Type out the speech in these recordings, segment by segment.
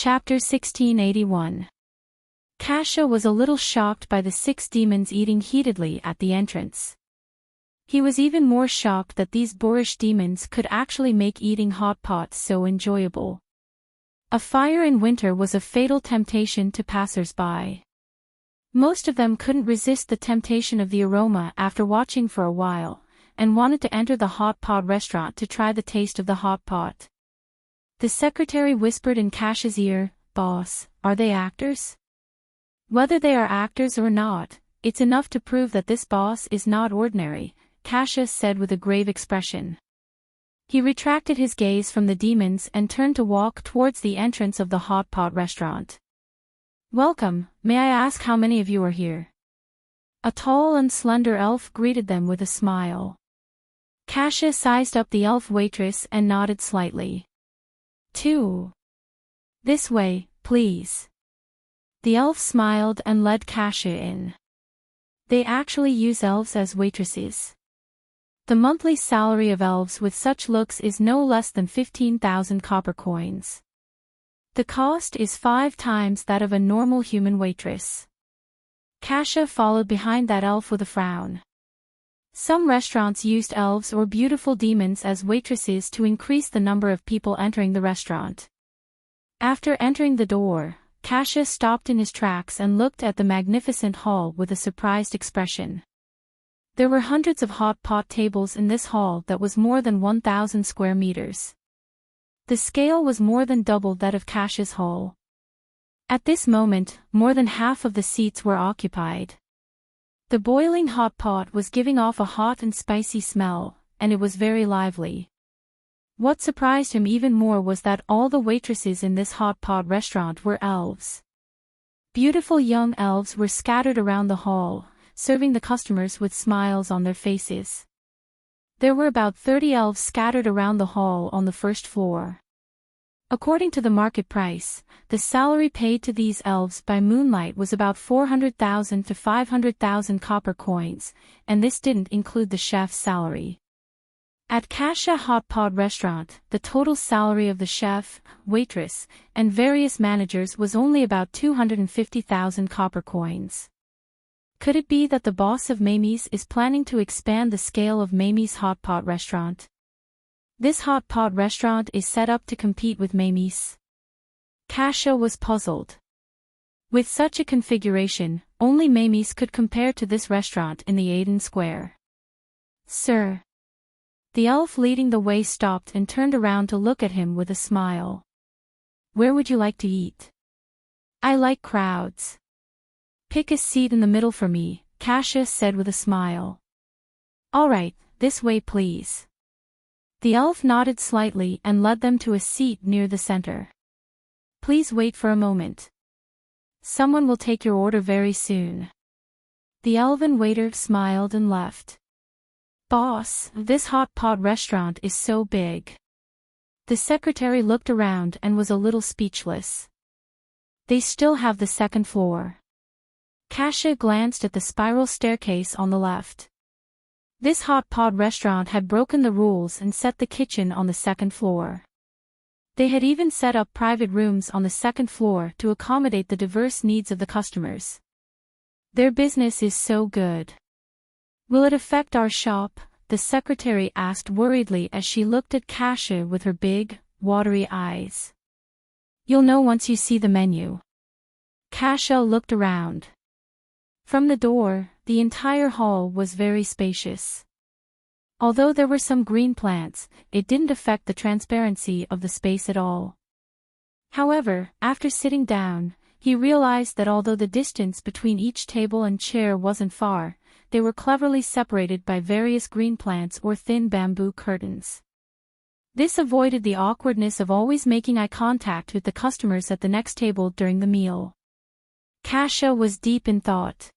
Chapter 1681. Kasia was a little shocked by the 6 demons eating heatedly at the entrance. He was even more shocked that these boorish demons could actually make eating hot pots so enjoyable. A fire in winter was a fatal temptation to passers-by. Most of them couldn't resist the temptation of the aroma after watching for a while, and wanted to enter the hot pot restaurant to try the taste of the hot pot. The secretary whispered in Kasia's ear, "Boss, are they actors?" "Whether they are actors or not, it's enough to prove that this boss is not ordinary," Kasia said with a grave expression. He retracted his gaze from the demons and turned to walk towards the entrance of the hot pot restaurant. "Welcome, may I ask how many of you are here?" A tall and slender elf greeted them with a smile. Kasia sized up the elf waitress and nodded slightly. 2. "This way, please." The elf smiled and led Kasia in. They actually use elves as waitresses. The monthly salary of elves with such looks is no less than 15,000 copper coins. The cost is 5 times that of a normal human waitress. Kasia followed behind that elf with a frown. Some restaurants used elves or beautiful demons as waitresses to increase the number of people entering the restaurant. After entering the door, Kasia stopped in his tracks and looked at the magnificent hall with a surprised expression. There were hundreds of hot pot tables in this hall that was more than 1,000 square meters. The scale was more than double that of Kasia's hall. At this moment, more than half of the seats were occupied. The boiling hot pot was giving off a hot and spicy smell, and it was very lively. What surprised him even more was that all the waitresses in this hot pot restaurant were elves. Beautiful young elves were scattered around the hall, serving the customers with smiles on their faces. There were about 30 elves scattered around the hall on the first floor. According to the market price, the salary paid to these elves by moonlight was about 400,000 to 500,000 copper coins, and this didn't include the chef's salary. At Kasia Hot Pot Restaurant, the total salary of the chef, waitress, and various managers was only about 250,000 copper coins. Could it be that the boss of Mamie's is planning to expand the scale of Mamie's Hot Pot Restaurant? This hot pot restaurant is set up to compete with Mamie's. Kasia was puzzled. With such a configuration, only Mamie's could compare to this restaurant in the Aden Square. "Sir." The elf leading the way stopped and turned around to look at him with a smile. "Where would you like to eat?" "I like crowds." "Pick a seat in the middle for me," Kasia said with a smile. "All right, this way please." The elf nodded slightly and led them to a seat near the center. "Please wait for a moment. Someone will take your order very soon." The elven waiter smiled and left. "Boss, this hot pot restaurant is so big." The secretary looked around and was a little speechless. "They still have the second floor." Kasia glanced at the spiral staircase on the left. This hot pot restaurant had broken the rules and set the kitchen on the second floor. They had even set up private rooms on the second floor to accommodate the diverse needs of the customers. Their business is so good. "Will it affect our shop?" the secretary asked worriedly as she looked at Kasia with her big, watery eyes. "You'll know once you see the menu." Kasia looked around. From the door, the entire hall was very spacious. Although there were some green plants, it didn't affect the transparency of the space at all. However, after sitting down, he realized that although the distance between each table and chair wasn't far, they were cleverly separated by various green plants or thin bamboo curtains. This avoided the awkwardness of always making eye contact with the customers at the next table during the meal. Kasia was deep in thought.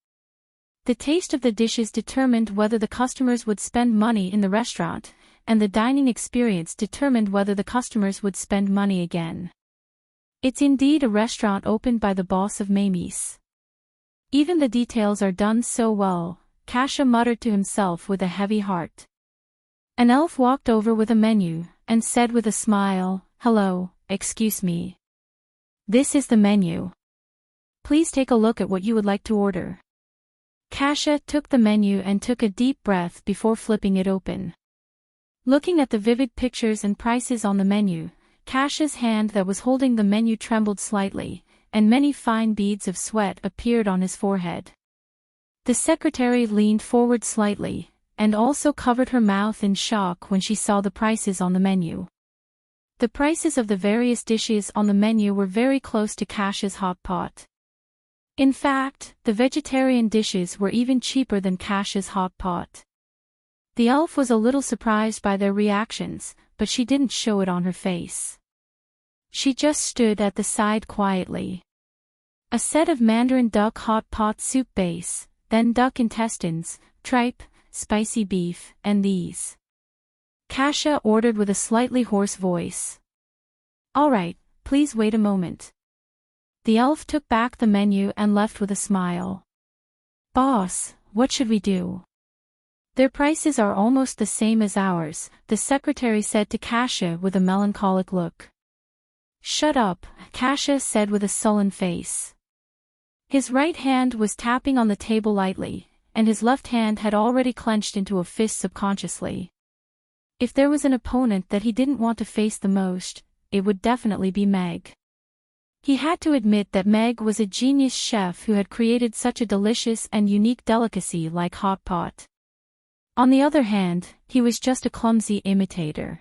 The taste of the dishes determined whether the customers would spend money in the restaurant, and the dining experience determined whether the customers would spend money again. It's indeed a restaurant opened by the boss of Mamie's. Even the details are done so well, Kasia muttered to himself with a heavy heart. An elf walked over with a menu, and said with a smile, "Hello, excuse me. This is the menu. Please take a look at what you would like to order. Kasia took the menu and took a deep breath before flipping it open. Looking at the vivid pictures and prices on the menu, Kasia's hand that was holding the menu trembled slightly, and many fine beads of sweat appeared on his forehead. The secretary leaned forward slightly, and also covered her mouth in shock when she saw the prices on the menu. The prices of the various dishes on the menu were very close to Kasia's hot pot. In fact, the vegetarian dishes were even cheaper than Kasia's hot pot. The elf was a little surprised by their reactions, but she didn't show it on her face. She just stood at the side quietly. A set of Mandarin duck hot pot soup base, then duck intestines, tripe, spicy beef, and these. Kasia ordered with a slightly hoarse voice. All right, please wait a moment. The elf took back the menu and left with a smile. Boss, what should we do? Their prices are almost the same as ours, the secretary said to Kasia with a melancholic look. Shut up, Kasia said with a sullen face. His right hand was tapping on the table lightly, and his left hand had already clenched into a fist subconsciously. If there was an opponent that he didn't want to face the most, it would definitely be Meg. He had to admit that Meg was a genius chef who had created such a delicious and unique delicacy like hot pot. On the other hand, he was just a clumsy imitator.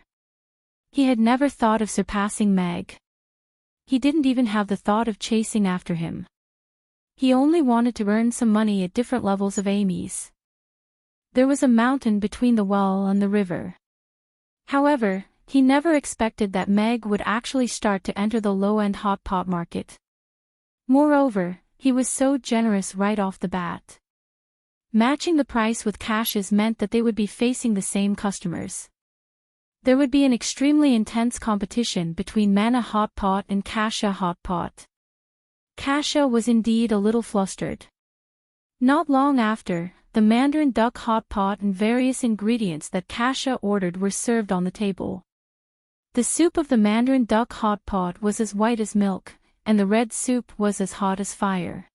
He had never thought of surpassing Meg. He didn't even have the thought of chasing after him. He only wanted to earn some money at different levels of Amy's. There was a mountain between the well and the river. However, he never expected that Meg would actually start to enter the low-end hot pot market. Moreover, he was so generous right off the bat. Matching the price with Kasia's meant that they would be facing the same customers. There would be an extremely intense competition between Mana Hot Pot and Kasia Hot Pot. Kasia was indeed a little flustered. Not long after, the Mandarin duck hot pot and various ingredients that Kasia ordered were served on the table. The soup of the Mandarin duck hot pot was as white as milk, and the red soup was as hot as fire.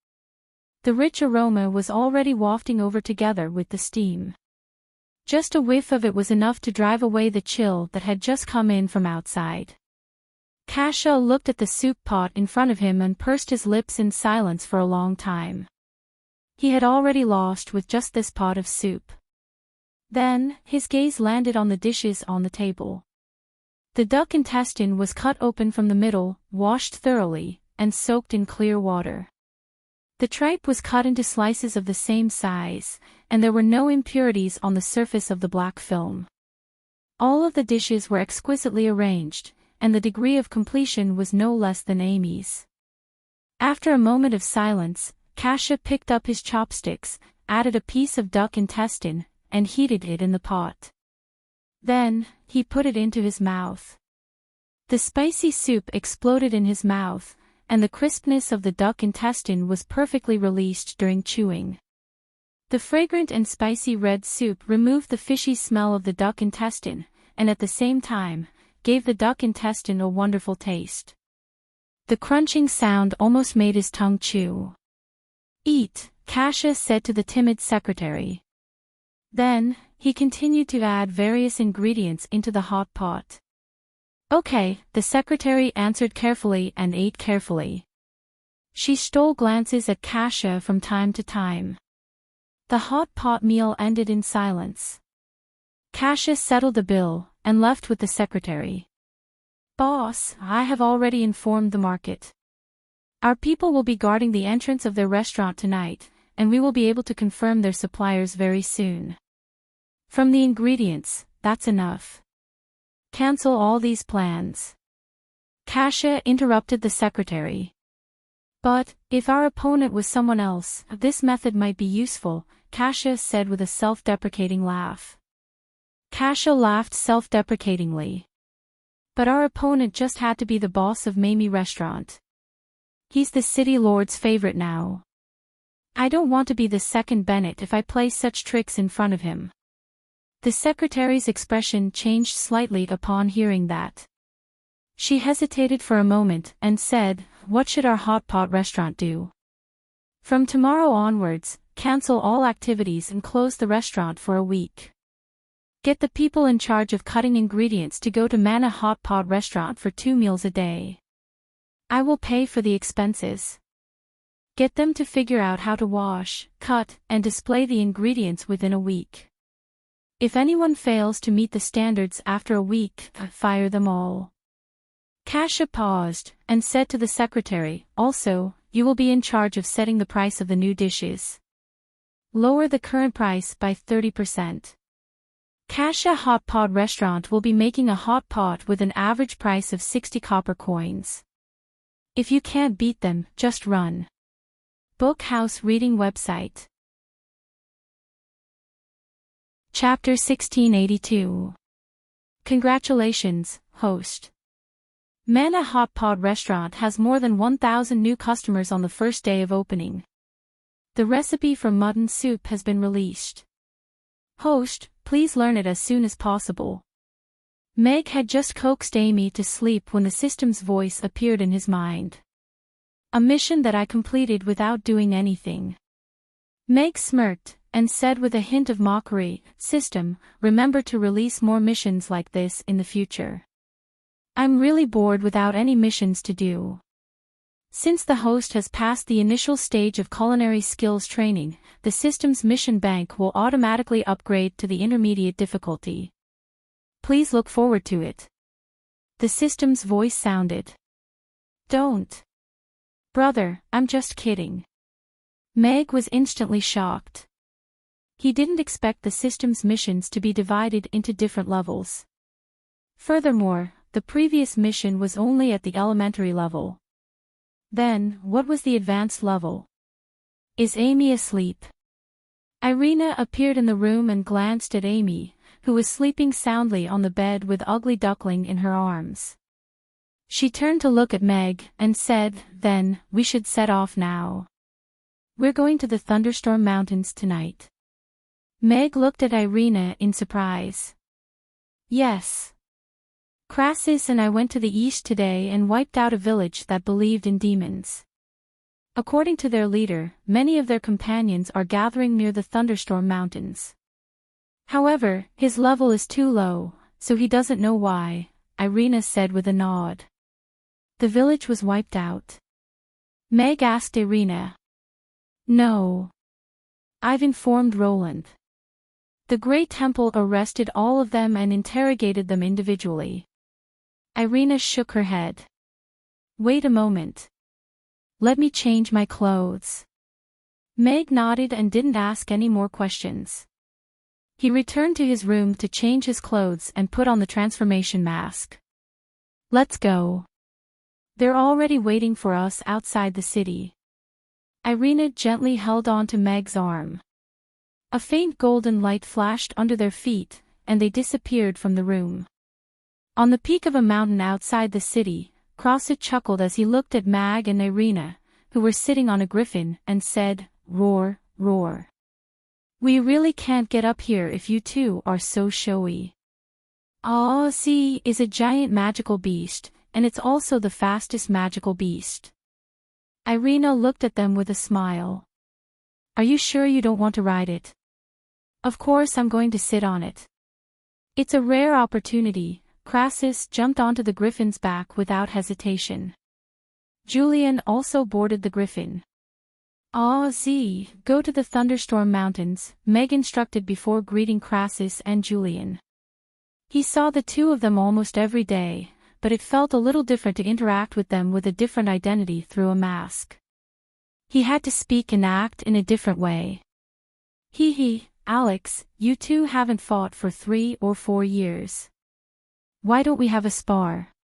The rich aroma was already wafting over together with the steam. Just a whiff of it was enough to drive away the chill that had just come in from outside. Kasia looked at the soup pot in front of him and pursed his lips in silence for a long time. He had already lost with just this pot of soup. Then, his gaze landed on the dishes on the table. The duck intestine was cut open from the middle, washed thoroughly, and soaked in clear water. The tripe was cut into slices of the same size, and there were no impurities on the surface of the black film. All of the dishes were exquisitely arranged, and the degree of completion was no less than Amy's. After a moment of silence, Kasia picked up his chopsticks, added a piece of duck intestine, and heated it in the pot. Then, he put it into his mouth. The spicy soup exploded in his mouth, and the crispness of the duck intestine was perfectly released during chewing. The fragrant and spicy red soup removed the fishy smell of the duck intestine, and at the same time, gave the duck intestine a wonderful taste. The crunching sound almost made his tongue chew. Eat, Kasia said to the timid secretary. Then, he continued to add various ingredients into the hot pot. Okay, the secretary answered carefully and ate carefully. She stole glances at Kasia from time to time. The hot pot meal ended in silence. Kasia settled the bill, and left with the secretary. Boss, I have already informed the market. Our people will be guarding the entrance of their restaurant tonight, and we will be able to confirm their suppliers very soon. From the ingredients, that's enough. Cancel all these plans. Kasia interrupted the secretary. But, if our opponent was someone else, this method might be useful, Kasia said with a self-deprecating laugh. Kasia laughed self-deprecatingly. But our opponent just had to be the boss of Mamie Restaurant. He's the city lord's favorite now. I don't want to be the second Bennett if I play such tricks in front of him. The secretary's expression changed slightly upon hearing that. She hesitated for a moment and said, "What should our hot pot restaurant do?" "From tomorrow onwards, cancel all activities and close the restaurant for a week. Get the people in charge of cutting ingredients to go to Mana Hot Pot restaurant for 2 meals a day. I will pay for the expenses. Get them to figure out how to wash, cut, and display the ingredients within a week. If anyone fails to meet the standards after a week, fire them all." Kasia paused, and said to the secretary, "Also, you will be in charge of setting the price of the new dishes. Lower the current price by 30%. Kasia Hot Pot Restaurant will be making a hot pot with an average price of 60 copper coins. If you can't beat them, just run." Bookhouse Reading Website. Chapter 1682. Congratulations, host. Mana Hot Pot Restaurant has more than 1,000 new customers on the first day of opening. The recipe for mutton soup has been released. Host, please learn it as soon as possible. Meg had just coaxed Amy to sleep when the system's voice appeared in his mind. "A mission that I completed without doing anything." Meg smirked, and said with a hint of mockery, "System, remember to release more missions like this in the future. I'm really bored without any missions to do." Since the host has passed the initial stage of culinary skills training, the system's mission bank will automatically upgrade to the intermediate difficulty. Please look forward to it. The system's voice sounded. "Don't. Brother, I'm just kidding." Meg was instantly shocked. He didn't expect the system's missions to be divided into different levels. Furthermore, the previous mission was only at the elementary level. Then, what was the advanced level? Is Amy asleep? Irina appeared in the room and glanced at Amy, who was sleeping soundly on the bed with Ugly Duckling in her arms. She turned to look at Meg and said, "Then, we should set off now. We're going to the Thunderstorm Mountains tonight." Meg looked at Irina in surprise. "Yes. Crassus and I went to the east today and wiped out a village that believed in demons. According to their leader, many of their companions are gathering near the Thunderstorm Mountains. However, his level is too low, so he doesn't know why," Irina said with a nod. "The village was wiped out?" Meg asked Irina. "No. I've informed Roland. The Great Temple arrested all of them and interrogated them individually." Irina shook her head. "Wait a moment. Let me change my clothes." Meg nodded and didn't ask any more questions. He returned to his room to change his clothes and put on the transformation mask. "Let's go. They're already waiting for us outside the city." Irina gently held on to Meg's arm. A faint golden light flashed under their feet, and they disappeared from the room. On the peak of a mountain outside the city, Crassus chuckled as he looked at Mag and Irina, who were sitting on a griffin, and said, "Roar, roar. We really can't get up here if you two are so showy." Aussie is a giant magical beast, and it's also the fastest magical beast. Irina looked at them with a smile. "Are you sure you don't want to ride it?" "Of course I'm going to sit on it. It's a rare opportunity." Crassus jumped onto the griffin's back without hesitation. Julian also boarded the griffin. "Aussie, go to the Thunderstorm Mountains," Meg instructed before greeting Crassus and Julian. He saw the two of them almost every day, but it felt a little different to interact with them with a different identity through a mask. He had to speak and act in a different way. "Hee, Alex, you two haven't fought for 3 or 4 years. Why don't we have a spar?"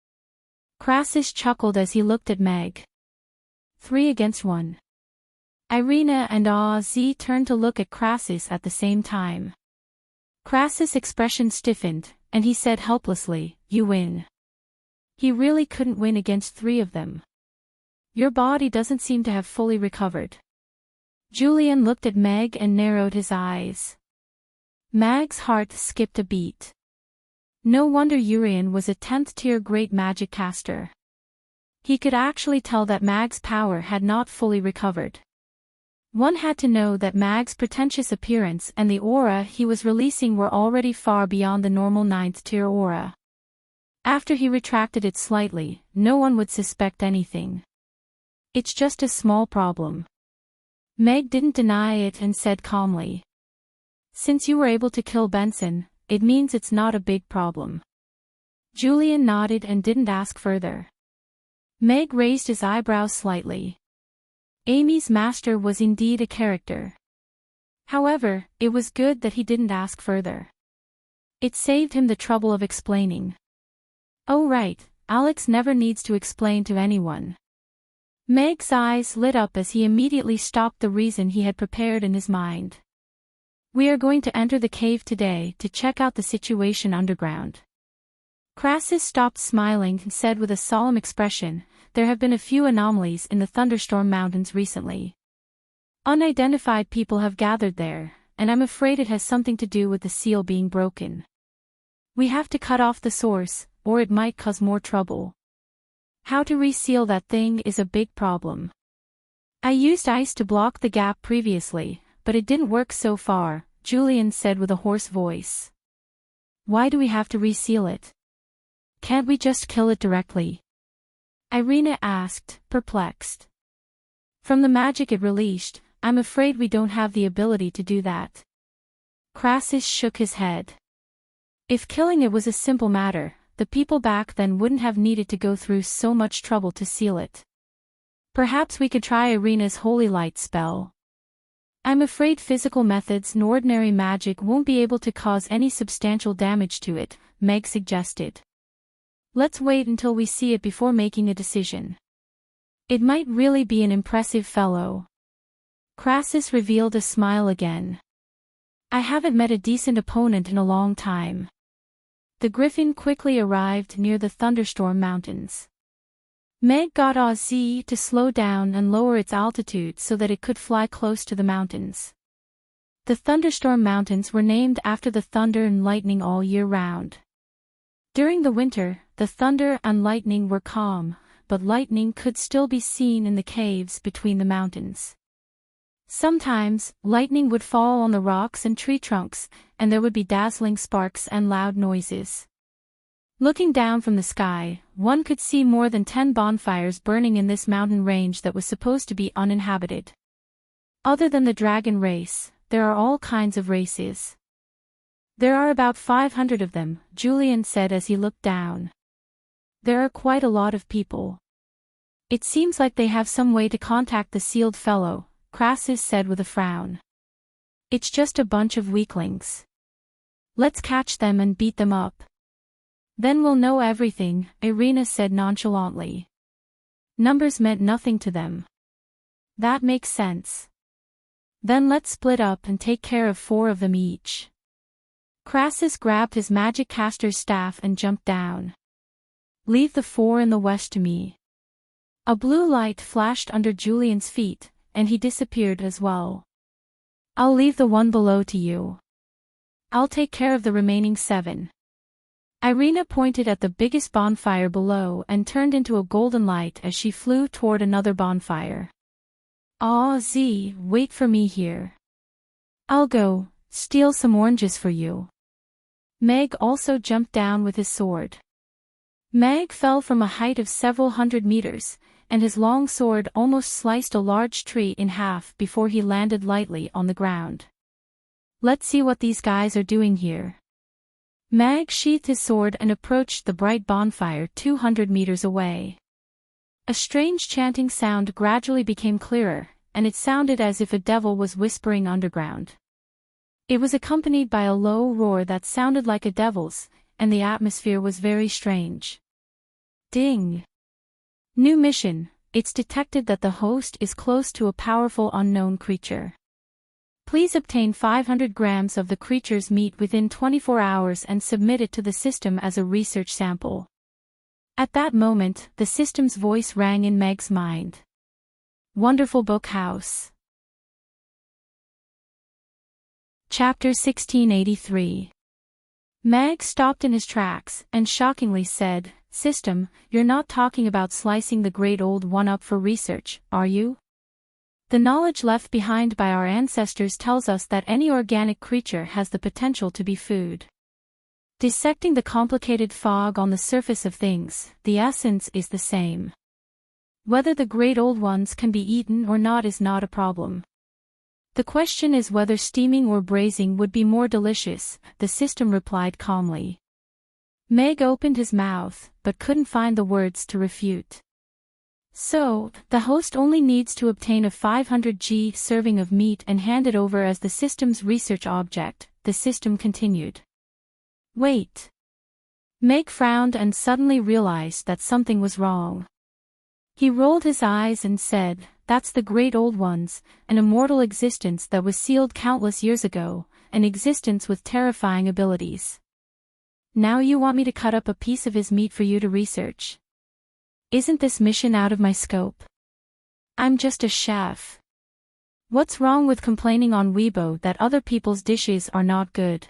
Crassus chuckled as he looked at Meg. 3 against 1. Irina and Aussie turned to look at Crassus at the same time. Crassus' expression stiffened, and he said helplessly, "You win." He really couldn't win against 3 of them. "Your body doesn't seem to have fully recovered." Julian looked at Meg and narrowed his eyes. Mag's heart skipped a beat. No wonder Urian was a 10th-tier great magic caster. He could actually tell that Mag's power had not fully recovered. One had to know that Mag's pretentious appearance and the aura he was releasing were already far beyond the normal 9th-tier aura. After he retracted it slightly, no one would suspect anything. It's just a small problem. Meg didn't deny it and said calmly. Since you were able to kill Benson, it means it's not a big problem. Julian nodded and didn't ask further. Meg raised his eyebrows slightly. Amy's master was indeed a character. However, it was good that he didn't ask further. It saved him the trouble of explaining. Oh right, Alex never needs to explain to anyone. Meg's eyes lit up as he immediately stopped the reason he had prepared in his mind. We are going to enter the cave today to check out the situation underground. Crassus stopped smiling and said with a solemn expression, there have been a few anomalies in the Thunderstorm Mountains recently. Unidentified people have gathered there, and I'm afraid it has something to do with the seal being broken. We have to cut off the source, or it might cause more trouble. How to reseal that thing is a big problem. I used ice to block the gap previously, but it didn't work so far, Julian said with a hoarse voice. Why do we have to reseal it? Can't we just kill it directly? Irina asked, perplexed. From the magic it released, I'm afraid we don't have the ability to do that. Crassus shook his head. If killing it was a simple matter, the people back then wouldn't have needed to go through so much trouble to seal it. Perhaps we could try Irina's holy light spell. I'm afraid physical methods and ordinary magic won't be able to cause any substantial damage to it, Meg suggested. Let's wait until we see it before making a decision. It might really be an impressive fellow. Crassus revealed a smile again. I haven't met a decent opponent in a long time. The griffin quickly arrived near the Thunderstorm Mountains. Meg got Oz to slow down and lower its altitude so that it could fly close to the mountains. The Thunderstorm Mountains were named after the thunder and lightning all year round. During the winter, the thunder and lightning were calm, but lightning could still be seen in the caves between the mountains. Sometimes, lightning would fall on the rocks and tree trunks, and there would be dazzling sparks and loud noises. Looking down from the sky, one could see more than 10 bonfires burning in this mountain range that was supposed to be uninhabited. Other than the dragon race, there are all kinds of races. There are about 500 of them, Julian said as he looked down. There are quite a lot of people. It seems like they have some way to contact the sealed fellow, Crassus said with a frown. It's just a bunch of weaklings. Let's catch them and beat them up. Then we'll know everything, Irina said nonchalantly. Numbers meant nothing to them. That makes sense. Then let's split up and take care of 4 of them each. Crassus grabbed his magic caster's staff and jumped down. Leave the 4 in the west to me. A blue light flashed under Julian's feet, and he disappeared as well. I'll leave the 1 below to you. I'll take care of the remaining 7. Irina pointed at the biggest bonfire below and turned into a golden light as she flew toward another bonfire. Oz, wait for me here. I'll go steal some oranges for you. Meg also jumped down with his sword. Meg fell from a height of several hundred meters, and his long sword almost sliced a large tree in half before he landed lightly on the ground. Let's see what these guys are doing here. Mag sheathed his sword and approached the bright bonfire 200 meters away. A strange chanting sound gradually became clearer, and it sounded as if a devil was whispering underground. It was accompanied by a low roar that sounded like a devil's, and the atmosphere was very strange. Ding! New mission. It's detected that the host is close to a powerful unknown creature. Please obtain 500 grams of the creature's meat within 24 hours and submit it to the system as a research sample. At that moment, the system's voice rang in Meg's mind. Wonderful Book House. Chapter 1683. Meg stopped in his tracks and shockingly said, "System, you're not talking about slicing the great old one up for research, are you? The knowledge left behind by our ancestors tells us that any organic creature has the potential to be food. Dissecting the complicated fog on the surface of things, the essence is the same. Whether the great old ones can be eaten or not is not a problem. The question is whether steaming or braising would be more delicious," the system replied calmly. Meg opened his mouth, but couldn't find the words to refute. "So, the host only needs to obtain a 500g serving of meat and hand it over as the system's research object," the system continued. "Wait." Meg frowned and suddenly realized that something was wrong. He rolled his eyes and said, "That's the great old ones, an immortal existence that was sealed countless years ago, an existence with terrifying abilities. Now you want me to cut up a piece of his meat for you to research? Isn't this mission out of my scope? I'm just a chef. What's wrong with complaining on Weibo that other people's dishes are not good?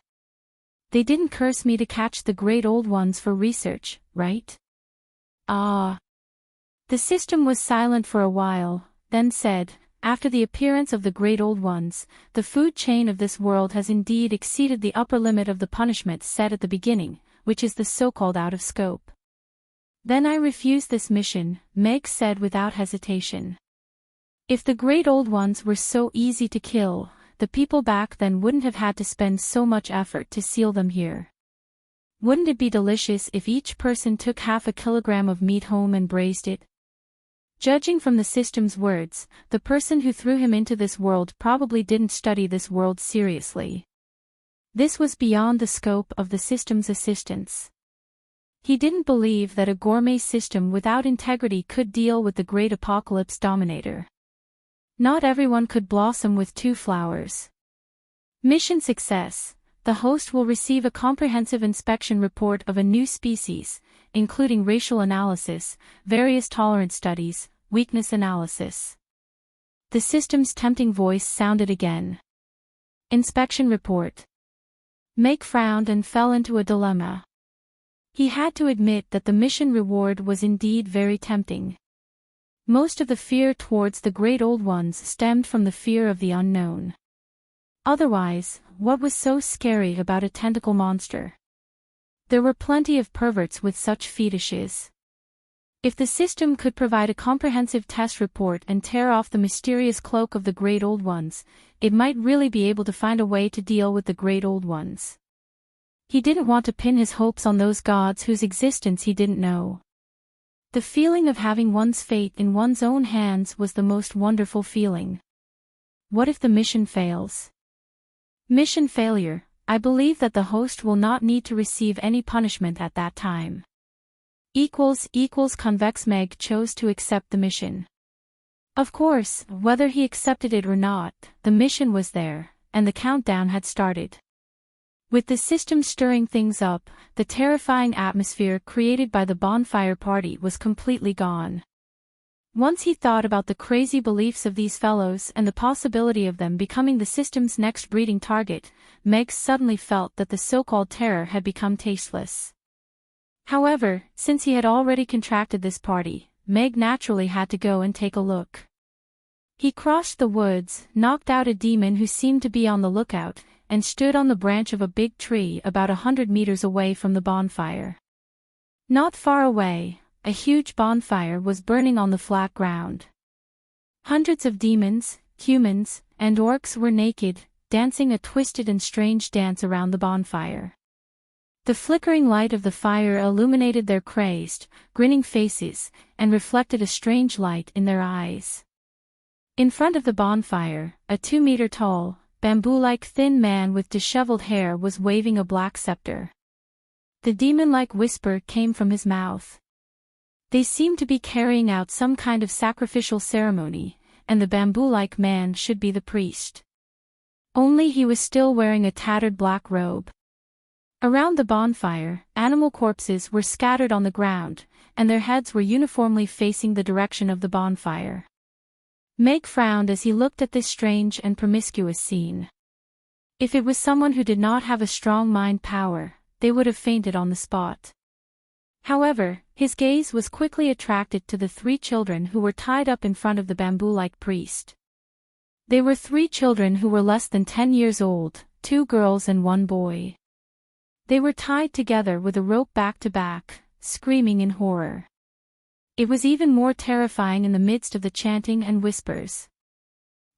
They didn't curse me to catch the great old ones for research, right?" "Ah." The system was silent for a while, then said, "After the appearance of the great old ones, the food chain of this world has indeed exceeded the upper limit of the punishment set at the beginning, which is the so-called out of scope." "Then I refuse this mission," Meg said without hesitation. "If the great old ones were so easy to kill, the people back then wouldn't have had to spend so much effort to seal them here. Wouldn't it be delicious if each person took half a kilogram of meat home and braised it?" Judging from the system's words, the person who threw him into this world probably didn't study this world seriously. This was beyond the scope of the system's assistance. He didn't believe that a gourmet system without integrity could deal with the great apocalypse dominator. Not everyone could blossom with two flowers. Mission success. The host will receive a comprehensive inspection report of a new species, including racial analysis, various tolerance studies, weakness analysis. The system's tempting voice sounded again. Inspection report. Meg frowned and fell into a dilemma. He had to admit that the mission reward was indeed very tempting. Most of the fear towards the great old ones stemmed from the fear of the unknown. Otherwise, what was so scary about a tentacle monster? There were plenty of perverts with such fetishes. If the system could provide a comprehensive test report and tear off the mysterious cloak of the great old ones, it might really be able to find a way to deal with the great old ones. He didn't want to pin his hopes on those gods whose existence he didn't know. The feeling of having one's fate in one's own hands was the most wonderful feeling. What if the mission fails? Mission failure. I believe that the host will not need to receive any punishment at that time. Convex Meg chose to accept the mission. Of course, whether he accepted it or not, the mission was there, and the countdown had started. With the system stirring things up, the terrifying atmosphere created by the bonfire party was completely gone. Once he thought about the crazy beliefs of these fellows and the possibility of them becoming the system's next breeding target, Meg suddenly felt that the so-called terror had become tasteless. However, since he had already contracted this party, Meg naturally had to go and take a look. He crossed the woods, knocked out a demon who seemed to be on the lookout, and stood on the branch of a big tree about 100 meters away from the bonfire. Not far away, a huge bonfire was burning on the flat ground. Hundreds of demons, humans, and orcs were naked, dancing a twisted and strange dance around the bonfire. The flickering light of the fire illuminated their crazed, grinning faces, and reflected a strange light in their eyes. In front of the bonfire, a 2-meter-tall, bamboo-like thin man with disheveled hair was waving a black scepter. The demon-like whisper came from his mouth. They seemed to be carrying out some kind of sacrificial ceremony, and the bamboo-like man should be the priest. Only he was still wearing a tattered black robe. Around the bonfire, animal corpses were scattered on the ground, and their heads were uniformly facing the direction of the bonfire. Meg frowned as he looked at this strange and promiscuous scene. If it was someone who did not have a strong mind power, they would have fainted on the spot. However, his gaze was quickly attracted to the 3 children who were tied up in front of the bamboo-like priest. They were 3 children who were less than 10 years old, 2 girls and 1 boy. They were tied together with a rope back to back, screaming in horror. It was even more terrifying in the midst of the chanting and whispers.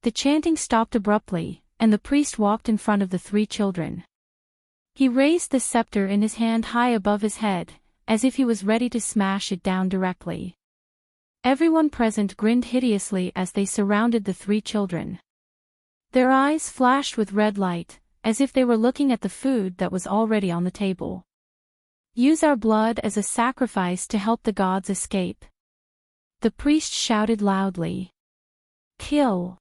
The chanting stopped abruptly, and the priest walked in front of the 3 children. He raised the scepter in his hand high above his head, as if he was ready to smash it down directly. Everyone present grinned hideously as they surrounded the 3 children. Their eyes flashed with red light, as if they were looking at the food that was already on the table. Use our blood as a sacrifice to help the gods escape. The priest shouted loudly. Kill.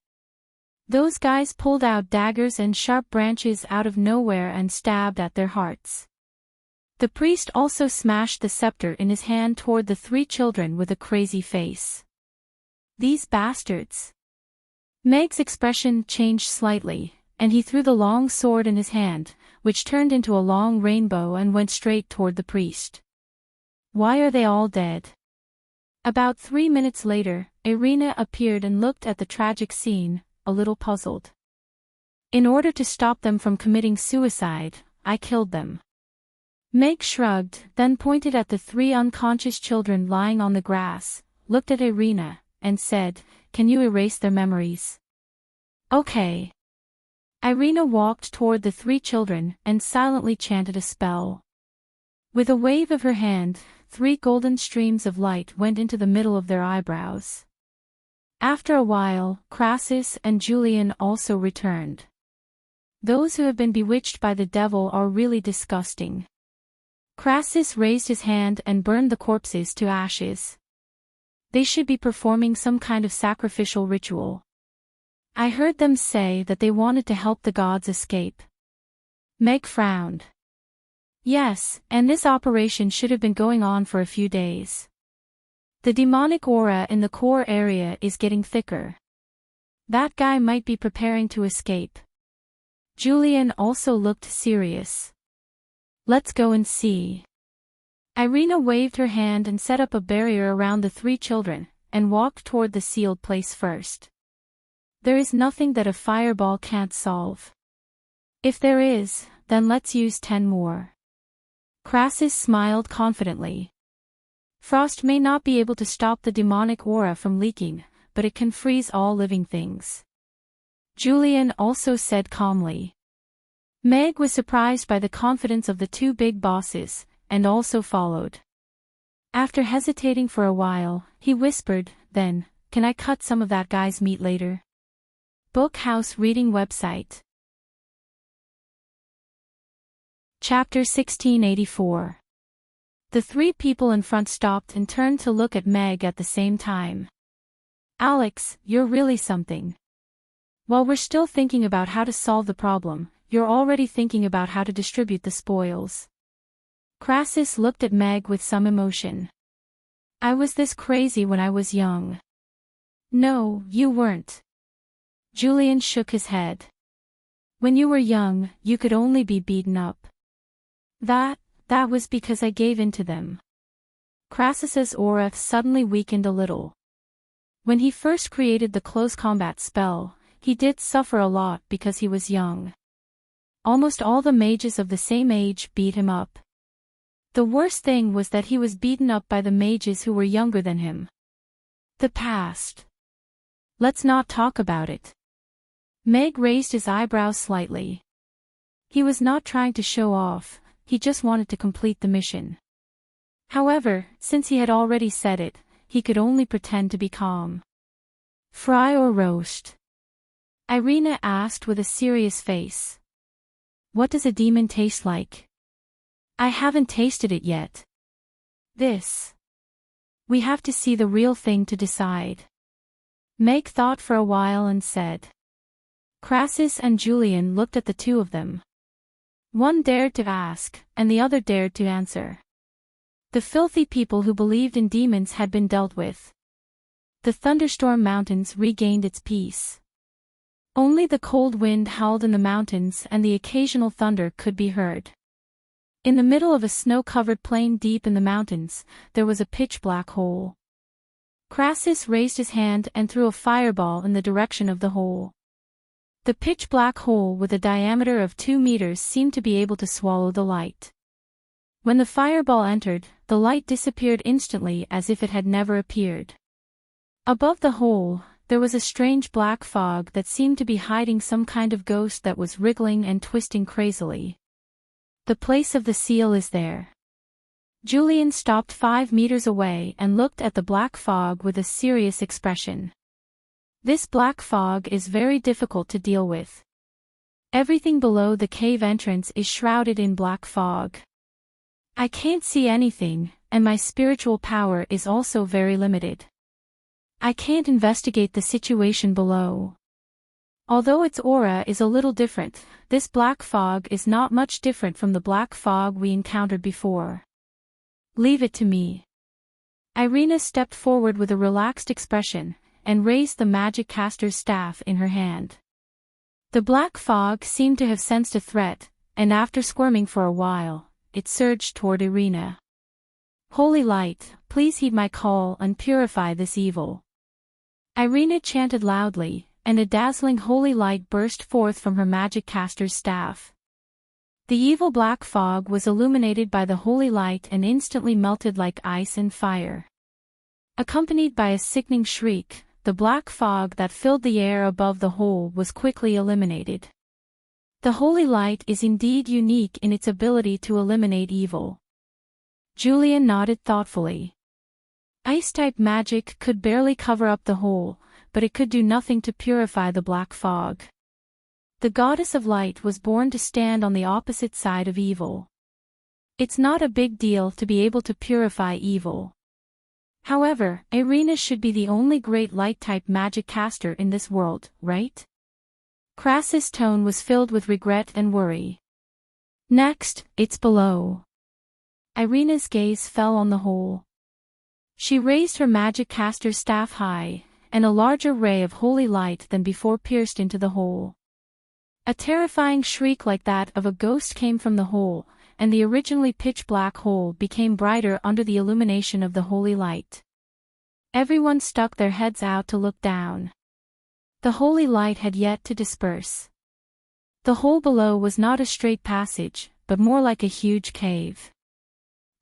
Those guys pulled out daggers and sharp branches out of nowhere and stabbed at their hearts. The priest also smashed the scepter in his hand toward the 3 children with a crazy face. These bastards. Meg's expression changed slightly, and he threw the long sword in his hand, which turned into a long rainbow and went straight toward the priest. Why are they all dead? About 3 minutes later, Irina appeared and looked at the tragic scene, a little puzzled. In order to stop them from committing suicide, I killed them. Meg shrugged, then pointed at the 3 unconscious children lying on the grass, looked at Irina, and said, "Can you erase their memories?" "Okay." Irina walked toward the 3 children and silently chanted a spell. With a wave of her hand, 3 golden streams of light went into the middle of their eyebrows. After a while, Crassus and Julian also returned. Those who have been bewitched by the devil are really disgusting. Crassus raised his hand and burned the corpses to ashes. They should be performing some kind of sacrificial ritual. I heard them say that they wanted to help the gods escape. Meg frowned. Yes, and this operation should have been going on for a few days. The demonic aura in the core area is getting thicker. That guy might be preparing to escape. Julian also looked serious. Let's go and see. Irina waved her hand and set up a barrier around the 3 children, and walked toward the sealed place first. There is nothing that a fireball can't solve. If there is, then let's use 10 more. Crassus smiled confidently. Frost may not be able to stop the demonic aura from leaking, but it can freeze all living things. Julian also said calmly. Meg was surprised by the confidence of the 2 big bosses, and also followed. After hesitating for a while, he whispered, "Then, can I cut some of that guy's meat later?" Bookhouse Reading Website. Chapter 1684. The 3 people in front stopped and turned to look at Meg at the same time. "Alex, you're really something. While we're still thinking about how to solve the problem, you're already thinking about how to distribute the spoils." Crassus looked at Meg with some emotion. "I was this crazy when I was young." "No, you weren't." Julian shook his head. "When you were young, you could only be beaten up. That was because I gave in to them." Crassus's aura suddenly weakened a little. When he first created the close combat spell, he did suffer a lot because he was young. Almost all the mages of the same age beat him up. The worst thing was that he was beaten up by the mages who were younger than him. The past. Let's not talk about it. Meg raised his eyebrows slightly. He was not trying to show off, he just wanted to complete the mission. However, since he had already said it, he could only pretend to be calm. "Fry or roast?" Irina asked with a serious face. "What does a demon taste like?" "I haven't tasted it yet." We have to see the real thing to decide." Meg thought for a while and said. Crassus and Julian looked at the 2 of them. One dared to ask, and the other dared to answer. The filthy people who believed in demons had been dealt with. The thunderstorm mountains regained its peace. Only the cold wind howled in the mountains and the occasional thunder could be heard. In the middle of a snow-covered plain deep in the mountains, there was a pitch-black hole. Crassus raised his hand and threw a fireball in the direction of the hole. The pitch-black hole with a diameter of 2 meters seemed to be able to swallow the light. When the fireball entered, the light disappeared instantly as if it had never appeared. Above the hole, there was a strange black fog that seemed to be hiding some kind of ghost that was wriggling and twisting crazily. The place of the seal is there. Julian stopped 5 meters away and looked at the black fog with a serious expression. This black fog is very difficult to deal with. Everything below the cave entrance is shrouded in black fog. I can't see anything, and my spiritual power is also very limited. I can't investigate the situation below. Although its aura is a little different, this black fog is not much different from the black fog we encountered before. Leave it to me. Irina stepped forward with a relaxed expression, and raised the magic caster's staff in her hand. The black fog seemed to have sensed a threat, and after squirming for a while, it surged toward Irina. Holy light, please heed my call and purify this evil. Irina chanted loudly, and a dazzling holy light burst forth from her magic caster's staff. The evil black fog was illuminated by the holy light and instantly melted like ice and fire. Accompanied by a sickening shriek, the black fog that filled the air above the hole was quickly eliminated. The holy light is indeed unique in its ability to eliminate evil. Julian nodded thoughtfully. Ice-type magic could barely cover up the hole, but it could do nothing to purify the black fog. The goddess of light was born to stand on the opposite side of evil. It's not a big deal to be able to purify evil. However, Irina should be the only great light-type magic caster in this world, right? Crassus' tone was filled with regret and worry. Next, it's below. Irina's gaze fell on the hole. She raised her magic caster's staff high, and a larger ray of holy light than before pierced into the hole. A terrifying shriek like that of a ghost came from the hole, and the originally pitch-black hole became brighter under the illumination of the holy light. Everyone stuck their heads out to look down. The holy light had yet to disperse. The hole below was not a straight passage, but more like a huge cave.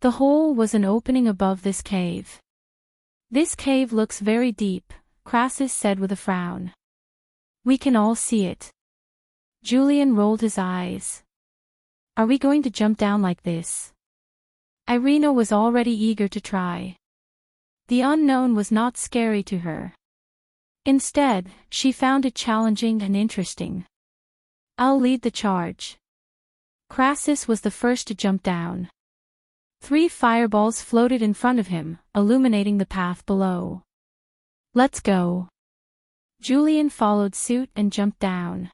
The hole was an opening above this cave. This cave looks very deep, Crassus said with a frown. We can all see it. Julian rolled his eyes. Are we going to jump down like this? Irina was already eager to try. The unknown was not scary to her. Instead, she found it challenging and interesting. I'll lead the charge. Crassus was the first to jump down. 3 fireballs floated in front of him, illuminating the path below. Let's go. Julian followed suit and jumped down.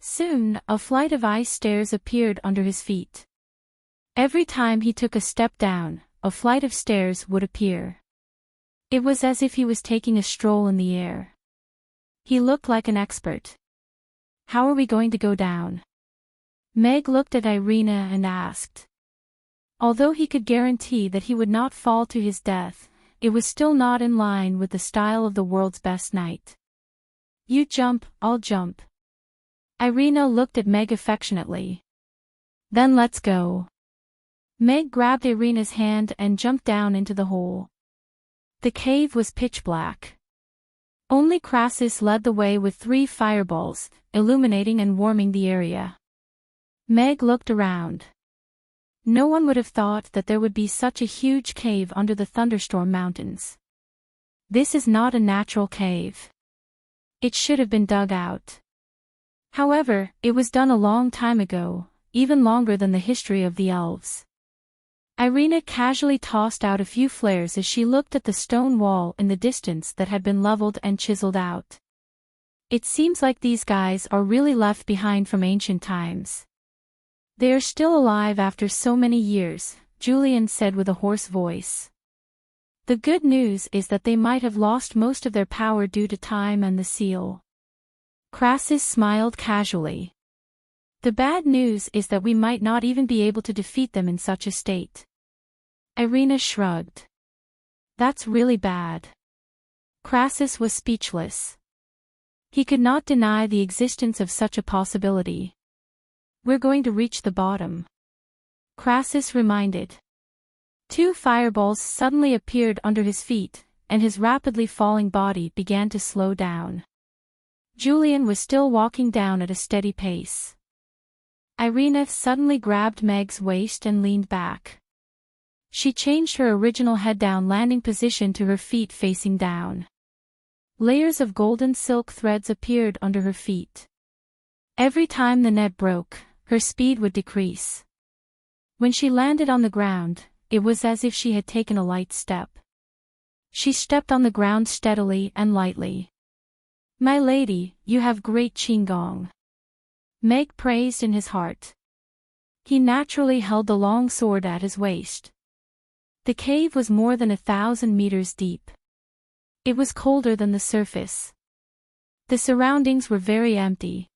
Soon, a flight of ice stairs appeared under his feet. Every time he took a step down, a flight of stairs would appear. It was as if he was taking a stroll in the air. He looked like an expert. How are we going to go down? Meg looked at Irina and asked. Although he could guarantee that he would not fall to his death, it was still not in line with the style of the world's best knight. You jump, I'll jump. Irina looked at Meg affectionately. Then let's go. Meg grabbed Irina's hand and jumped down into the hole. The cave was pitch black. Only Crassus led the way with 3 fireballs, illuminating and warming the area. Meg looked around. No one would have thought that there would be such a huge cave under the thunderstorm mountains. This is not a natural cave. It should have been dug out. However, it was done a long time ago, even longer than the history of the elves. Irina casually tossed out a few flares as she looked at the stone wall in the distance that had been leveled and chiseled out. It seems like these guys are really left behind from ancient times. They are still alive after so many years, Julian said with a hoarse voice. The good news is that they might have lost most of their power due to time and the seal. Crassus smiled casually. The bad news is that we might not even be able to defeat them in such a state. Irina shrugged. That's really bad. Crassus was speechless. He could not deny the existence of such a possibility. We're going to reach the bottom, Crassus reminded. 2 fireballs suddenly appeared under his feet, and his rapidly falling body began to slow down. Julian was still walking down at a steady pace. Irina suddenly grabbed Meg's waist and leaned back. She changed her original head-down landing position to her feet facing down. Layers of golden silk threads appeared under her feet. Every time the net broke, her speed would decrease. When she landed on the ground, it was as if she had taken a light step. She stepped on the ground steadily and lightly. "My lady, you have great qigong," Meg praised in his heart. He naturally held the long sword at his waist. The cave was more than 1,000 meters deep. It was colder than the surface. The surroundings were very empty.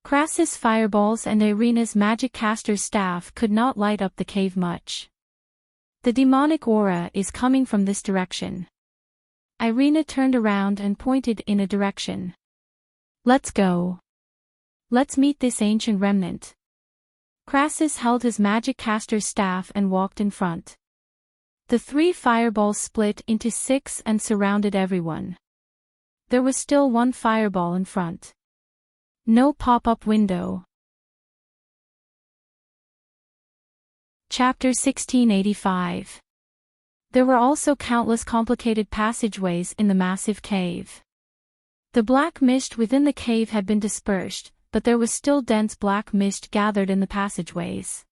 Crassus' fireballs and Irina's magic caster's staff could not light up the cave much. The demonic aura is coming from this direction. Irina turned around and pointed in a direction. "Let's go. Let's meet this ancient remnant." Crassus held his magic caster's staff and walked in front. The 3 fireballs split into 6 and surrounded everyone. There was still 1 fireball in front. No pop-up window. Chapter 1685. There were also countless complicated passageways in the massive cave. The black mist within the cave had been dispersed, but there was still dense black mist gathered in the passageways.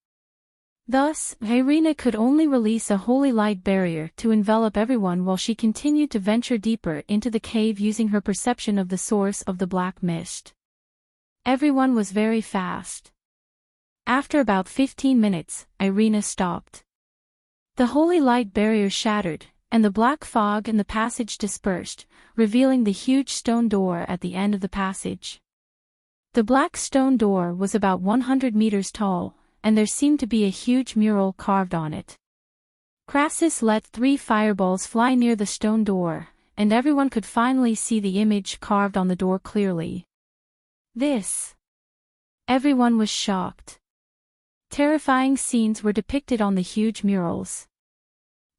Thus, Irina could only release a holy light barrier to envelop everyone while she continued to venture deeper into the cave using her perception of the source of the black mist. Everyone was very fast. After about 15 minutes, Irina stopped. The holy light barrier shattered, and the black fog in the passage dispersed, revealing the huge stone door at the end of the passage. The black stone door was about 100 meters tall, and there seemed to be a huge mural carved on it. Crassus let 3 fireballs fly near the stone door, and everyone could finally see the image carved on the door clearly. This. Everyone was shocked. Terrifying scenes were depicted on the huge murals.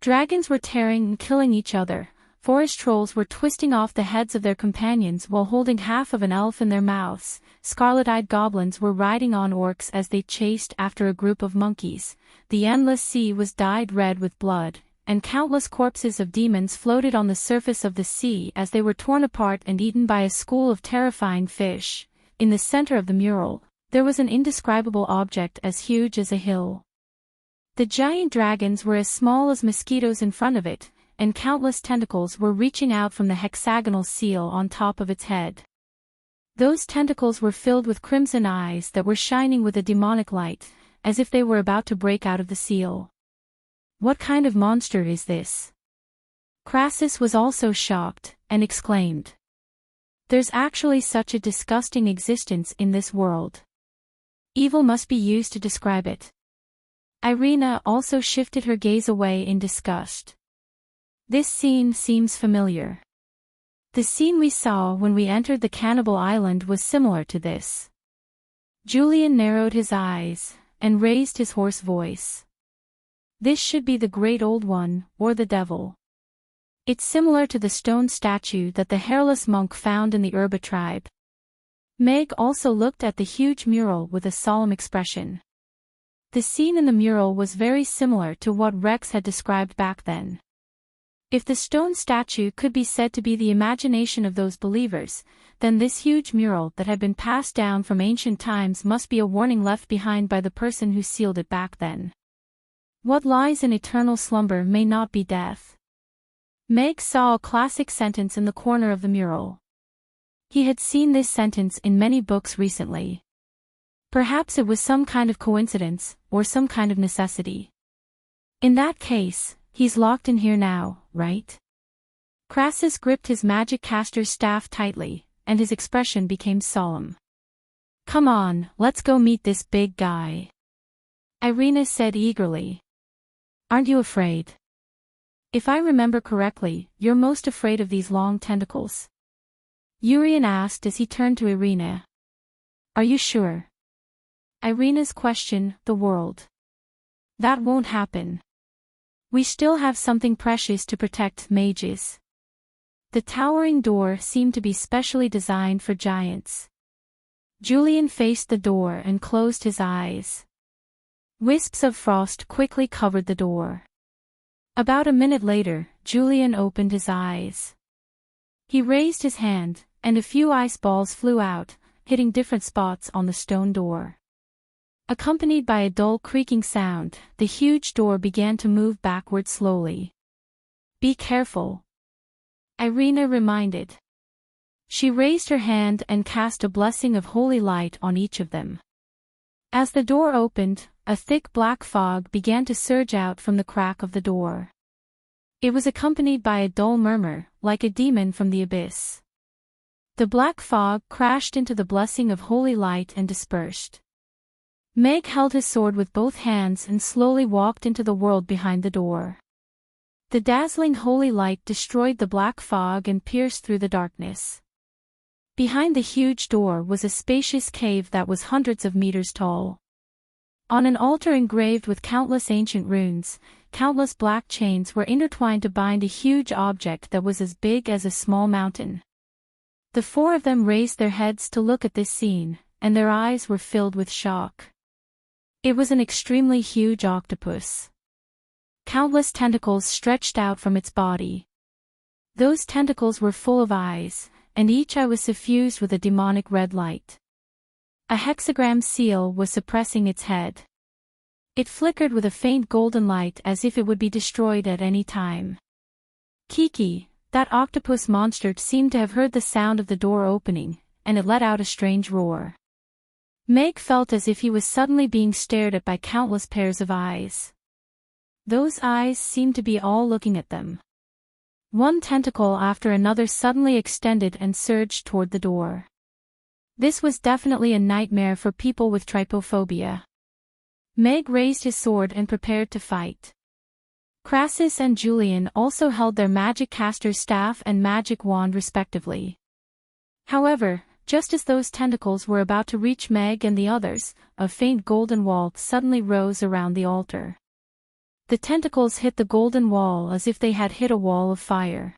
Dragons were tearing and killing each other, forest trolls were twisting off the heads of their companions while holding half of an elf in their mouths, scarlet-eyed goblins were riding on orcs as they chased after a group of monkeys, the endless sea was dyed red with blood, and countless corpses of demons floated on the surface of the sea as they were torn apart and eaten by a school of terrifying fish. In the center of the mural, there was an indescribable object as huge as a hill. The giant dragons were as small as mosquitoes in front of it, and countless tentacles were reaching out from the hexagonal seal on top of its head. Those tentacles were filled with crimson eyes that were shining with a demonic light, as if they were about to break out of the seal. "What kind of monster is this?" Crassus was also shocked, and exclaimed. "There's actually such a disgusting existence in this world. Evil must be used to describe it." Irina also shifted her gaze away in disgust. "This scene seems familiar. The scene we saw when we entered the cannibal island was similar to this." Julian narrowed his eyes, and raised his hoarse voice. "This should be the Great Old One, or the Devil. It's similar to the stone statue that the hairless monk found in the Urba tribe." Meg also looked at the huge mural with a solemn expression. The scene in the mural was very similar to what Rex had described back then. If the stone statue could be said to be the imagination of those believers, then this huge mural that had been passed down from ancient times must be a warning left behind by the person who sealed it back then. What lies in eternal slumber may not be death. Meg saw a classic sentence in the corner of the mural. He had seen this sentence in many books recently. Perhaps it was some kind of coincidence, or some kind of necessity. In that case, he's locked in here now, right? Crassus gripped his magic caster's staff tightly, and his expression became solemn. Come on, let's go meet this big guy. Irina said eagerly. Aren't you afraid? If I remember correctly, you're most afraid of these long tentacles. Urian asked as he turned to Irina. Are you sure? Irina's question, the world. That won't happen. We still have something precious to protect mages. The towering door seemed to be specially designed for giants. Julian faced the door and closed his eyes. Wisps of frost quickly covered the door. About a minute later, Julian opened his eyes. He raised his hand, and a few ice balls flew out, hitting different spots on the stone door. Accompanied by a dull creaking sound, the huge door began to move backward slowly. Be careful, Irina reminded. She raised her hand and cast a blessing of holy light on each of them. As the door opened, a thick black fog began to surge out from the crack of the door. It was accompanied by a dull murmur, like a demon from the abyss. The black fog crashed into the blessing of holy light and dispersed. Meg held his sword with both hands and slowly walked into the world behind the door. The dazzling holy light destroyed the black fog and pierced through the darkness. Behind the huge door was a spacious cave that was hundreds of meters tall. On an altar engraved with countless ancient runes, countless black chains were intertwined to bind a huge object that was as big as a small mountain. The four of them raised their heads to look at this scene, and their eyes were filled with shock. It was an extremely huge octopus. Countless tentacles stretched out from its body. Those tentacles were full of eyes, and each eye was suffused with a demonic red light. A hexagram seal was suppressing its head. It flickered with a faint golden light as if it would be destroyed at any time. Kiki, that octopus monster, seemed to have heard the sound of the door opening, and it let out a strange roar. Meg felt as if he was suddenly being stared at by countless pairs of eyes. Those eyes seemed to be all looking at them. One tentacle after another suddenly extended and surged toward the door. This was definitely a nightmare for people with trypophobia. Meg raised his sword and prepared to fight. Crassus and Julian also held their magic caster's staff and magic wand respectively. However, just as those tentacles were about to reach Meg and the others, a faint golden wall suddenly rose around the altar. The tentacles hit the golden wall as if they had hit a wall of fire.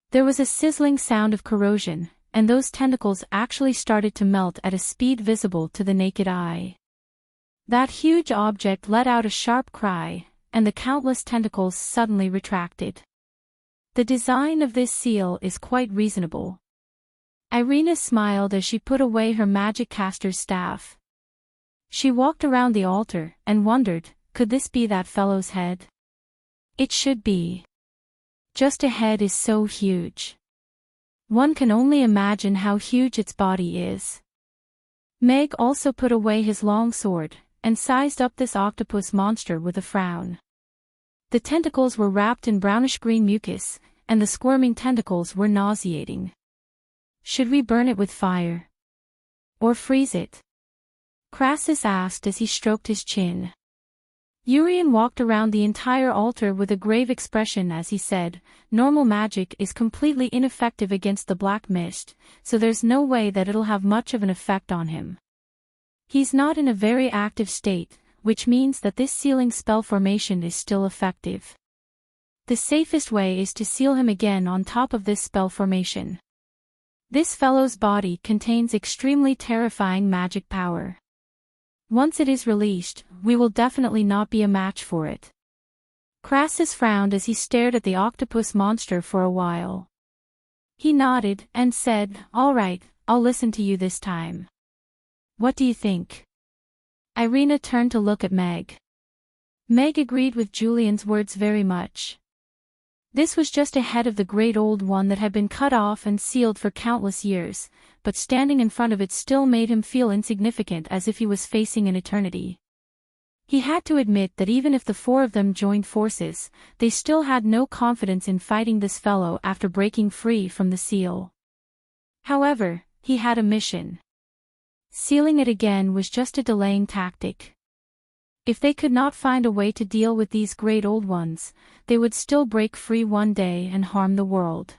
There was a sizzling sound of corrosion, and those tentacles actually started to melt at a speed visible to the naked eye. That huge object let out a sharp cry, and the countless tentacles suddenly retracted. The design of this seal is quite reasonable. Irina smiled as she put away her magic caster's staff. She walked around the altar and wondered, could this be that fellow's head? It should be. Just a head is so huge. One can only imagine how huge its body is. Meg also put away his long sword, and sized up this octopus monster with a frown. The tentacles were wrapped in brownish-green mucus, and the squirming tentacles were nauseating. Should we burn it with fire? Or freeze it? Crassus asked as he stroked his chin. Urian walked around the entire altar with a grave expression as he said, normal magic is completely ineffective against the black mist, so there's no way that it'll have much of an effect on him. He's not in a very active state, which means that this sealing spell formation is still effective. The safest way is to seal him again on top of this spell formation. This fellow's body contains extremely terrifying magic power. Once it is released, we will definitely not be a match for it. Crassus frowned as he stared at the octopus monster for a while. He nodded and said, "All right, I'll listen to you this time. What do you think?" Irina turned to look at Meg. Meg agreed with Julian's words very much. This was just a head of the great old one that had been cut off and sealed for countless years, but standing in front of it still made him feel insignificant as if he was facing an eternity. He had to admit that even if the four of them joined forces, they still had no confidence in fighting this fellow after breaking free from the seal. However, he had a mission. Sealing it again was just a delaying tactic. If they could not find a way to deal with these great old ones, they would still break free one day and harm the world.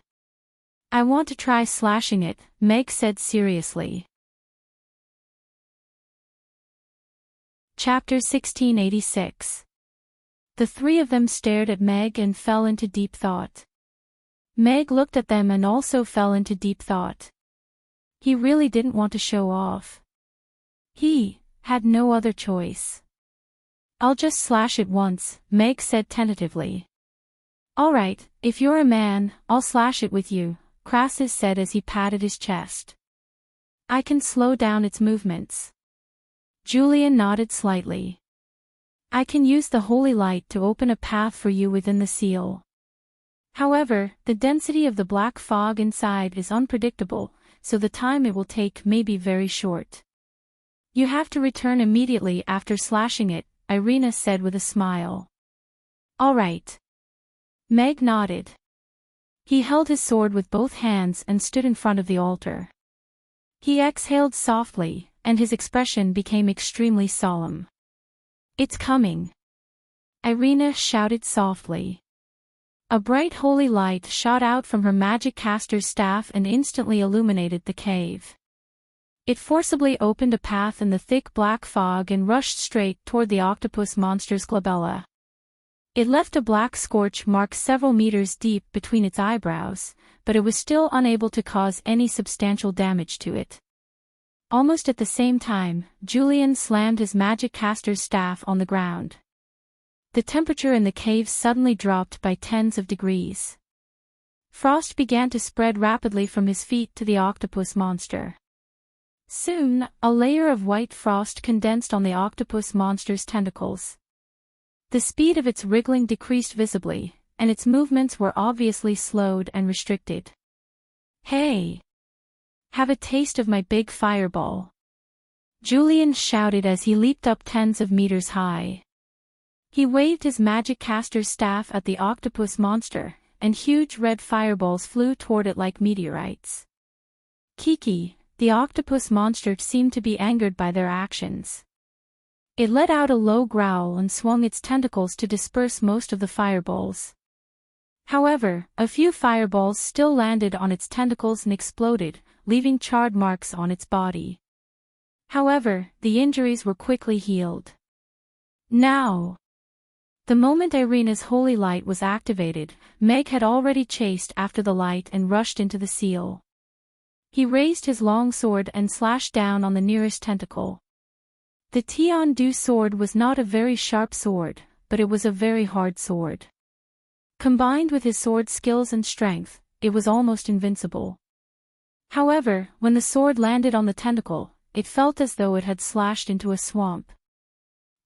I want to try slashing it, Meg said seriously. Chapter 1686. The three of them stared at Meg and fell into deep thought. Meg looked at them and also fell into deep thought. He really didn't want to show off. He had no other choice. I'll just slash it once, Meg said tentatively. All right, if you're a man, I'll slash it with you, Crassus said as he patted his chest. I can slow down its movements. Julian nodded slightly. I can use the holy light to open a path for you within the seal. However, the density of the black fog inside is unpredictable, so the time it will take may be very short. You have to return immediately after slashing it, Irina said with a smile. All right. Meg nodded. He held his sword with both hands and stood in front of the altar. He exhaled softly, and his expression became extremely solemn. It's coming. Irina shouted softly. A bright holy light shot out from her magic caster's staff and instantly illuminated the cave. It forcibly opened a path in the thick black fog and rushed straight toward the octopus monster's glabella. It left a black scorch mark several meters deep between its eyebrows, but it was still unable to cause any substantial damage to it. Almost at the same time, Julian slammed his magic caster's staff on the ground. The temperature in the cave suddenly dropped by tens of degrees. Frost began to spread rapidly from his feet to the octopus monster. Soon, a layer of white frost condensed on the octopus monster's tentacles. The speed of its wriggling decreased visibly, and its movements were obviously slowed and restricted. Hey! Have a taste of my big fireball. Julian shouted as he leaped up tens of meters high. He waved his magic caster's staff at the octopus monster, and huge red fireballs flew toward it like meteorites. Kiki, the octopus monster, seemed to be angered by their actions. It let out a low growl and swung its tentacles to disperse most of the fireballs. However, a few fireballs still landed on its tentacles and exploded, leaving charred marks on its body. However, the injuries were quickly healed. Now! The moment Irina's holy light was activated, Meg had already chased after the light and rushed into the seal. He raised his long sword and slashed down on the nearest tentacle. The Tian-Du sword was not a very sharp sword, but it was a very hard sword. Combined with his sword skills and strength, it was almost invincible. However, when the sword landed on the tentacle, it felt as though it had slashed into a swamp.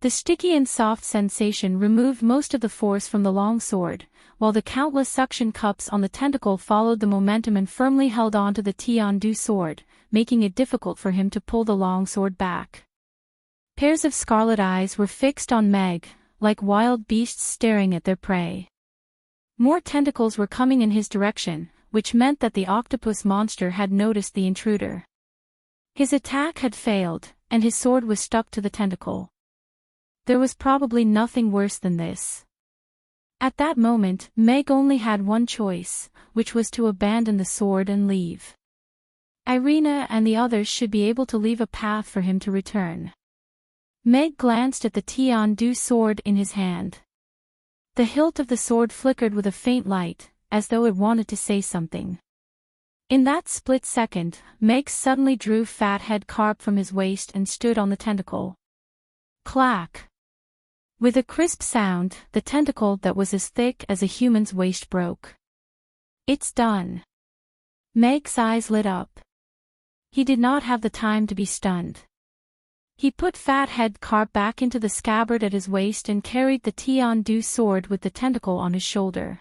The sticky and soft sensation removed most of the force from the long sword, while the countless suction cups on the tentacle followed the momentum and firmly held on to the Tian-Du sword, making it difficult for him to pull the long sword back. Pairs of scarlet eyes were fixed on Meg, like wild beasts staring at their prey. More tentacles were coming in his direction, which meant that the octopus monster had noticed the intruder. His attack had failed, and his sword was stuck to the tentacle. There was probably nothing worse than this. At that moment, Meg only had one choice, which was to abandon the sword and leave. Irina and the others should be able to leave a path for him to return. Meg glanced at the Tian-Du sword in his hand. The hilt of the sword flickered with a faint light, as though it wanted to say something. In that split second, Meg suddenly drew Fathead Carp from his waist and stood on the tentacle. Clack! With a crisp sound, the tentacle that was as thick as a human's waist broke. It's done. Meg's eyes lit up. He did not have the time to be stunned. He put Fathead Carp back into the scabbard at his waist and carried the Tian-Du sword with the tentacle on his shoulder.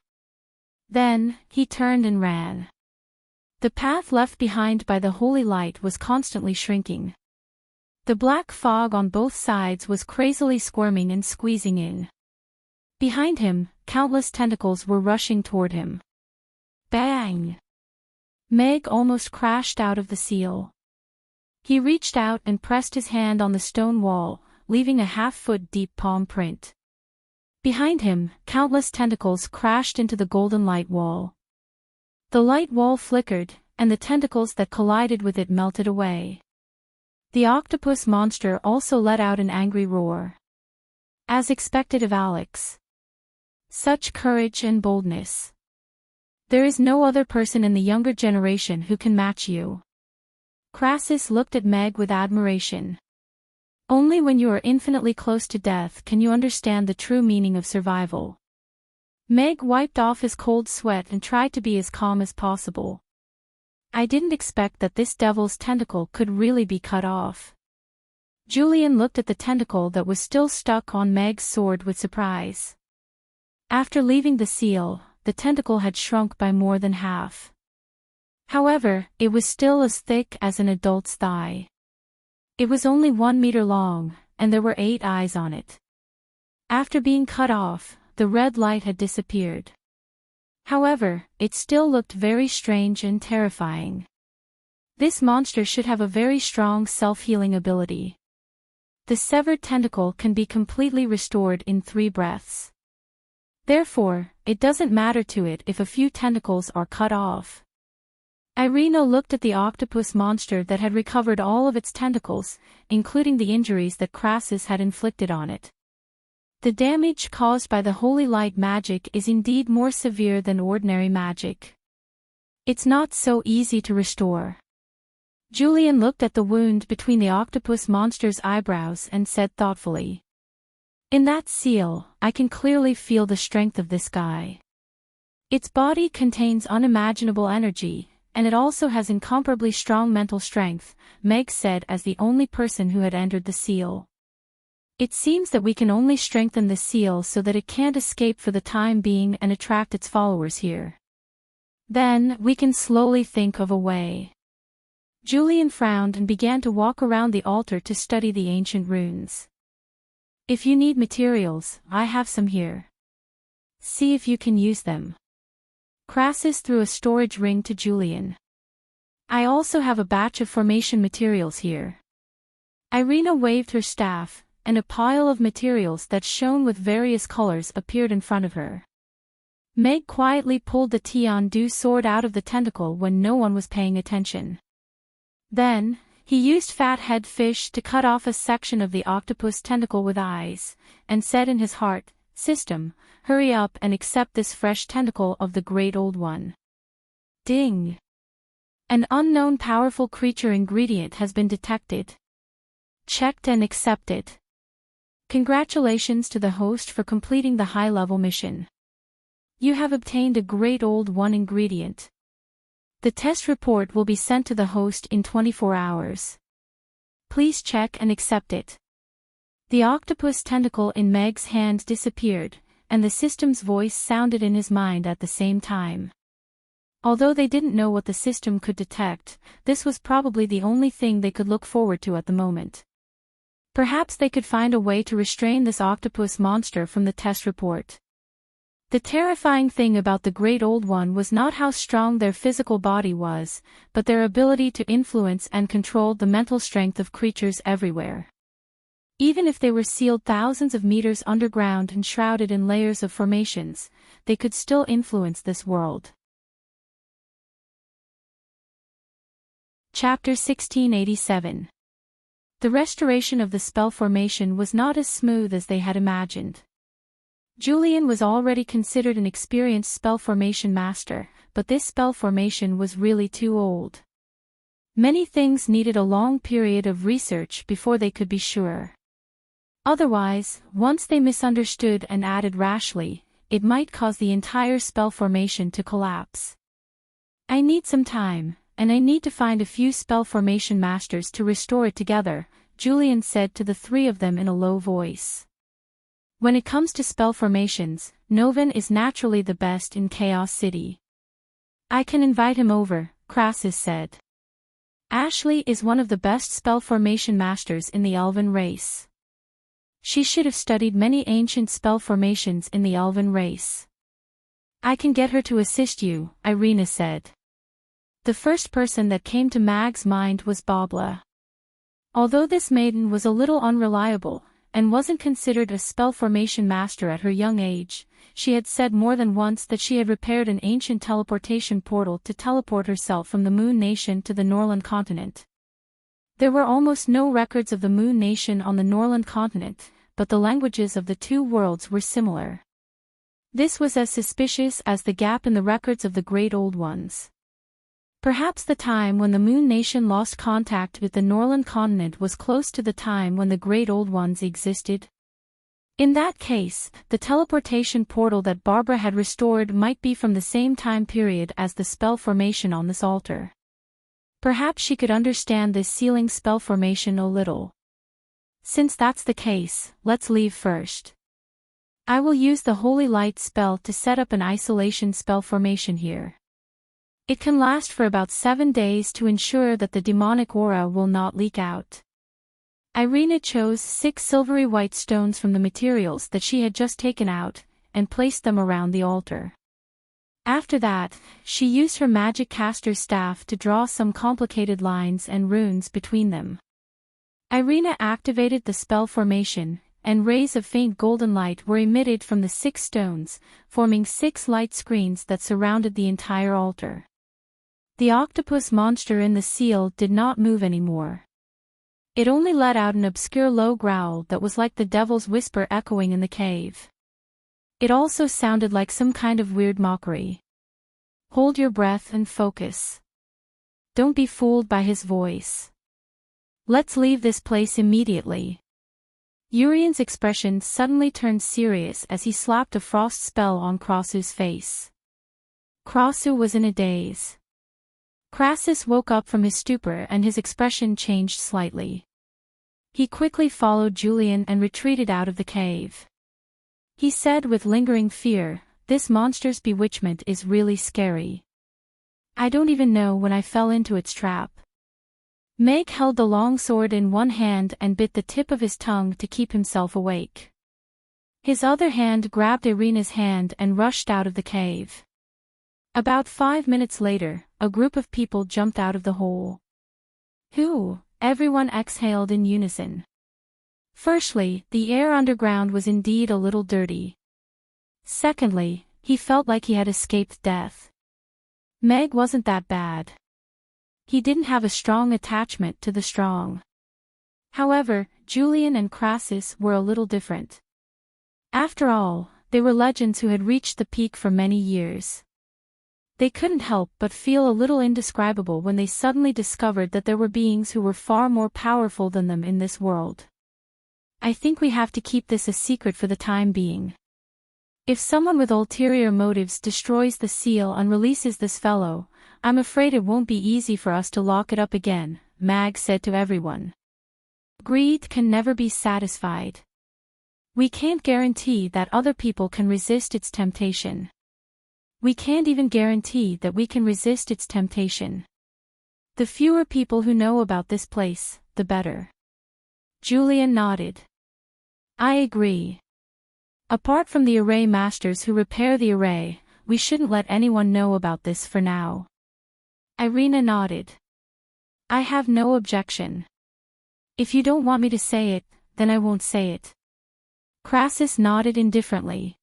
Then, he turned and ran. The path left behind by the holy light was constantly shrinking. The black fog on both sides was crazily squirming and squeezing in. Behind him, countless tentacles were rushing toward him. Bang! Meg almost crashed out of the seal. He reached out and pressed his hand on the stone wall, leaving a half-foot deep palm print. Behind him, countless tentacles crashed into the golden light wall. The light wall flickered, and the tentacles that collided with it melted away. The octopus monster also let out an angry roar. As expected of Alex. Such courage and boldness. There is no other person in the younger generation who can match you. Crassus looked at Meg with admiration. Only when you are infinitely close to death can you understand the true meaning of survival. Meg wiped off his cold sweat and tried to be as calm as possible. I didn't expect that this devil's tentacle could really be cut off. Julian looked at the tentacle that was still stuck on Meg's sword with surprise. After leaving the seal, the tentacle had shrunk by more than half. However, it was still as thick as an adult's thigh. It was only 1 meter long, and there were 8 eyes on it. After being cut off, the red light had disappeared. However, it still looked very strange and terrifying. This monster should have a very strong self-healing ability. The severed tentacle can be completely restored in 3 breaths. Therefore, it doesn't matter to it if a few tentacles are cut off. Irina looked at the octopus monster that had recovered all of its tentacles, including the injuries that Crassus had inflicted on it. The damage caused by the holy light magic is indeed more severe than ordinary magic. It's not so easy to restore. Julian looked at the wound between the octopus monster's eyebrows and said thoughtfully. In that seal, I can clearly feel the strength of this guy. Its body contains unimaginable energy, and it also has incomparably strong mental strength, Meg said as the only person who had entered the seal. It seems that we can only strengthen the seal so that it can't escape for the time being and attract its followers here. Then, we can slowly think of a way. Julian frowned and began to walk around the altar to study the ancient runes. If you need materials, I have some here. See if you can use them. Crassus threw a storage ring to Julian. I also have a batch of formation materials here. Irina waved her staff, and a pile of materials that shone with various colors appeared in front of her. Meg quietly pulled the Tian-Du sword out of the tentacle when no one was paying attention. Then, he used Fathead Fish to cut off a section of the octopus tentacle with eyes, and said in his heart, System, hurry up and accept this fresh tentacle of the Great Old One. Ding! An unknown powerful creature ingredient has been detected. Checked and accepted. Congratulations to the host for completing the high-level mission. You have obtained a Great Old One ingredient. The test report will be sent to the host in 24 hours. Please check and accept it. The octopus tentacle in Meg's hand disappeared, and the system's voice sounded in his mind at the same time. Although they didn't know what the system could detect, this was probably the only thing they could look forward to at the moment. Perhaps they could find a way to restrain this octopus monster from the test report. The terrifying thing about the Great Old One was not how strong their physical body was, but their ability to influence and control the mental strength of creatures everywhere. Even if they were sealed thousands of meters underground and shrouded in layers of formations, they could still influence this world. Chapter 1687. The restoration of the spell formation was not as smooth as they had imagined. Julian was already considered an experienced spell formation master, but this spell formation was really too old. Many things needed a long period of research before they could be sure. Otherwise, once they misunderstood and added rashly, it might cause the entire spell formation to collapse. I need some time, and I need to find a few spell formation masters to restore it together, Julian said to the 3 of them in a low voice. When it comes to spell formations, Novan is naturally the best in Chaos City. I can invite him over, Crassus said. Ashley is one of the best spell formation masters in the Elven race. She should have studied many ancient spell formations in the Elven race. I can get her to assist you, Irina said. The first person that came to Mag's mind was Bobla. Although this maiden was a little unreliable, and wasn't considered a spell formation master at her young age, she had said more than once that she had repaired an ancient teleportation portal to teleport herself from the Moon Nation to the Norland continent. There were almost no records of the Moon Nation on the Norland continent, but the languages of the two worlds were similar. This was as suspicious as the gap in the records of the Great Old Ones. Perhaps the time when the Moon Nation lost contact with the Norland continent was close to the time when the Great Old Ones existed. In that case, the teleportation portal that Barbara had restored might be from the same time period as the spell formation on this altar. Perhaps she could understand this sealing spell formation a little. Since that's the case, let's leave first. I will use the Holy Light spell to set up an isolation spell formation here. It can last for about 7 days to ensure that the demonic aura will not leak out. Irina chose 6 silvery white stones from the materials that she had just taken out, and placed them around the altar. After that, she used her magic caster's staff to draw some complicated lines and runes between them. Irina activated the spell formation, and rays of faint golden light were emitted from the 6 stones, forming 6 light screens that surrounded the entire altar. The octopus monster in the seal did not move anymore. It only let out an obscure low growl that was like the devil's whisper echoing in the cave. It also sounded like some kind of weird mockery. Hold your breath and focus. Don't be fooled by his voice. Let's leave this place immediately. Urian's expression suddenly turned serious as he slapped a frost spell on Krasu's face. Krasu was in a daze. Crassus woke up from his stupor and his expression changed slightly. He quickly followed Julian and retreated out of the cave. He said with lingering fear, "This monster's bewitchment is really scary. I don't even know when I fell into its trap." Meg held the long sword in one hand and bit the tip of his tongue to keep himself awake. His other hand grabbed Irina's hand and rushed out of the cave. About 5 minutes later, a group of people jumped out of the hole. "Who?" Everyone exhaled in unison. Firstly, the air underground was indeed a little dirty. Secondly, he felt like he had escaped death. Meg wasn't that bad. He didn't have a strong attachment to the strong. However, Julian and Crassus were a little different. After all, they were legends who had reached the peak for many years. They couldn't help but feel a little indescribable when they suddenly discovered that there were beings who were far more powerful than them in this world. "I think we have to keep this a secret for the time being. If someone with ulterior motives destroys the seal and releases this fellow, I'm afraid it won't be easy for us to lock it up again," Mag said to everyone. "Greed can never be satisfied. We can't guarantee that other people can resist its temptation. We can't even guarantee that we can resist its temptation. The fewer people who know about this place, the better." Julian nodded. "I agree. Apart from the array masters who repair the array, we shouldn't let anyone know about this for now." Irina nodded. "I have no objection. If you don't want me to say it, then I won't say it." Crassus nodded indifferently.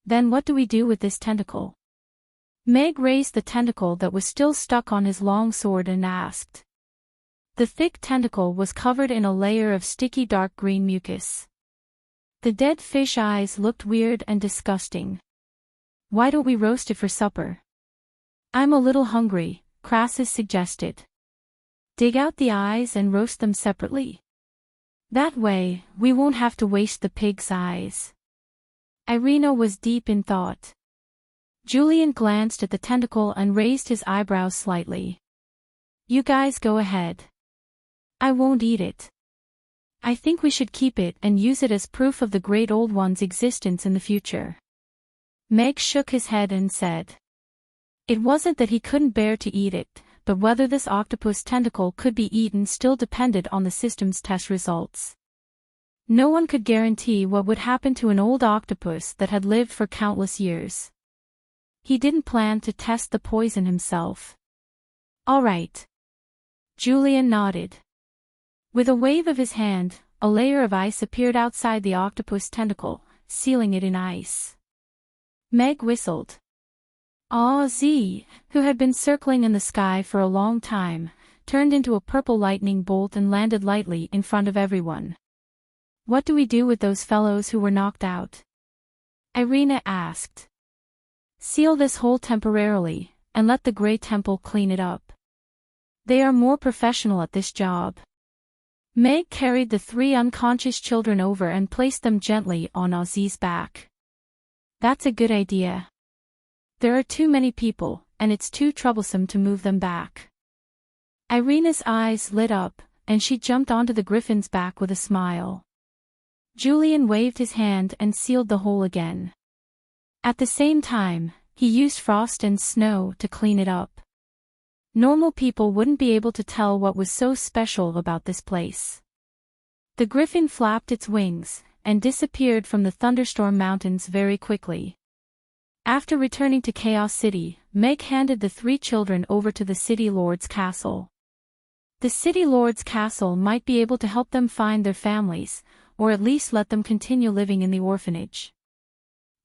"Then what do we do with this tentacle?" Meg raised the tentacle that was still stuck on his long sword and asked. The thick tentacle was covered in a layer of sticky dark green mucus. The dead fish eyes looked weird and disgusting. "Why don't we roast it for supper?" "I'm a little hungry," Crassus suggested. "Dig out the eyes and roast them separately. That way, we won't have to waste the pig's eyes." Irina was deep in thought. Julian glanced at the tentacle and raised his eyebrows slightly. "You guys go ahead. I won't eat it. I think we should keep it and use it as proof of the Great Old One's existence in the future." Meg shook his head and said. It wasn't that he couldn't bear to eat it, but whether this octopus tentacle could be eaten still depended on the system's test results. No one could guarantee what would happen to an old octopus that had lived for countless years. He didn't plan to test the poison himself. "All right." Julian nodded. With a wave of his hand, a layer of ice appeared outside the octopus tentacle, sealing it in ice. Meg whistled. Ozzy, who had been circling in the sky for a long time, turned into a purple lightning bolt and landed lightly in front of everyone. What do we do with those fellows who were knocked out? Irina asked. Seal this hole temporarily, and let the Grey Temple clean it up. They are more professional at this job. Meg carried the 3 unconscious children over and placed them gently on Ozzy's back. That's a good idea. There are too many people, and it's too troublesome to move them back. Irina's eyes lit up, and she jumped onto the griffin's back with a smile. Julian waved his hand and sealed the hole again. At the same time, he used frost and snow to clean it up. Normal people wouldn't be able to tell what was so special about this place. The griffin flapped its wings, and disappeared from the thunderstorm mountains very quickly. After returning to Chaos City, Meg handed the 3 children over to the City Lord's castle. The City Lord's castle might be able to help them find their families, or at least let them continue living in the orphanage.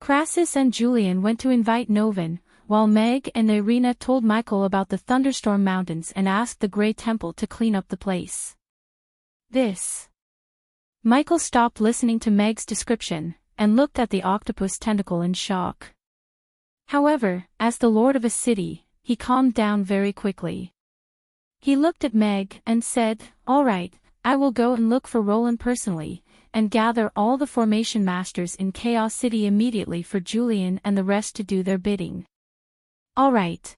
Crassus and Julian went to invite Novin, while Meg and Irina told Michael about the thunderstorm mountains and asked the Grey Temple to clean up the place. Michael stopped listening to Meg's description, and looked at the octopus tentacle in shock. However, as the lord of a city, he calmed down very quickly. He looked at Meg and said, "All right, I will go and look for Roland personally, and gather all the formation masters in Chaos City immediately for Julian and the rest to do their bidding." "All right."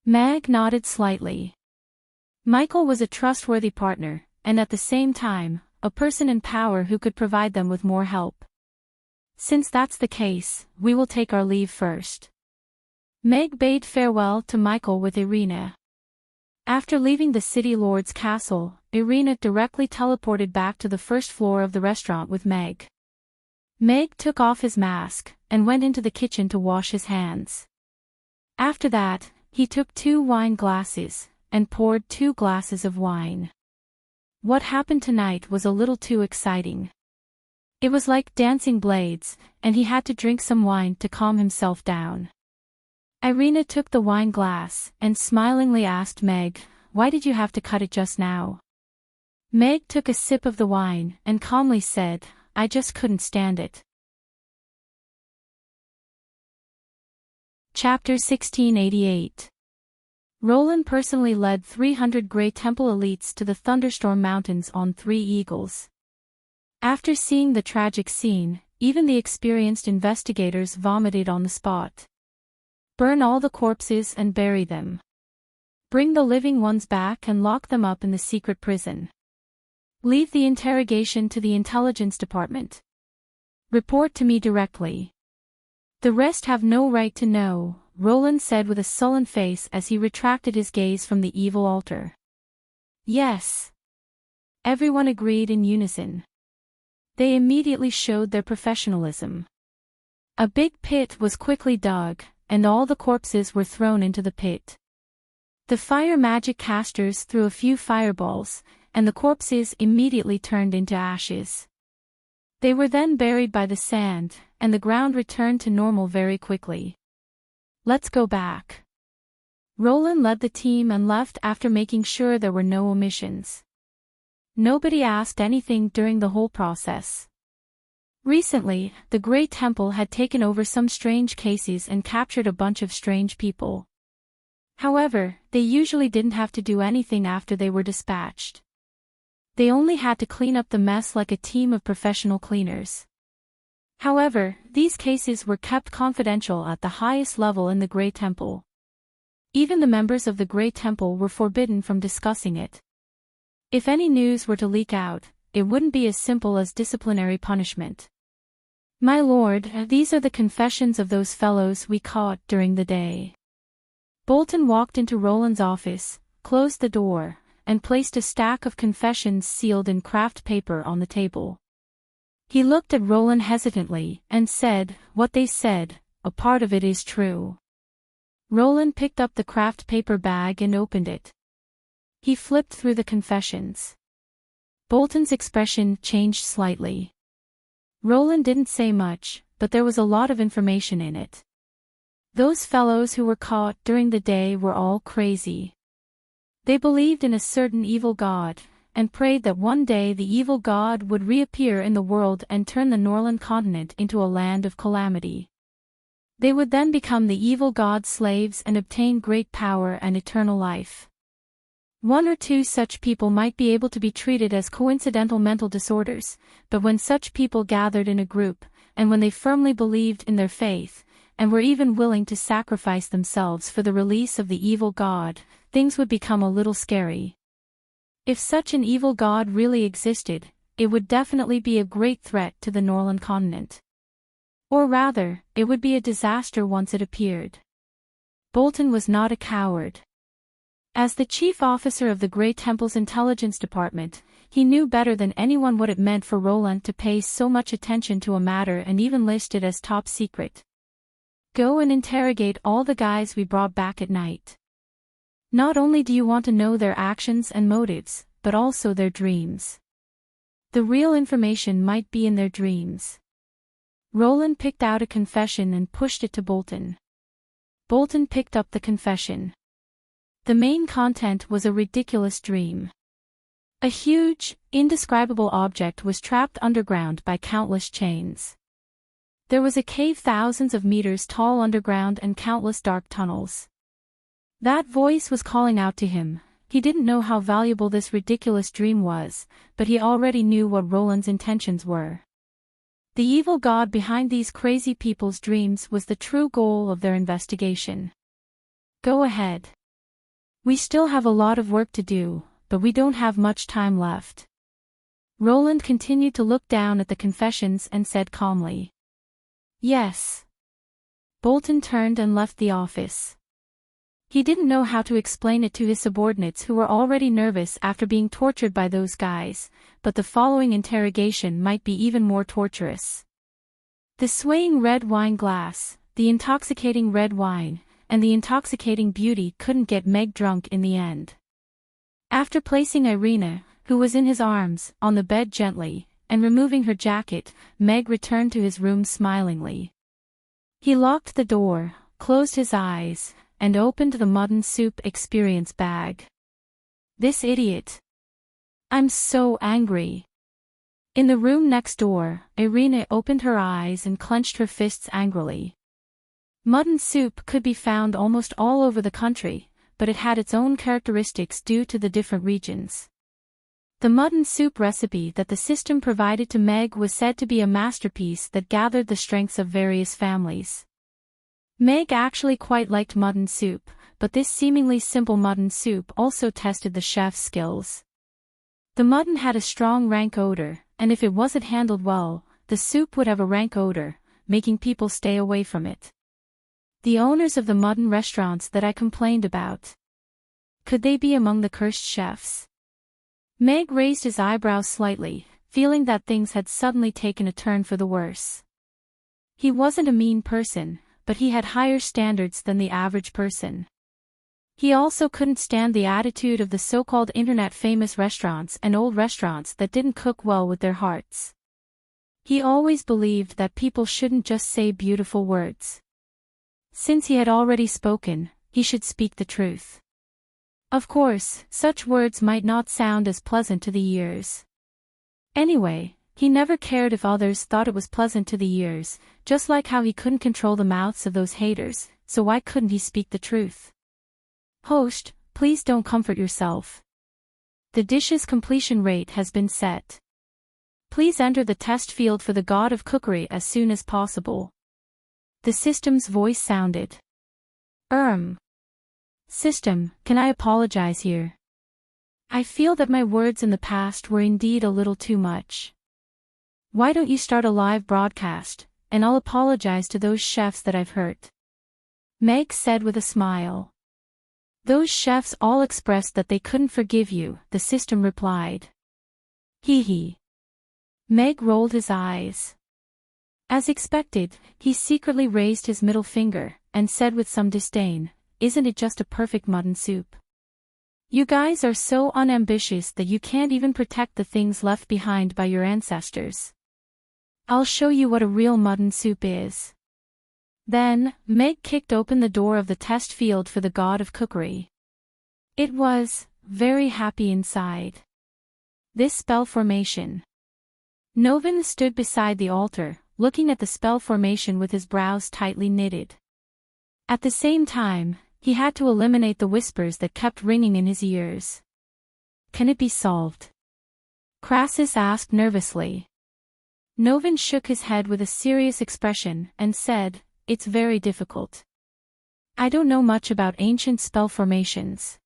Meg nodded slightly. Michael was a trustworthy partner, and at the same time, a person in power who could provide them with more help. "Since that's the case, we will take our leave first." Meg bade farewell to Michael with Irina. After leaving the City Lord's castle, Irina directly teleported back to the first floor of the restaurant with Meg. Meg took off his mask, and went into the kitchen to wash his hands. After that, he took 2 wine glasses, and poured 2 glasses of wine. What happened tonight was a little too exciting. It was like dancing blades, and he had to drink some wine to calm himself down. Irina took the wine glass, and smilingly asked Meg, "Why did you have to cut it just now?" Meg took a sip of the wine, and calmly said, "I just couldn't stand it." Chapter 1688. Roland personally led 300 Grey Temple elites to the Thunderstorm Mountains on 3 eagles. After seeing the tragic scene, even the experienced investigators vomited on the spot. Burn all the corpses and bury them. Bring the living ones back and lock them up in the secret prison. Leave the interrogation to the intelligence department. Report to me directly. The rest have no right to know, Roland said with a sullen face as he retracted his gaze from the evil altar. Yes. Everyone agreed in unison. They immediately showed their professionalism. A big pit was quickly dug, and all the corpses were thrown into the pit. The fire magic casters threw a few fireballs, and the corpses immediately turned into ashes. They were then buried by the sand, and the ground returned to normal very quickly. Let's go back. Roland led the team and left after making sure there were no omissions. Nobody asked anything during the whole process. Recently, the Grey Temple had taken over some strange cases and captured a bunch of strange people. However, they usually didn't have to do anything after they were dispatched. They only had to clean up the mess like a team of professional cleaners. However, these cases were kept confidential at the highest level in the Grey Temple. Even the members of the Grey Temple were forbidden from discussing it. If any news were to leak out, it wouldn't be as simple as disciplinary punishment. My lord, these are the confessions of those fellows we caught during the day. Bolton walked into Roland's office, closed the door, and placed a stack of confessions sealed in craft paper on the table. He looked at Roland hesitantly and said, "What they said, a part of it is true." Roland picked up the craft paper bag and opened it. He flipped through the confessions. Bolton's expression changed slightly. Roland didn't say much, but there was a lot of information in it. Those fellows who were caught during the day were all crazy. They believed in a certain evil god, and prayed that one day the evil god would reappear in the world and turn the Norland continent into a land of calamity. They would then become the evil god's slaves and obtain great power and eternal life. One or two such people might be able to be treated as coincidental mental disorders, but when such people gathered in a group, and when they firmly believed in their faith, and were even willing to sacrifice themselves for the release of the evil god, things would become a little scary. If such an evil god really existed, it would definitely be a great threat to the Norland continent. Or rather, it would be a disaster once it appeared. Bolton was not a coward. As the chief officer of the Grey Temple's intelligence department, he knew better than anyone what it meant for Roland to pay so much attention to a matter and even list it as top secret. Go and interrogate all the guys we brought back at night. Not only do you want to know their actions and motives, but also their dreams. The real information might be in their dreams. Roland picked out a confession and pushed it to Bolton. Bolton picked up the confession. The main content was a ridiculous dream. A huge, indescribable object was trapped underground by countless chains. There was a cave thousands of meters tall underground and countless dark tunnels. That voice was calling out to him. He didn't know how valuable this ridiculous dream was, but he already knew what Roland's intentions were. The evil god behind these crazy people's dreams was the true goal of their investigation. Go ahead. We still have a lot of work to do, but we don't have much time left. Roland continued to look down at the confessions and said calmly. Yes. Bolton turned and left the office. He didn't know how to explain it to his subordinates who were already nervous after being tortured by those guys, but the following interrogation might be even more torturous. The swaying red wine glass, the intoxicating red wine, and the intoxicating beauty couldn't get Meg drunk in the end. After placing Irina, who was in his arms, on the bed gently, and removing her jacket, Meg returned to his room smilingly. He locked the door, closed his eyes, and opened the mutton soup experience bag. This idiot. I'm so angry. In the room next door, Irina opened her eyes and clenched her fists angrily. Mutton soup could be found almost all over the country, but it had its own characteristics due to the different regions. The mutton soup recipe that the system provided to Meg was said to be a masterpiece that gathered the strengths of various families. Meg actually quite liked mutton soup, but this seemingly simple mutton soup also tested the chef's skills. The mutton had a strong rank odor, and if it wasn't handled well, the soup would have a rank odor, making people stay away from it. The owners of the mutton restaurants that I complained about. Could they be among the cursed chefs? Meg raised his eyebrows slightly, feeling that things had suddenly taken a turn for the worse. He wasn't a mean person, but he had higher standards than the average person. He also couldn't stand the attitude of the so-called internet-famous restaurants and old restaurants that didn't cook well with their hearts. He always believed that people shouldn't just say beautiful words. Since he had already spoken, he should speak the truth. Of course, such words might not sound as pleasant to the ears. Anyway, he never cared if others thought it was pleasant to the ears, just like how he couldn't control the mouths of those haters, so why couldn't he speak the truth? Host, please don't comfort yourself. The dish's completion rate has been set. Please enter the test field for the god of cookery as soon as possible. The system's voice sounded. System, can I apologize here? I feel that my words in the past were indeed a little too much. Why don't you start a live broadcast, and I'll apologize to those chefs that I've hurt? Meg said with a smile. Those chefs all expressed that they couldn't forgive you, the system replied. Hee hee. Meg rolled his eyes. As expected, he secretly raised his middle finger, and said with some disdain, Isn't it just a perfect mutton soup? You guys are so unambitious that you can't even protect the things left behind by your ancestors. I'll show you what a real mutton soup is. Then, Meg kicked open the door of the test field for the god of cookery. It was very happy inside. This spell formation. Novin stood beside the altar, looking at the spell formation with his brows tightly knitted. At the same time, he had to eliminate the whispers that kept ringing in his ears. Can it be solved? Crassus asked nervously. Novin shook his head with a serious expression and said, "It's very difficult. I don't know much about ancient spell formations.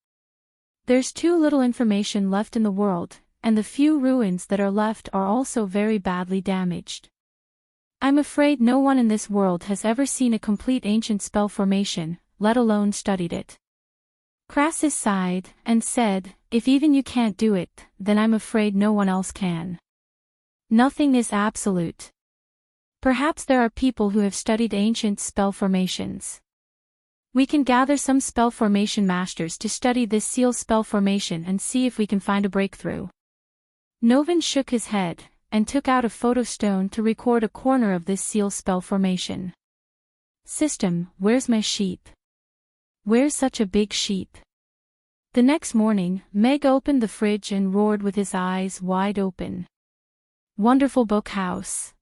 There's too little information left in the world, and the few ruins that are left are also very badly damaged. I'm afraid no one in this world has ever seen a complete ancient spell formation, let alone studied it." Crassus sighed and said, "If even you can't do it, then I'm afraid no one else can. Nothing is absolute. Perhaps there are people who have studied ancient spell formations. We can gather some spell formation masters to study this seal spell formation and see if we can find a breakthrough." Novin shook his head and took out a photo stone to record a corner of this seal spell formation. "System, where's my sheep? Where's such a big sheep?" The next morning, Meg opened the fridge and roared with his eyes wide open. Wonderful book house.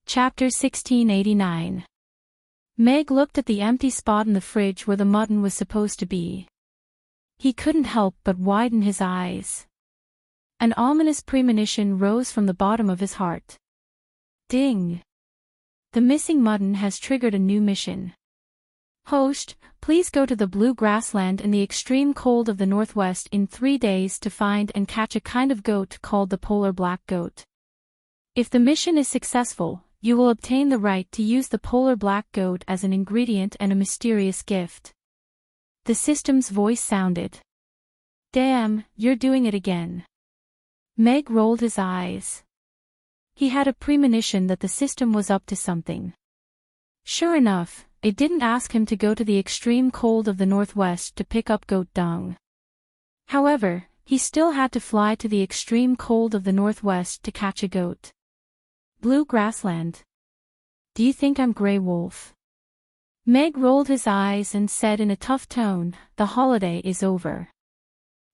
Chapter 1689. Meg looked at the empty spot in the fridge where the mutton was supposed to be. He couldn't help but widen his eyes. An ominous premonition rose from the bottom of his heart. Ding! The missing mutton has triggered a new mission. Host, please go to the blue grassland in the extreme cold of the northwest in 3 days to find and catch a kind of goat called the polar black goat. If the mission is successful, you will obtain the right to use the polar black goat as an ingredient and a mysterious gift. The system's voice sounded. Damn, you're doing it again. Meg rolled his eyes. He had a premonition that the system was up to something. Sure enough, it didn't ask him to go to the extreme cold of the northwest to pick up goat dung. However, he still had to fly to the extreme cold of the northwest to catch a goat. Blue grassland. Do you think I'm Grey Wolf? Meg rolled his eyes and said in a tough tone, "The holiday is over.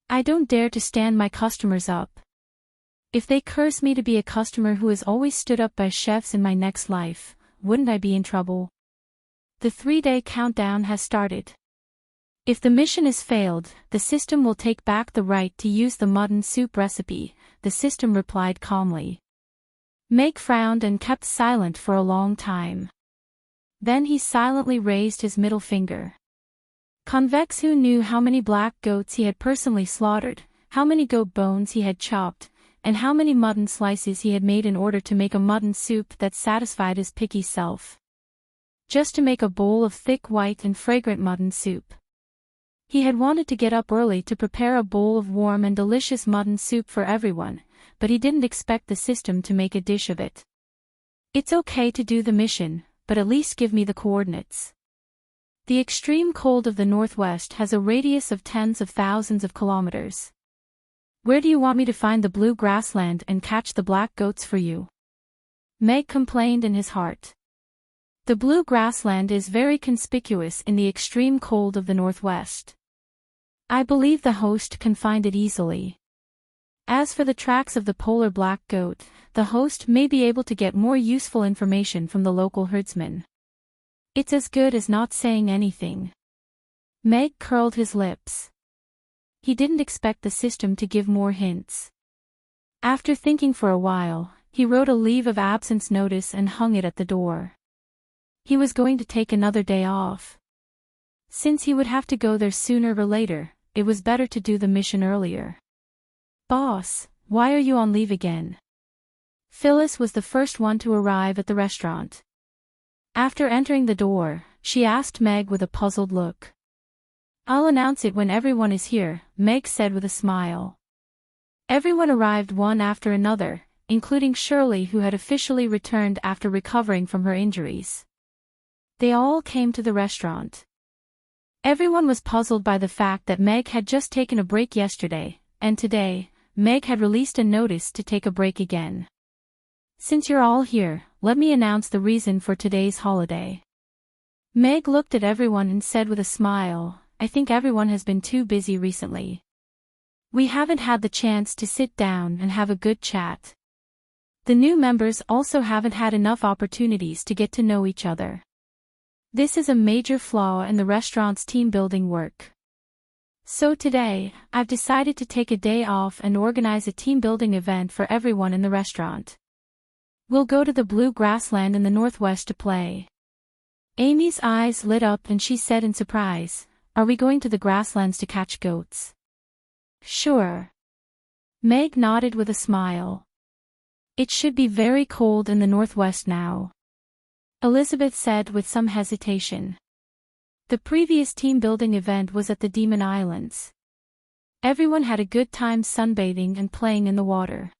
I don't dare to stand my customers up. If they curse me to be a customer who has always stood up by chefs in my next life, wouldn't I be in trouble?" The 3-day countdown has started. If the mission is failed, the system will take back the right to use the mutton soup recipe, the system replied calmly. Meg frowned and kept silent for a long time. Then he silently raised his middle finger. Convex, who knew how many black goats he had personally slaughtered, how many goat bones he had chopped, and how many mutton slices he had made in order to make a mutton soup that satisfied his picky self. Just to make a bowl of thick white and fragrant mutton soup. He had wanted to get up early to prepare a bowl of warm and delicious mutton soup for everyone, but he didn't expect the system to make a dish of it. It's okay to do the mission, but at least give me the coordinates. The extreme cold of the northwest has a radius of tens of thousands of kilometers. Where do you want me to find the blue grassland and catch the black goats for you? Meg complained in his heart. The blue grassland is very conspicuous in the extreme cold of the northwest. I believe the host can find it easily. As for the tracks of the polar black goat, the host may be able to get more useful information from the local herdsman. It's as good as not saying anything. Meg curled his lips. He didn't expect the system to give more hints. After thinking for a while, he wrote a leave of absence notice and hung it at the door. He was going to take another day off. Since he would have to go there sooner or later, it was better to do the mission earlier. Boss, why are you on leave again? Phyllis was the first one to arrive at the restaurant. After entering the door, she asked Meg with a puzzled look. I'll announce it when everyone is here, Meg said with a smile. Everyone arrived one after another, including Shirley, who had officially returned after recovering from her injuries. They all came to the restaurant. Everyone was puzzled by the fact that Meg had just taken a break yesterday, and today, Meg had released a notice to take a break again. Since you're all here, let me announce the reason for today's holiday. Meg looked at everyone and said with a smile, I think everyone has been too busy recently. We haven't had the chance to sit down and have a good chat. The new members also haven't had enough opportunities to get to know each other. This is a major flaw in the restaurant's team-building work. So today, I've decided to take a day off and organize a team-building event for everyone in the restaurant. We'll go to the blue grassland in the northwest to play. Amy's eyes lit up and she said in surprise, Are we going to the grasslands to catch goats? Sure. Meg nodded with a smile. It should be very cold in the northwest now, Elizabeth said with some hesitation. The previous team-building event was at the Demon Islands. Everyone had a good time sunbathing and playing in the water.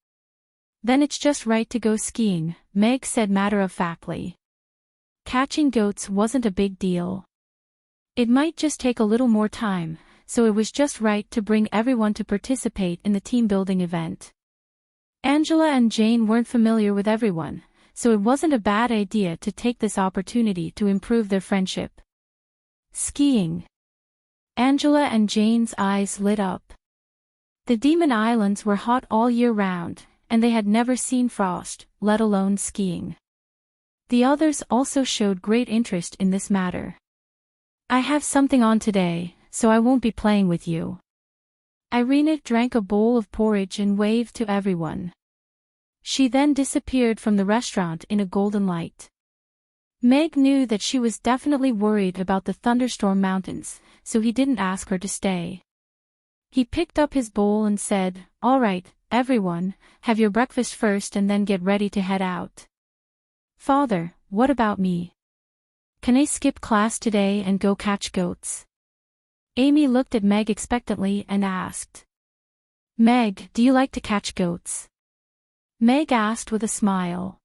Then it's just right to go skiing, Meg said matter-of-factly. Catching goats wasn't a big deal. It might just take a little more time, so it was just right to bring everyone to participate in the team-building event. Angela and Jane weren't familiar with everyone, so it wasn't a bad idea to take this opportunity to improve their friendship. Skiing. Angela and Jane's eyes lit up. The Demon Islands were hot all year round, and they had never seen frost, let alone skiing. The others also showed great interest in this matter. I have something on today, so I won't be playing with you. Irina drank a bowl of porridge and waved to everyone. She then disappeared from the restaurant in a golden light. Meg knew that she was definitely worried about the thunderstorm mountains, so he didn't ask her to stay. He picked up his bowl and said, All right, everyone, have your breakfast first and then get ready to head out. Father, what about me? Can I skip class today and go catch goats? Amy looked at Meg expectantly and asked. Meg, do you like to catch goats? Meg asked with a smile.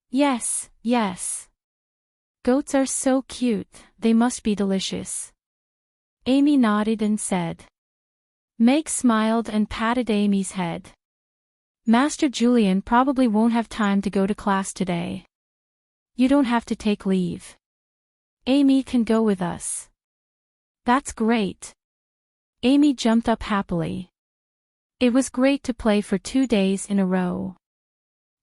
Yes, yes. Goats are so cute, they must be delicious. Amy nodded and said. Meg smiled and patted Amy's head. Master Julian probably won't have time to go to class today. You don't have to take leave. Amy can go with us. That's great. Amy jumped up happily. It was great to play for 2 days in a row.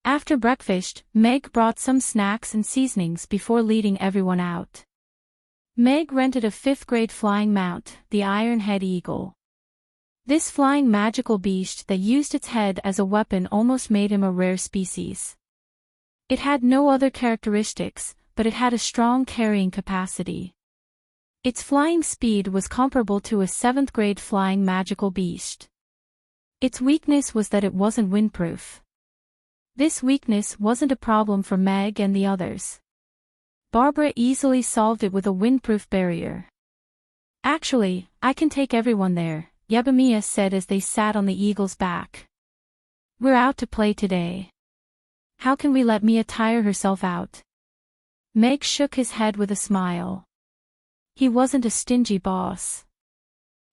After breakfast, Meg brought some snacks and seasonings before leading everyone out. Meg rented a 5th-grade flying mount, the Iron-Head Eagle. This flying magical beast that used its head as a weapon almost made him a rare species. It had no other characteristics, but it had a strong carrying capacity. Its flying speed was comparable to a 7th-grade flying magical beast. Its weakness was that it wasn't windproof. This weakness wasn't a problem for Meg and the others. Barbara easily solved it with a windproof barrier. Actually, I can take everyone there, Yebamia said as they sat on the eagle's back. We're out to play today. How can we let Mia tire herself out? Meg shook his head with a smile. He wasn't a stingy boss.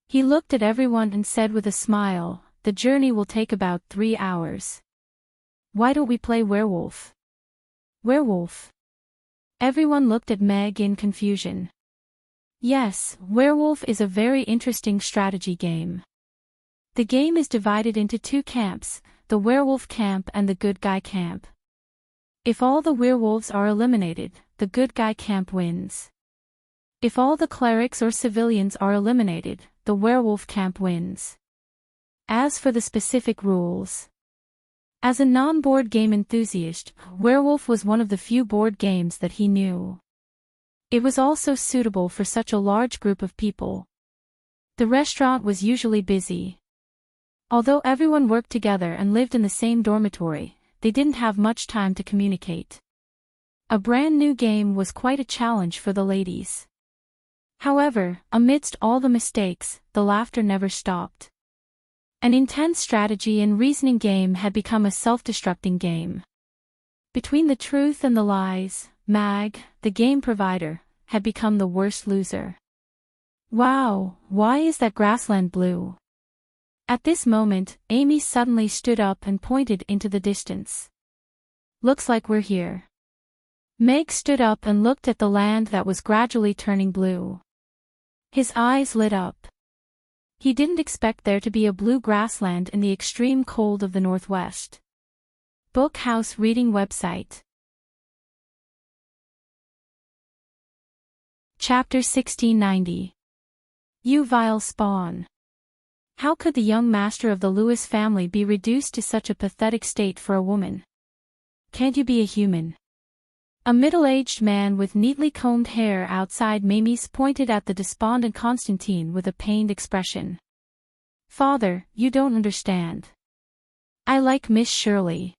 He looked at everyone and said with a smile, The journey will take about 3 hours. Why don't we play werewolf? Werewolf? Everyone looked at Meg in confusion. Yes, werewolf is a very interesting strategy game. The game is divided into 2 camps, the werewolf camp and the good guy camp. If all the werewolves are eliminated, the good guy camp wins. If all the clerics or civilians are eliminated, the werewolf camp wins. As for the specific rules. As a non-board game enthusiast, Werewolf was one of the few board games that he knew. It was also suitable for such a large group of people. The restaurant was usually busy. Although everyone worked together and lived in the same dormitory, they didn't have much time to communicate. A brand new game was quite a challenge for the ladies. However, amidst all the mistakes, the laughter never stopped. An intense strategy and reasoning game had become a self-destructing game. Between the truth and the lies, Mag, the game provider, had become the worst loser. Wow, why is that grassland blue? At this moment, Amy suddenly stood up and pointed into the distance. Looks like we're here. Meg stood up and looked at the land that was gradually turning blue. His eyes lit up. He didn't expect there to be a blue grassland in the extreme cold of the Northwest. Bookhouse Reading Website. Chapter 1690. You vile spawn. How could the young master of the Lewis family be reduced to such a pathetic state for a woman? Can't you be a human? A middle-aged man with neatly combed hair outside Mamie's pointed at the despondent Constantine with a pained expression. Father, you don't understand. I like Miss Shirley.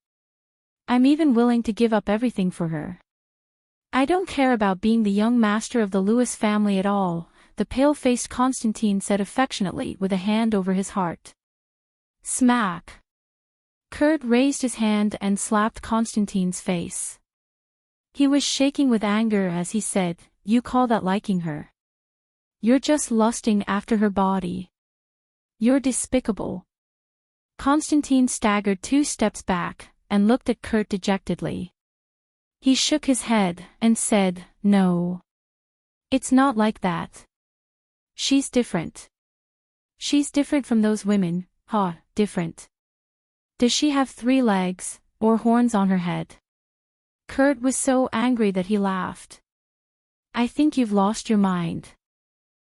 I'm even willing to give up everything for her. I don't care about being the young master of the Lewis family at all, the pale-faced Constantine said affectionately with a hand over his heart. Smack! Kurt raised his hand and slapped Constantine's face. He was shaking with anger as he said, "You call that liking her? You're just lusting after her body. You're despicable." Constantine staggered 2 steps back, and looked at Kurt dejectedly. He shook his head, and said, "No. It's not like that. She's different. She's different from those women, different. Does she have 3 legs, or horns on her head?" Kurt was so angry that he laughed. "I think you've lost your mind.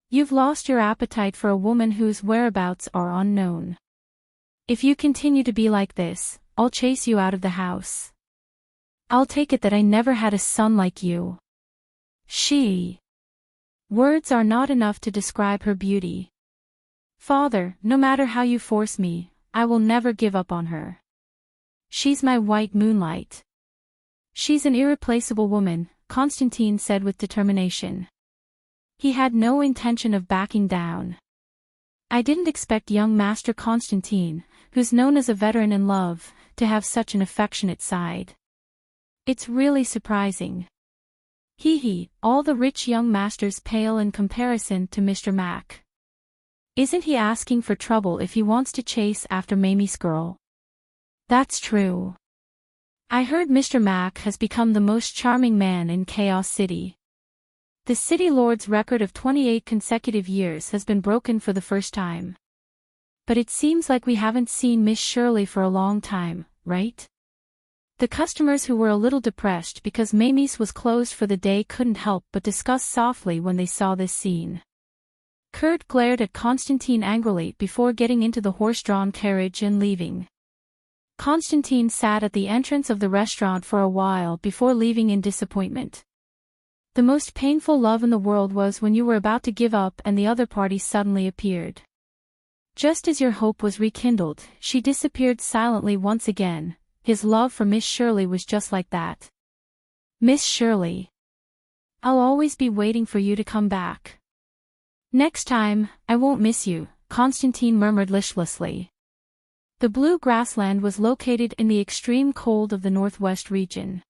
You've lost your appetite for a woman whose whereabouts are unknown. If you continue to be like this, I'll chase you out of the house. I'll take it that I never had a son like you." Words are not enough to describe her beauty. "Father, no matter how you force me, I will never give up on her. She's my white moonlight. She's an irreplaceable woman," Constantine said with determination. He had no intention of backing down. "I didn't expect young Master Constantine, who's known as a veteran in love, to have such an affectionate side. It's really surprising." All the rich young masters pale in comparison to Mr. Mac. Isn't he asking for trouble if he wants to chase after Mamie's girl? That's true. I heard Mr. Mac has become the most charming man in Chaos City. The city lord's record of 28 consecutive years has been broken for the first time. But it seems like we haven't seen Miss Shirley for a long time, right? The customers who were a little depressed because Mamie's was closed for the day couldn't help but discuss softly when they saw this scene. Kurt glared at Constantine angrily before getting into the horse-drawn carriage and leaving. Constantine sat at the entrance of the restaurant for a while before leaving in disappointment. The most painful love in the world was when you were about to give up and the other party suddenly appeared. Just as your hope was rekindled, she disappeared silently once again. His love for Miss Shirley was just like that. "Miss Shirley. I'll always be waiting for you to come back. Next time, I won't miss you," Constantine murmured listlessly. The blue grassland was located in the extreme cold of the Northwest region.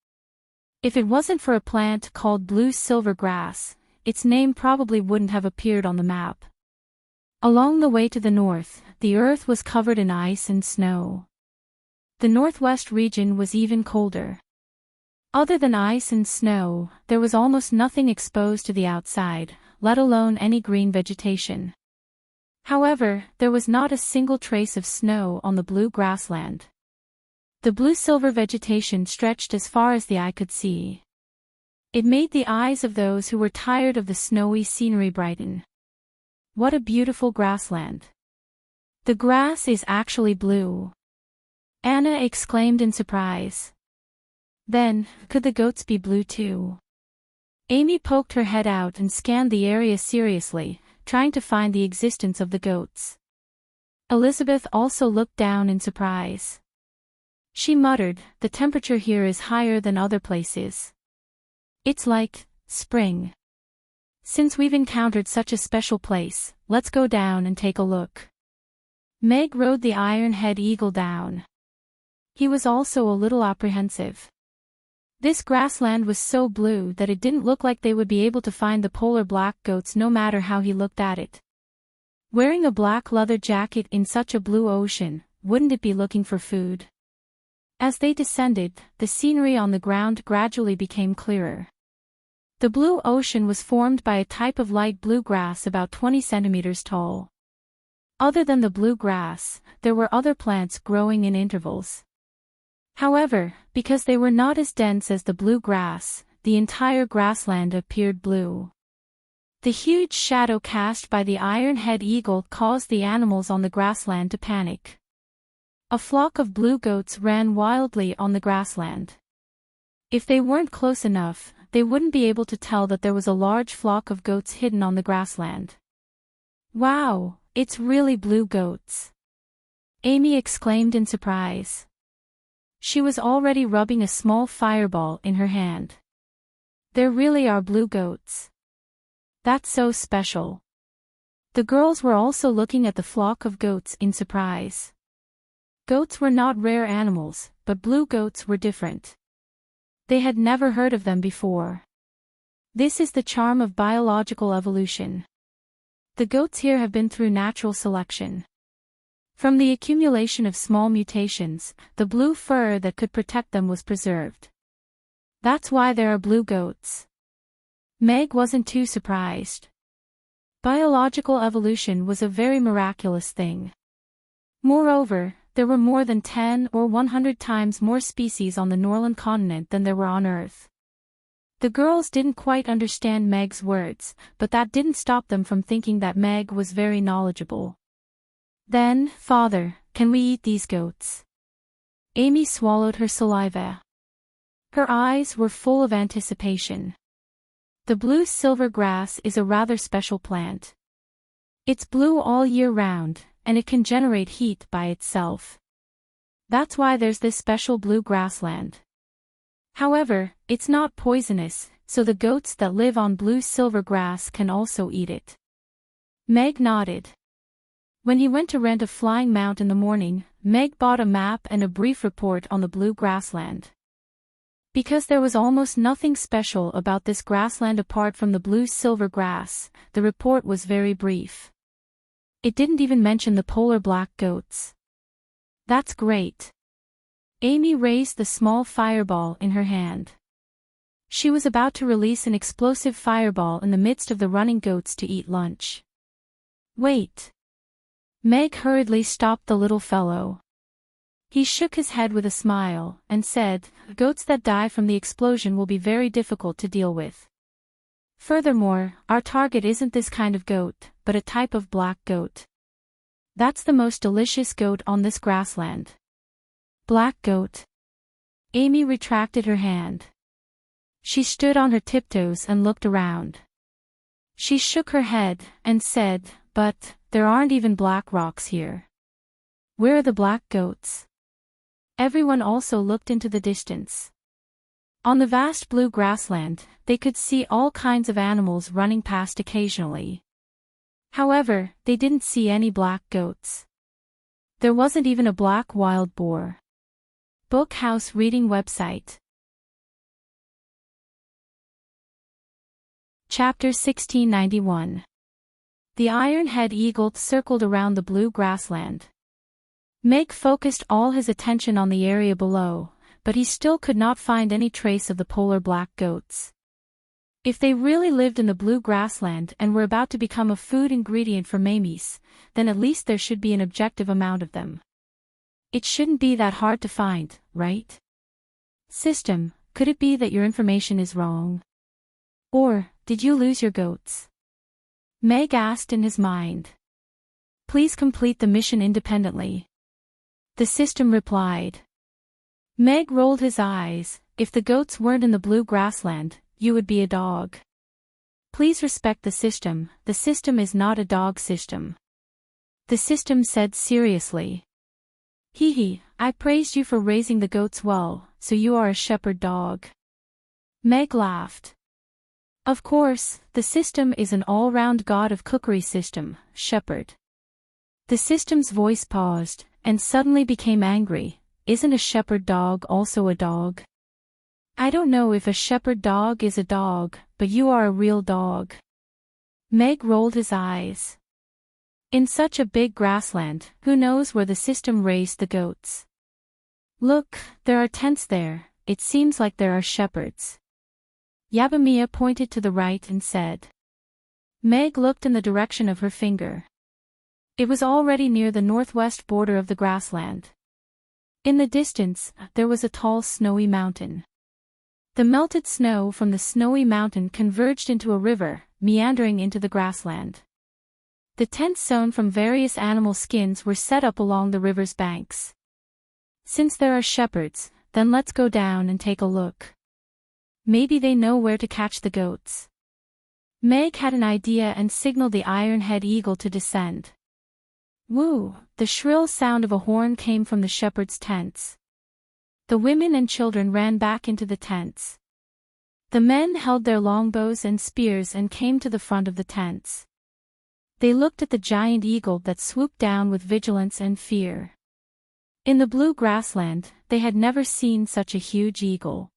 If it wasn't for a plant called blue silver grass, its name probably wouldn't have appeared on the map. Along the way to the north, the earth was covered in ice and snow. The Northwest region was even colder. Other than ice and snow, there was almost nothing exposed to the outside, let alone any green vegetation. However, there was not a single trace of snow on the blue grassland. The blue-silver vegetation stretched as far as the eye could see. It made the eyes of those who were tired of the snowy scenery brighten. What a beautiful grassland. The grass is actually blue. Anna exclaimed in surprise. Then, could the goats be blue too? Amy poked her head out and scanned the area seriously, trying to find the existence of the goats. Elizabeth also looked down in surprise. She muttered, "The temperature here is higher than other places. It's like spring. Since we've encountered such a special place, let's go down and take a look." Meg rode the iron-head eagle down. He was also a little apprehensive. This grassland was so blue that it didn't look like they would be able to find the polar black goats no matter how he looked at it. Wearing a black leather jacket in such a blue ocean, wouldn't it be looking for food? As they descended, the scenery on the ground gradually became clearer. The blue ocean was formed by a type of light blue grass about 20 centimeters tall. Other than the blue grass, there were other plants growing in intervals. However, because they were not as dense as the blue grass, the entire grassland appeared blue. The huge shadow cast by the iron-head eagle caused the animals on the grassland to panic. A flock of blue goats ran wildly on the grassland. If they weren't close enough, they wouldn't be able to tell that there was a large flock of goats hidden on the grassland. "Wow, it's really blue goats!" Amy exclaimed in surprise. She was already rubbing a small fireball in her hand. "There really are blue goats. That's so special." The girls were also looking at the flock of goats in surprise. Goats were not rare animals, but blue goats were different. They had never heard of them before. This is the charm of biological evolution. The goats here have been through natural selection. From the accumulation of small mutations, the blue fur that could protect them was preserved. That's why there are blue goats. Meg wasn't too surprised. Biological evolution was a very miraculous thing. Moreover, there were more than 10 or 100 times more species on the Norland continent than there were on Earth. The girls didn't quite understand Meg's words, but that didn't stop them from thinking that Meg was very knowledgeable. "Then, Father, can we eat these goats?" Amy swallowed her saliva. Her eyes were full of anticipation. The blue silver grass is a rather special plant. It's blue all year round, and it can generate heat by itself. That's why there's this special blue grassland. However, it's not poisonous, so the goats that live on blue silver grass can also eat it. Meg nodded. When he went to rent a flying mount in the morning, Meg bought a map and a brief report on the blue grassland. Because there was almost nothing special about this grassland apart from the blue silver grass, the report was very brief. It didn't even mention the polar black goats. "That's great." Amy raised the small fireball in her hand. She was about to release an explosive fireball in the midst of the running goats to eat lunch. "Wait." Meg hurriedly stopped the little fellow. He shook his head with a smile, and said, "Goats that die from the explosion will be very difficult to deal with. Furthermore, our target isn't this kind of goat, but a type of black goat. That's the most delicious goat on this grassland." "Black goat." Amy retracted her hand. She stood on her tiptoes and looked around. She shook her head, and said, "But, there aren't even black rocks here. Where are the black goats?" Everyone also looked into the distance. On the vast blue grassland, they could see all kinds of animals running past occasionally. However, they didn't see any black goats. There wasn't even a black wild boar. Bookhouse Reading Website. Chapter 1691. The iron-head eagle circled around the blue grassland. Meg focused all his attention on the area below, but he still could not find any trace of the polar black goats. If they really lived in the blue grassland and were about to become a food ingredient for mamies, then at least there should be an objective amount of them. It shouldn't be that hard to find, right? System, could it be that your information is wrong? Or, did you lose your goats? Meg asked in his mind. Please complete the mission independently. The system replied. Meg rolled his eyes. If the goats weren't in the blue grassland, you would be a dog. Please respect the system is not a dog system. The system said seriously. Hee, I praised you for raising the goats well, so you are a shepherd dog. Meg laughed. Of course, the system is an all-round god of cookery system, shepherd. The system's voice paused, and suddenly became angry. Isn't a shepherd dog also a dog? I don't know if a shepherd dog is a dog, but you are a real dog. Meg rolled his eyes. In such a big grassland, who knows where the system raised the goats? Look, there are tents there, it seems like there are shepherds. Yabamia pointed to the right and said. Meg looked in the direction of her finger. It was already near the northwest border of the grassland. In the distance, there was a tall snowy mountain. The melted snow from the snowy mountain converged into a river, meandering into the grassland. The tents sewn from various animal skins were set up along the river's banks. Since there are shepherds, then let's go down and take a look. Maybe they know where to catch the goats. Meg had an idea and signaled the iron-head eagle to descend. Woo! The shrill sound of a horn came from the shepherd's tents. The women and children ran back into the tents. The men held their longbows and spears and came to the front of the tents. They looked at the giant eagle that swooped down with vigilance and fear. In the blue grassland, they had never seen such a huge eagle.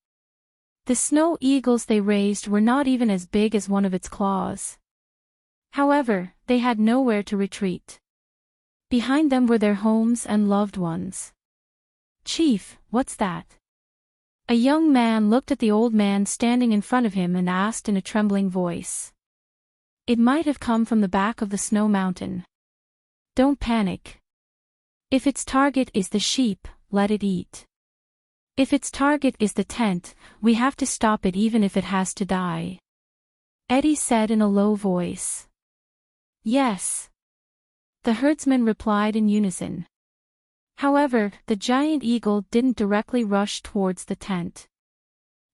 The snow eagles they raised were not even as big as one of its claws. However, they had nowhere to retreat. Behind them were their homes and loved ones. Chief, what's that? A young man looked at the old man standing in front of him and asked in a trembling voice. It might have come from the back of the snow mountain. Don't panic. If its target is the sheep, let it eat. If its target is the tent, we have to stop it even if it has to die. Eddie said in a low voice. Yes. The herdsmen replied in unison. However, the giant eagle didn't directly rush towards the tent.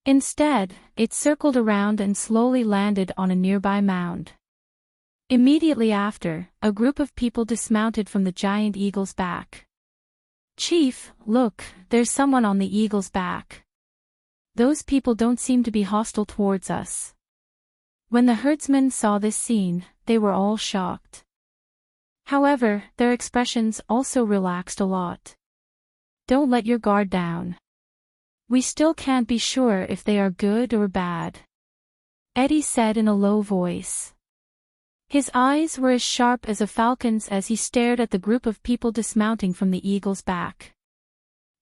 Instead, it circled around and slowly landed on a nearby mound. Immediately after, a group of people dismounted from the giant eagle's back. Chief, look, there's someone on the eagle's back. Those people don't seem to be hostile towards us. When the herdsmen saw this scene, they were all shocked. However, their expressions also relaxed a lot. Don't let your guard down. We still can't be sure if they are good or bad. Eddie said in a low voice. His eyes were as sharp as a falcon's as he stared at the group of people dismounting from the eagle's back.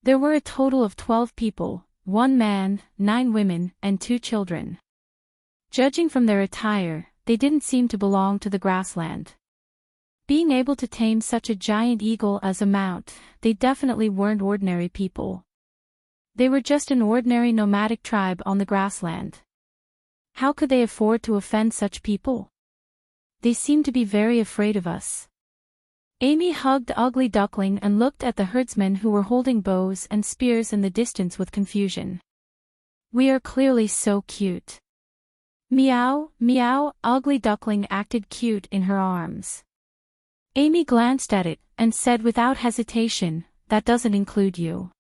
There were a total of 12 people, 1 man, 9 women, and 2 children. Judging from their attire, they didn't seem to belong to the grassland. Being able to tame such a giant eagle as a mount, they definitely weren't ordinary people. They were just an ordinary nomadic tribe on the grassland. How could they afford to offend such people? They seem to be very afraid of us. Amy hugged Ugly Duckling and looked at the herdsmen who were holding bows and spears in the distance with confusion. We are clearly so cute. Meow, meow, Ugly Duckling acted cute in her arms. Amy glanced at it and said without hesitation, that doesn't include you.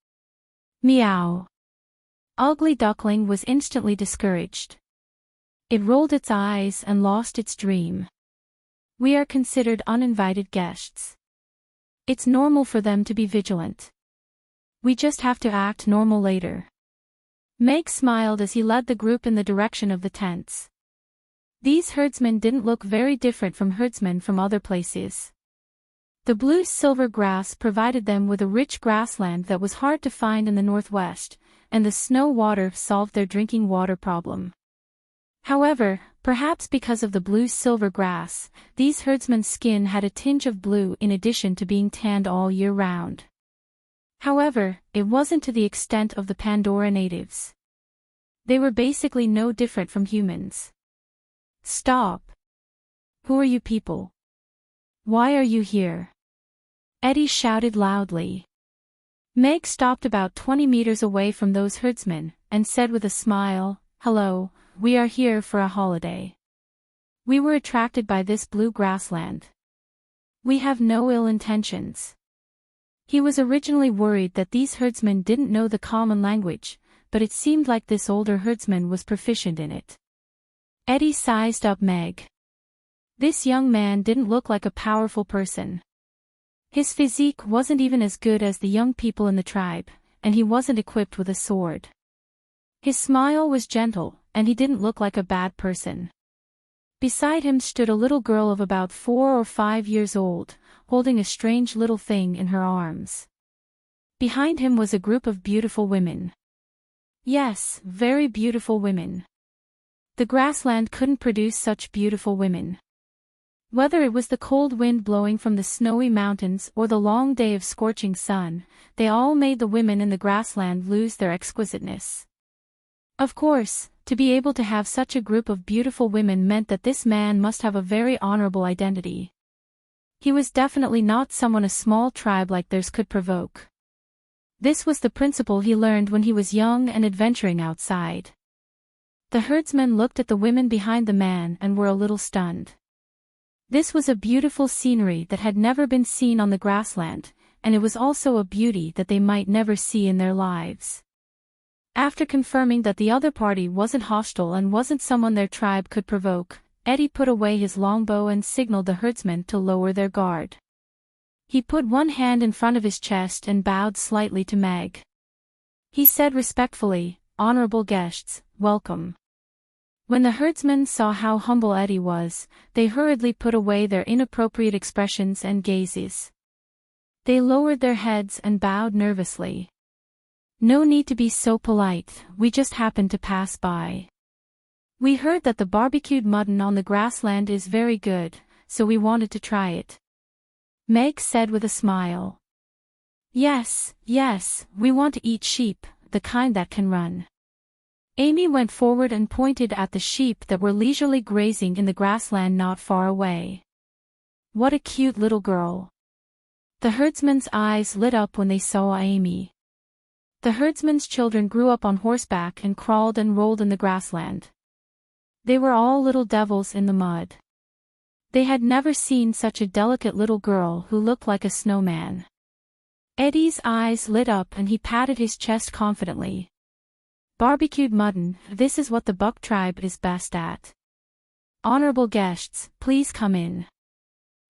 Meow. Ugly Duckling was instantly discouraged. It rolled its eyes and lost its dream. We are considered uninvited guests. It's normal for them to be vigilant. We just have to act normal later. Meg smiled as he led the group in the direction of the tents. These herdsmen didn't look very different from herdsmen from other places. The blue-silver grass provided them with a rich grassland that was hard to find in the northwest, and the snow water solved their drinking water problem. However, perhaps because of the blue-silver grass, these herdsmen's skin had a tinge of blue in addition to being tanned all year round. However, it wasn't to the extent of the Pandora natives. They were basically no different from humans. Stop! Who are you people? Why are you here? Eddie shouted loudly. Meg stopped about 20 meters away from those herdsmen, and said with a smile, Hello, we are here for a holiday. We were attracted by this blue grassland. We have no ill intentions. He was originally worried that these herdsmen didn't know the common language, but it seemed like this older herdsman was proficient in it. Eddie sized up Meg. This young man didn't look like a powerful person. His physique wasn't even as good as the young people in the tribe, and he wasn't equipped with a sword. His smile was gentle, and he didn't look like a bad person. Beside him stood a little girl of about 4 or 5 years old, holding a strange little thing in her arms. Behind him was a group of beautiful women. Yes, very beautiful women. The grassland couldn't produce such beautiful women. Whether it was the cold wind blowing from the snowy mountains or the long day of scorching sun, they all made the women in the grassland lose their exquisiteness. Of course, to be able to have such a group of beautiful women meant that this man must have a very honorable identity. He was definitely not someone a small tribe like theirs could provoke. This was the principle he learned when he was young and adventuring outside. The herdsmen looked at the women behind the man and were a little stunned. This was a beautiful scenery that had never been seen on the grassland, and it was also a beauty that they might never see in their lives. After confirming that the other party wasn't hostile and wasn't someone their tribe could provoke, Eddie put away his longbow and signaled the herdsmen to lower their guard. He put one hand in front of his chest and bowed slightly to Meg. He said respectfully, "Honorable guests, welcome." When the herdsmen saw how humble Eddie was, they hurriedly put away their inappropriate expressions and gazes. They lowered their heads and bowed nervously. "No need to be so polite, we just happened to pass by. We heard that the barbecued mutton on the grassland is very good, so we wanted to try it," Meg said with a smile. Yes, we want to eat sheep, the kind that can run." Amy went forward and pointed at the sheep that were leisurely grazing in the grassland not far away. "What a cute little girl." The herdsman's eyes lit up when they saw Amy. The herdsman's children grew up on horseback and crawled and rolled in the grassland. They were all little devils in the mud. They had never seen such a delicate little girl who looked like a snowman. Eddie's eyes lit up and he patted his chest confidently. "Barbecued mutton, this is what the Buck tribe is best at. Honorable guests, please come in.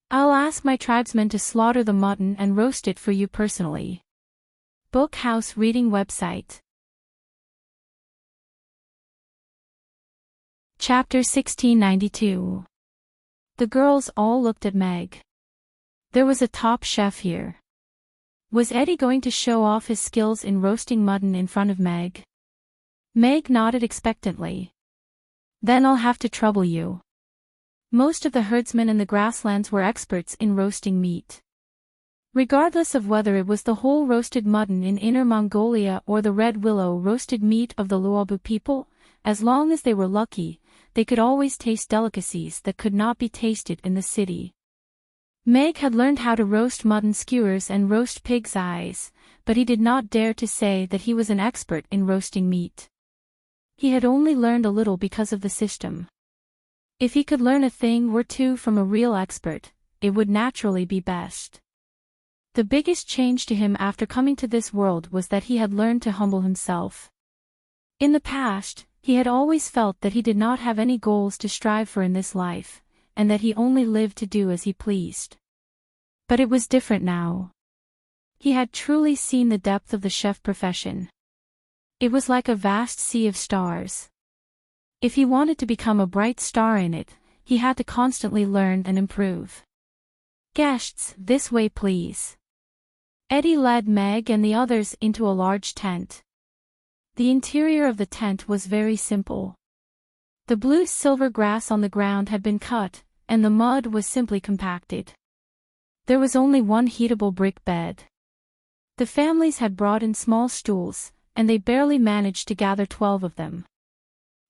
I'll ask my tribesmen to slaughter the mutton and roast it for you personally." Book House Reading Website. Chapter 1692. The girls all looked at Meg. There was a top chef here. Was Eddie going to show off his skills in roasting mutton in front of Meg? Meg nodded expectantly. "Then I'll have to trouble you." Most of the herdsmen in the grasslands were experts in roasting meat. Regardless of whether it was the whole roasted mutton in Inner Mongolia or the red willow roasted meat of the Luobu people, as long as they were lucky, they could always taste delicacies that could not be tasted in the city. Meg had learned how to roast mutton skewers and roast pig's eyes, but he did not dare to say that he was an expert in roasting meat. He had only learned a little because of the system. If he could learn a thing or two from a real expert, it would naturally be best. The biggest change to him after coming to this world was that he had learned to humble himself. In the past, he had always felt that he did not have any goals to strive for in this life, and that he only lived to do as he pleased. But it was different now. He had truly seen the depth of the chef profession. It was like a vast sea of stars. If he wanted to become a bright star in it, he had to constantly learn and improve. "Guests, this way please." Eddie led Meg and the others into a large tent. The interior of the tent was very simple. The blue-silver grass on the ground had been cut, and the mud was simply compacted. There was only one heatable brick bed. The families had brought in small stools, and they barely managed to gather 12 of them.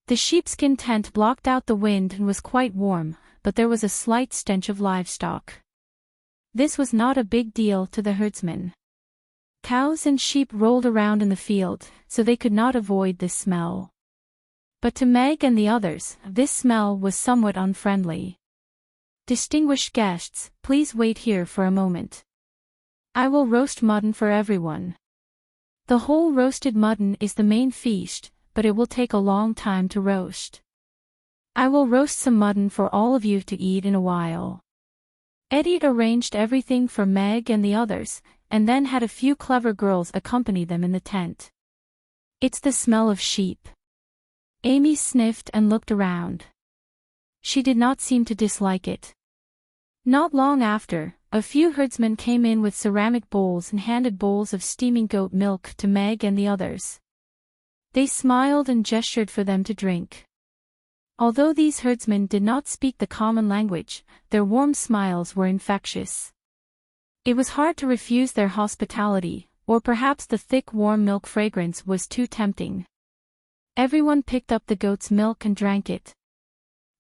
The sheepskin tent blocked out the wind and was quite warm, but there was a slight stench of livestock. This was not a big deal to the herdsmen. Cows and sheep rolled around in the field, so they could not avoid this smell. But to Meg and the others, this smell was somewhat unfriendly. "Distinguished guests, please wait here for a moment. I will roast mutton for everyone. The whole roasted mutton is the main feast, but it will take a long time to roast. I will roast some mutton for all of you to eat in a while." Eddie arranged everything for Meg and the others, and then had a few clever girls accompany them in the tent. It's the smell of sheep. Amy sniffed and looked around. She did not seem to dislike it. Not long after, a few herdsmen came in with ceramic bowls and handed bowls of steaming goat milk to Meg and the others. They smiled and gestured for them to drink. Although these herdsmen did not speak the common language, their warm smiles were infectious. It was hard to refuse their hospitality, or perhaps the thick warm milk fragrance was too tempting. Everyone picked up the goat's milk and drank it.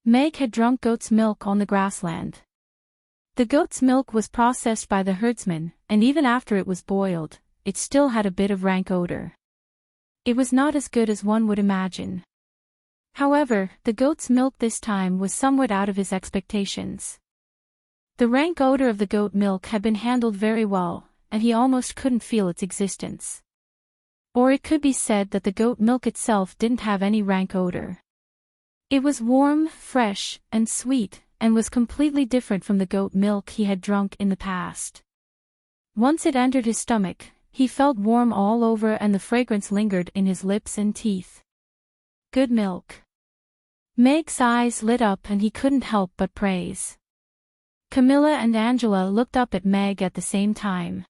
Meg had drunk goat's milk on the grassland. The goat's milk was processed by the herdsman, and even after it was boiled, it still had a bit of rank odor. It was not as good as one would imagine. However, the goat's milk this time was somewhat out of his expectations. The rank odor of the goat milk had been handled very well, and he almost couldn't feel its existence. Or it could be said that the goat milk itself didn't have any rank odor. It was warm, fresh, and sweet, and was completely different from the goat milk he had drunk in the past. Once it entered his stomach, he felt warm all over and the fragrance lingered in his lips and teeth. Good milk. Meg's eyes lit up and he couldn't help but praise. Camilla and Angela looked up at Meg at the same time.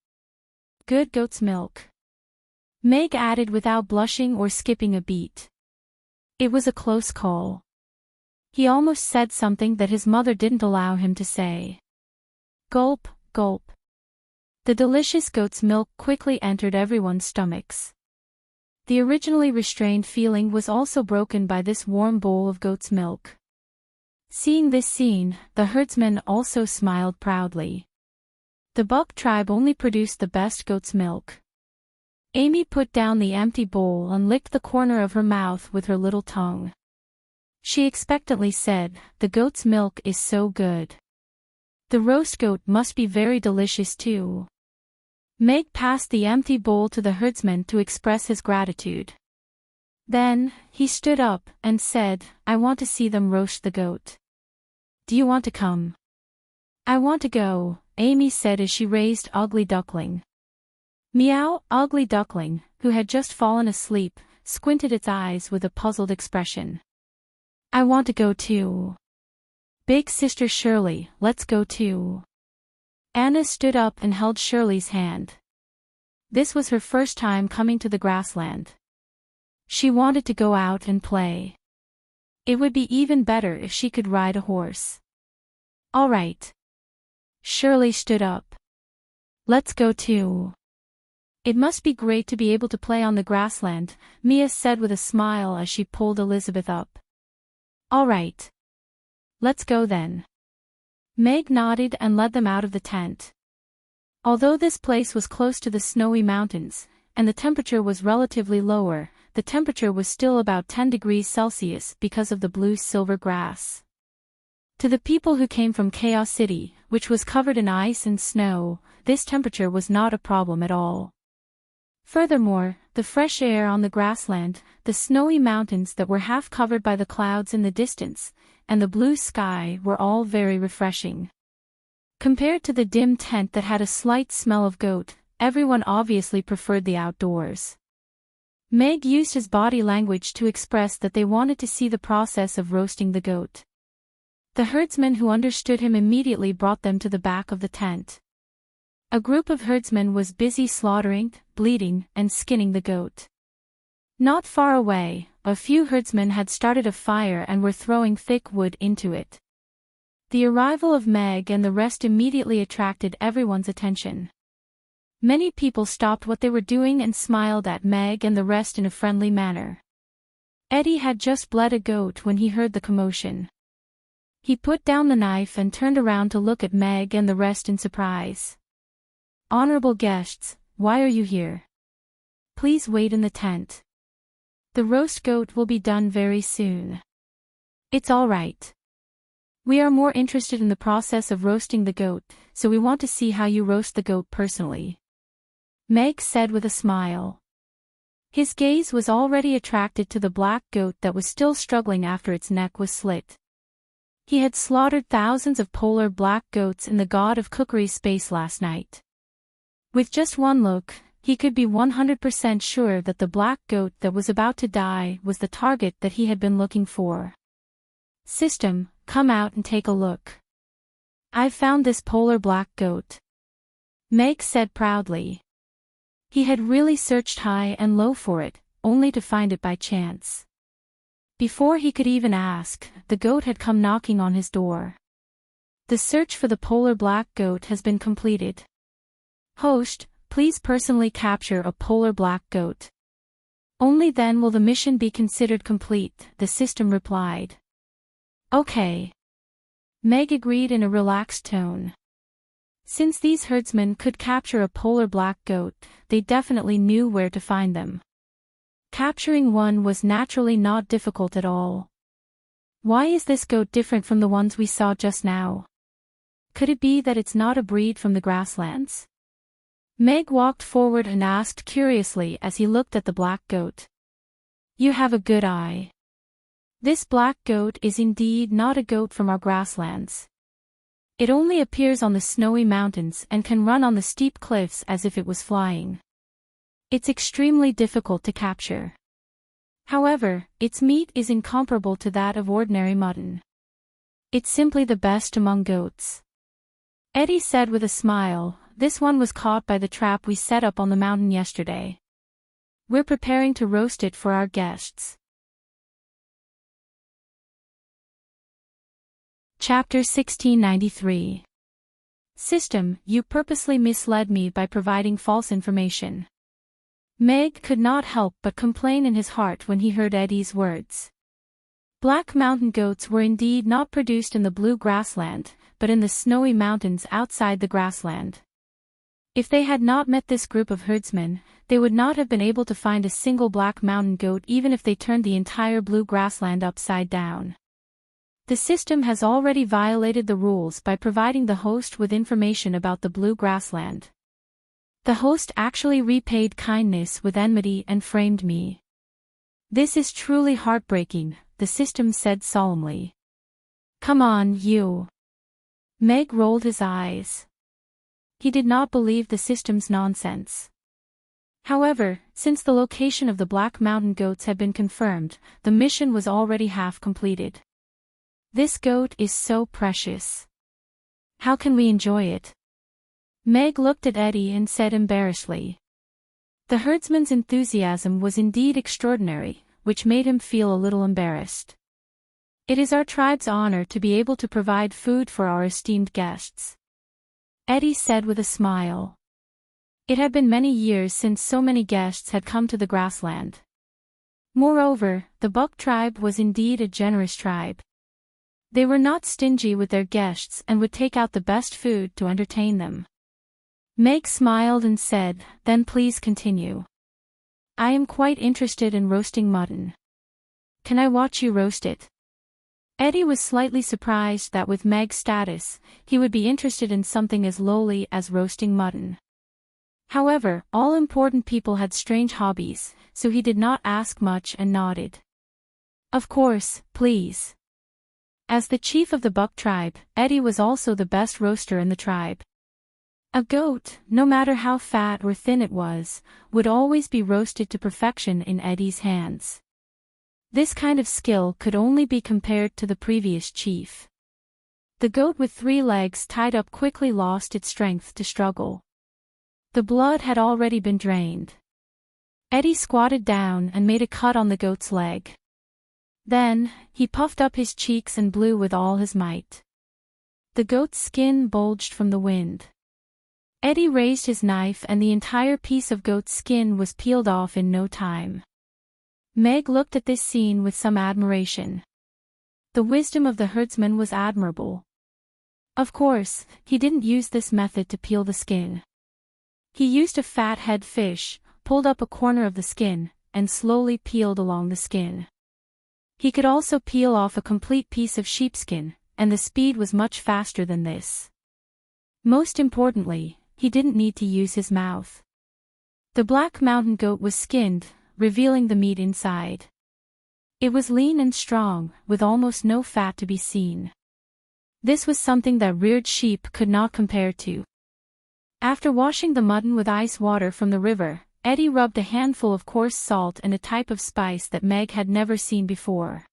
Good goat's milk. Meg added without blushing or skipping a beat. It was a close call. He almost said something that his mother didn't allow him to say. Gulp, gulp. The delicious goat's milk quickly entered everyone's stomachs. The originally restrained feeling was also broken by this warm bowl of goat's milk. Seeing this scene, the herdsmen also smiled proudly. The Buck tribe only produced the best goat's milk. Amy put down the empty bowl and licked the corner of her mouth with her little tongue. She expectantly said, "The goat's milk is so good. The roast goat must be very delicious too." Meg passed the empty bowl to the herdsman to express his gratitude. Then, he stood up and said, "I want to see them roast the goat. Do you want to come?" "I want to go," Amy said as she raised Ugly Duckling. Meow, Ugly Duckling, who had just fallen asleep, squinted its eyes with a puzzled expression. "I want to go too. Big Sister Shirley, let's go too." Anna stood up and held Shirley's hand. This was her first time coming to the grassland. She wanted to go out and play. It would be even better if she could ride a horse. "All right." Shirley stood up. "Let's go too." "It must be great to be able to play on the grassland," Mia said with a smile as she pulled Elizabeth up. "All right. Let's go then." Meg nodded and led them out of the tent. Although this place was close to the snowy mountains, and the temperature was relatively lower, the temperature was still about 10 degrees Celsius because of the blue-silver grass. To the people who came from Chaos City, which was covered in ice and snow, this temperature was not a problem at all. Furthermore, the fresh air on the grassland, the snowy mountains that were half covered by the clouds in the distance, and the blue sky were all very refreshing. Compared to the dim tent that had a slight smell of goat, everyone obviously preferred the outdoors. Meg used his body language to express that they wanted to see the process of roasting the goat. The herdsman who understood him immediately brought them to the back of the tent. A group of herdsmen was busy slaughtering, bleeding, and skinning the goat. Not far away, a few herdsmen had started a fire and were throwing thick wood into it. The arrival of Meg and the rest immediately attracted everyone's attention. Many people stopped what they were doing and smiled at Meg and the rest in a friendly manner. Eddie had just bled a goat when he heard the commotion. He put down the knife and turned around to look at Meg and the rest in surprise. "Honorable guests, why are you here? Please wait in the tent. The roast goat will be done very soon." "It's all right. We are more interested in the process of roasting the goat, so we want to see how you roast the goat personally," Meg said with a smile. His gaze was already attracted to the black goat that was still struggling after its neck was slit. He had slaughtered thousands of polar black goats in the God of Cookery's space last night. With just one look, he could be 100% sure that the black goat that was about to die was the target that he had been looking for. "System, come out and take a look. I've found this polar black goat," Meg said proudly. He had really searched high and low for it, only to find it by chance. Before he could even ask, the goat had come knocking on his door. "The search for the polar black goat has been completed. Host, please personally capture a polar black goat. Only then will the mission be considered complete," the system replied. "Okay." Meg agreed in a relaxed tone. Since these herdsmen could capture a polar black goat, they definitely knew where to find them. Capturing one was naturally not difficult at all. Why is this goat different from the ones we saw just now? Could it be that it's not a breed from the grasslands? Meg walked forward and asked curiously as he looked at the black goat. "You have a good eye. This black goat is indeed not a goat from our grasslands. It only appears on the snowy mountains and can run on the steep cliffs as if it was flying. It's extremely difficult to capture. However, its meat is incomparable to that of ordinary mutton. It's simply the best among goats." Eddie said with a smile, "This one was caught by the trap we set up on the mountain yesterday. We're preparing to roast it for our guests." Chapter 1693. System, you purposely misled me by providing false information. Meg could not help but complain in his heart when he heard Eddie's words. Black mountain goats were indeed not produced in the blue grassland, but in the snowy mountains outside the grassland. If they had not met this group of herdsmen, they would not have been able to find a single black mountain goat even if they turned the entire blue grassland upside down. The system has already violated the rules by providing the host with information about the blue grassland. The host actually repaid kindness with enmity and framed me. This is truly heartbreaking, the system said solemnly. "Come on, you." Meg rolled his eyes. He did not believe the system's nonsense. However, since the location of the black mountain goats had been confirmed, the mission was already half completed. "This goat is so precious. How can we enjoy it?" Meg looked at Eddie and said embarrassedly. The herdsman's enthusiasm was indeed extraordinary, which made him feel a little embarrassed. "It is our tribe's honor to be able to provide food for our esteemed guests," Eddie said with a smile. It had been many years since so many guests had come to the grassland. Moreover, the Buck tribe was indeed a generous tribe. They were not stingy with their guests and would take out the best food to entertain them. Meg smiled and said, "Then please continue. I am quite interested in roasting mutton. Can I watch you roast it?" Eddie was slightly surprised that with Meg's status, he would be interested in something as lowly as roasting mutton. However, all important people had strange hobbies, so he did not ask much and nodded. "Of course, please." As the chief of the Buck tribe, Eddie was also the best roaster in the tribe. A goat, no matter how fat or thin it was, would always be roasted to perfection in Eddie's hands. This kind of skill could only be compared to the previous chief. The goat with 3 legs tied up quickly lost its strength to struggle. The blood had already been drained. Eddie squatted down and made a cut on the goat's leg. Then, he puffed up his cheeks and blew with all his might. The goat's skin bulged from the wind. Eddie raised his knife and the entire piece of goat's skin was peeled off in no time. Meg looked at this scene with some admiration. The wisdom of the herdsman was admirable. Of course, he didn't use this method to peel the skin. He used a fathead fish, pulled up a corner of the skin, and slowly peeled along the skin. He could also peel off a complete piece of sheepskin, and the speed was much faster than this. Most importantly, he didn't need to use his mouth. The black mountain goat was skinned, revealing the meat inside. It was lean and strong, with almost no fat to be seen. This was something that reared sheep could not compare to. After washing the mutton with ice water from the river, Eddie rubbed a handful of coarse salt and a type of spice that Meg had never seen before.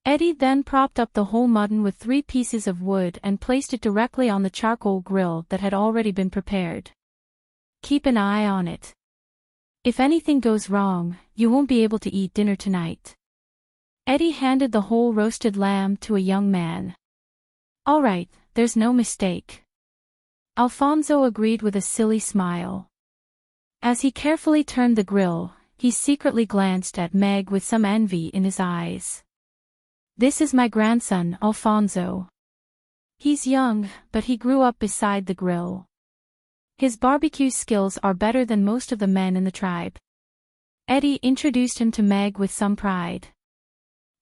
Eddie then propped up the whole mutton with 3 pieces of wood and placed it directly on the charcoal grill that had already been prepared. Keep an eye on it. If anything goes wrong, you won't be able to eat dinner tonight. Eddie handed the whole roasted lamb to a young man. All right, there's no mistake. Alfonso agreed with a silly smile. As he carefully turned the grill, he secretly glanced at Meg with some envy in his eyes. This is my grandson, Alfonso. He's young, but he grew up beside the grill. His barbecue skills are better than most of the men in the tribe. Eddie introduced him to Meg with some pride.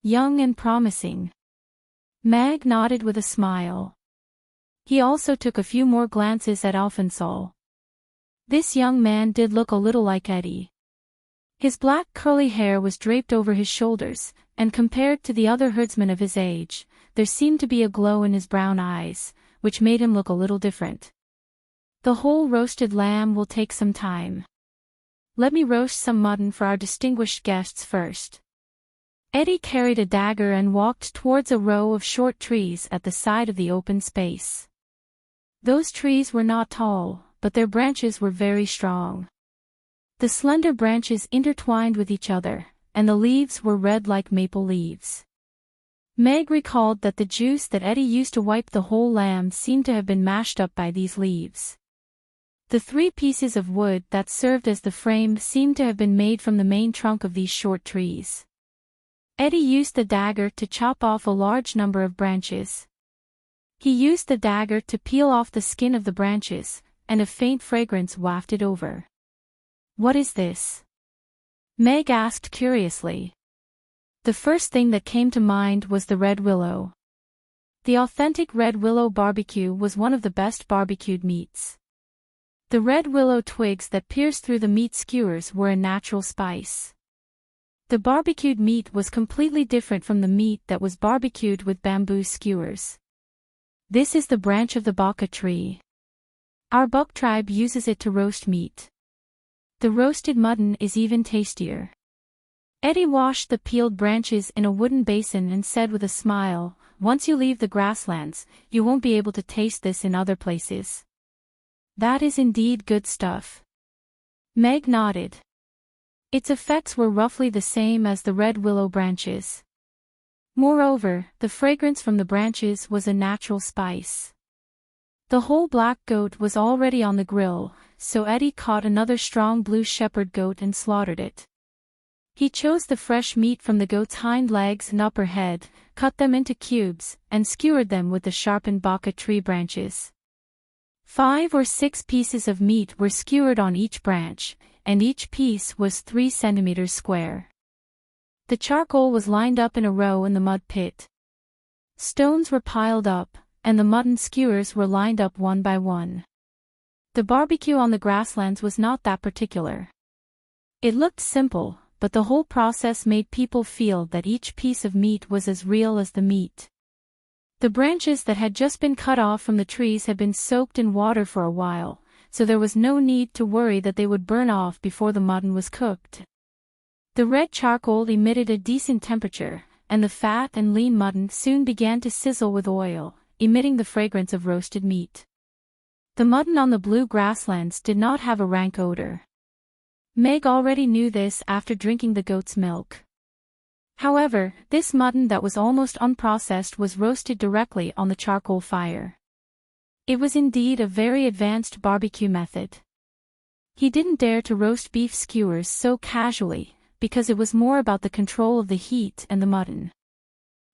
Young and promising. Meg nodded with a smile. He also took a few more glances at Alfonso. This young man did look a little like Eddie. His black curly hair was draped over his shoulders, and compared to the other herdsmen of his age, there seemed to be a glow in his brown eyes, which made him look a little different. The whole roasted lamb will take some time. Let me roast some mutton for our distinguished guests first. Eddie carried a dagger and walked towards a row of short trees at the side of the open space. Those trees were not tall, but their branches were very strong. The slender branches intertwined with each other, and the leaves were red like maple leaves. Meg recalled that the juice that Eddie used to wipe the whole lamb seemed to have been mashed up by these leaves. The 3 pieces of wood that served as the frame seemed to have been made from the main trunk of these short trees. Eddie used the dagger to chop off a large number of branches. He used the dagger to peel off the skin of the branches, and a faint fragrance wafted over. What is this? Meg asked curiously. The first thing that came to mind was the red willow. The authentic red willow barbecue was one of the best barbecued meats. The red willow twigs that pierced through the meat skewers were a natural spice. The barbecued meat was completely different from the meat that was barbecued with bamboo skewers. This is the branch of the baka tree. Our Buck tribe uses it to roast meat. The roasted mutton is even tastier. Eddie washed the peeled branches in a wooden basin and said with a smile, once you leave the grasslands, you won't be able to taste this in other places. That is indeed good stuff. Meg nodded. Its effects were roughly the same as the red willow branches. Moreover, the fragrance from the branches was a natural spice. The whole black goat was already on the grill, so Eddie caught another strong blue shepherd goat and slaughtered it. He chose the fresh meat from the goat's hind legs and upper head, cut them into cubes, and skewered them with the sharpened baka tree branches. 5 or 6 pieces of meat were skewered on each branch, and each piece was 3 centimeters square. The charcoal was lined up in a row in the mud pit. Stones were piled up, and the mutton skewers were lined up one by one. The barbecue on the grasslands was not that particular. It looked simple, but the whole process made people feel that each piece of meat was as real as the meat. The branches that had just been cut off from the trees had been soaked in water for a while, so there was no need to worry that they would burn off before the mutton was cooked. The red charcoal emitted a decent temperature, and the fat and lean mutton soon began to sizzle with oil, emitting the fragrance of roasted meat. The mutton on the blue grasslands did not have a rank odor. Meg already knew this after drinking the goat's milk. However, this mutton that was almost unprocessed was roasted directly on the charcoal fire. It was indeed a very advanced barbecue method. He didn't dare to roast beef skewers so casually, because it was more about the control of the heat and the mutton.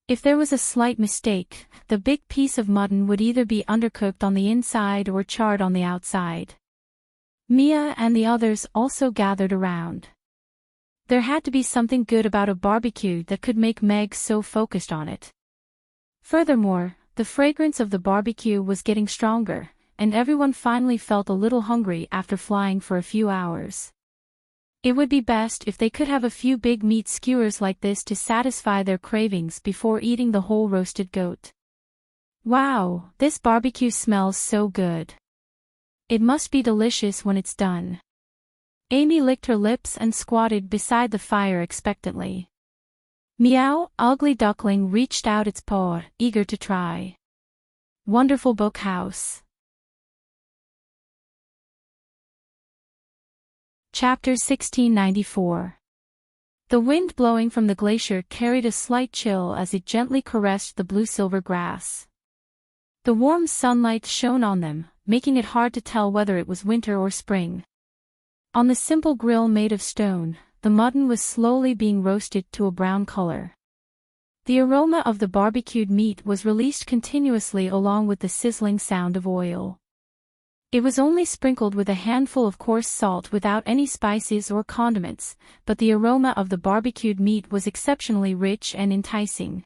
If there was a slight mistake, the big piece of mutton would either be undercooked on the inside or charred on the outside. Mia and the others also gathered around. There had to be something good about a barbecue that could make Meg so focused on it. Furthermore, the fragrance of the barbecue was getting stronger, and everyone finally felt a little hungry after flying for a few hours. It would be best if they could have a few big meat skewers like this to satisfy their cravings before eating the whole roasted goat. Wow, this barbecue smells so good. It must be delicious when it's done. Amy licked her lips and squatted beside the fire expectantly. Meow, ugly duckling reached out its paw, eager to try. Wonderful Book House. Chapter 1694. The wind blowing from the glacier carried a slight chill as it gently caressed the blue-silver grass. The warm sunlight shone on them, making it hard to tell whether it was winter or spring. On the simple grill made of stone, the mutton was slowly being roasted to a brown color. The aroma of the barbecued meat was released continuously along with the sizzling sound of oil. It was only sprinkled with a handful of coarse salt without any spices or condiments, but the aroma of the barbecued meat was exceptionally rich and enticing.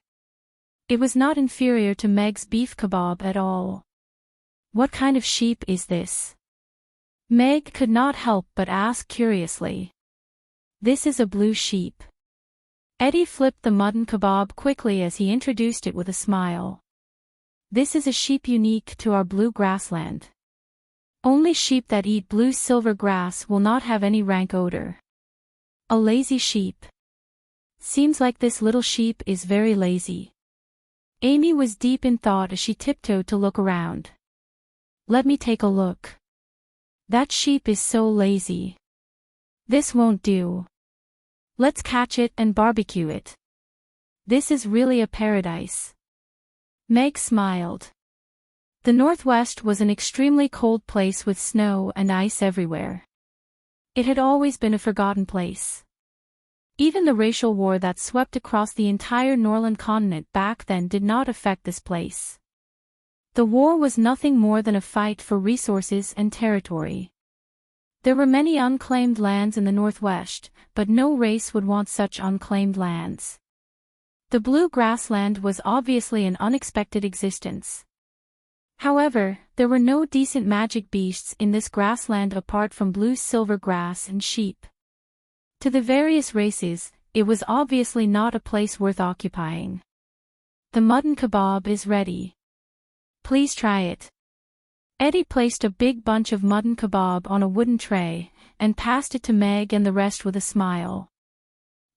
It was not inferior to Meg's beef kebab at all. What kind of sheep is this? Meg could not help but ask curiously. This is a blue sheep. Eddie flipped the mutton kebab quickly as he introduced it with a smile. This is a sheep unique to our blue grassland. Only sheep that eat blue silver grass will not have any rank odor. A lazy sheep. Seems like this little sheep is very lazy. Amy was deep in thought as she tiptoed to look around. Let me take a look. That sheep is so lazy. This won't do. Let's catch it and barbecue it. This is really a paradise. Meg smiled. The Northwest was an extremely cold place with snow and ice everywhere. It had always been a forgotten place. Even the racial war that swept across the entire Norland continent back then did not affect this place. The war was nothing more than a fight for resources and territory. There were many unclaimed lands in the Northwest, but no race would want such unclaimed lands. The blue grassland was obviously an unexpected existence. However, there were no decent magic beasts in this grassland apart from blue silver grass and sheep. To the various races, it was obviously not a place worth occupying. The mutton kebab is ready. Please try it. Eddie placed a big bunch of mutton kebab on a wooden tray, and passed it to Meg and the rest with a smile.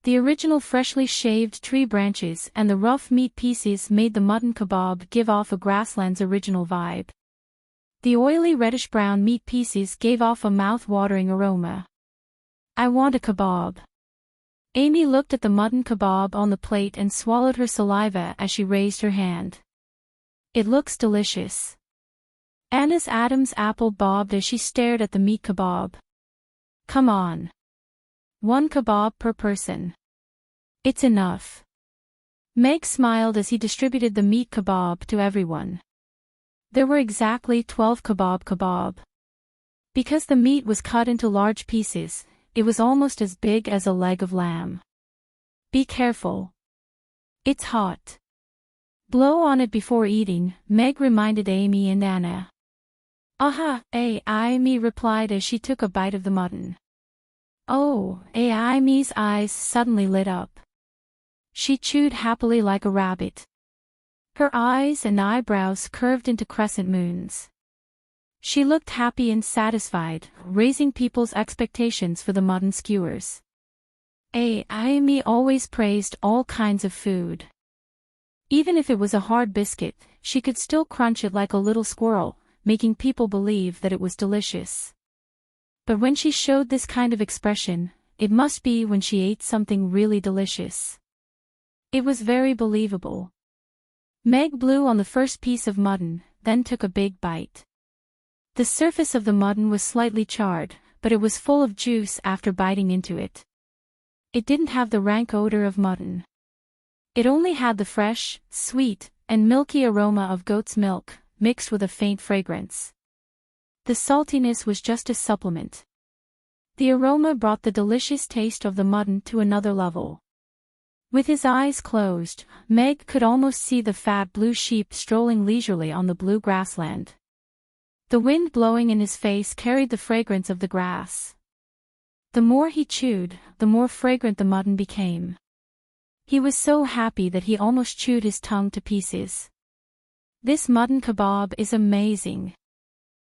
The original freshly shaved tree branches and the rough meat pieces made the mutton kebab give off a grassland's original vibe. The oily reddish-brown meat pieces gave off a mouth-watering aroma. I want a kebab. Amy looked at the mutton kebab on the plate and swallowed her saliva as she raised her hand. It looks delicious. Anna's Adam's apple bobbed as she stared at the meat kebab. Come on. 1 kebab per person. It's enough. Meg smiled as he distributed the meat kebab to everyone. There were exactly 12 kebab. Because the meat was cut into large pieces, it was almost as big as a leg of lamb. Be careful. It's hot. Blow on it before eating, Meg reminded Amy and Anna. Aha, Amy replied as she took a bite of the mutton. Oh, Amy's eyes suddenly lit up. She chewed happily like a rabbit. Her eyes and eyebrows curved into crescent moons. She looked happy and satisfied, raising people's expectations for the mutton skewers. Amy always praised all kinds of food. Even if it was a hard biscuit, she could still crunch it like a little squirrel, making people believe that it was delicious. But when she showed this kind of expression, it must be when she ate something really delicious. It was very believable. Meg blew on the first piece of mutton, then took a big bite. The surface of the mutton was slightly charred, but it was full of juice after biting into it. It didn't have the rank odor of mutton. It only had the fresh, sweet, and milky aroma of goat's milk, mixed with a faint fragrance. The saltiness was just a supplement. The aroma brought the delicious taste of the mutton to another level. With his eyes closed, Meg could almost see the fat blue sheep strolling leisurely on the blue grassland. The wind blowing in his face carried the fragrance of the grass. The more he chewed, the more fragrant the mutton became. He was so happy that he almost chewed his tongue to pieces. This mutton kebab is amazing.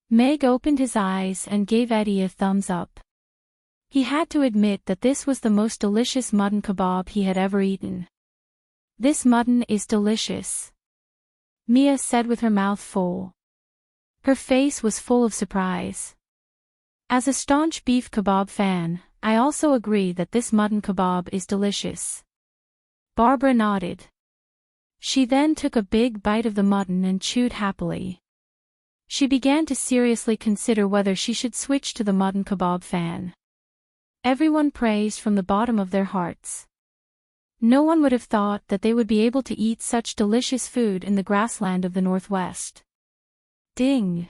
Meg opened his eyes and gave Eddie a thumbs up. He had to admit that this was the most delicious mutton kebab he had ever eaten. "This mutton is delicious," Mia said with her mouth full. Her face was full of surprise. "As a staunch beef kebab fan, I also agree that this mutton kebab is delicious." Barbara nodded. She then took a big bite of the mutton and chewed happily. She began to seriously consider whether she should switch to the mutton kebab fan. Everyone praised from the bottom of their hearts. No one would have thought that they would be able to eat such delicious food in the grassland of the Northwest. Ding!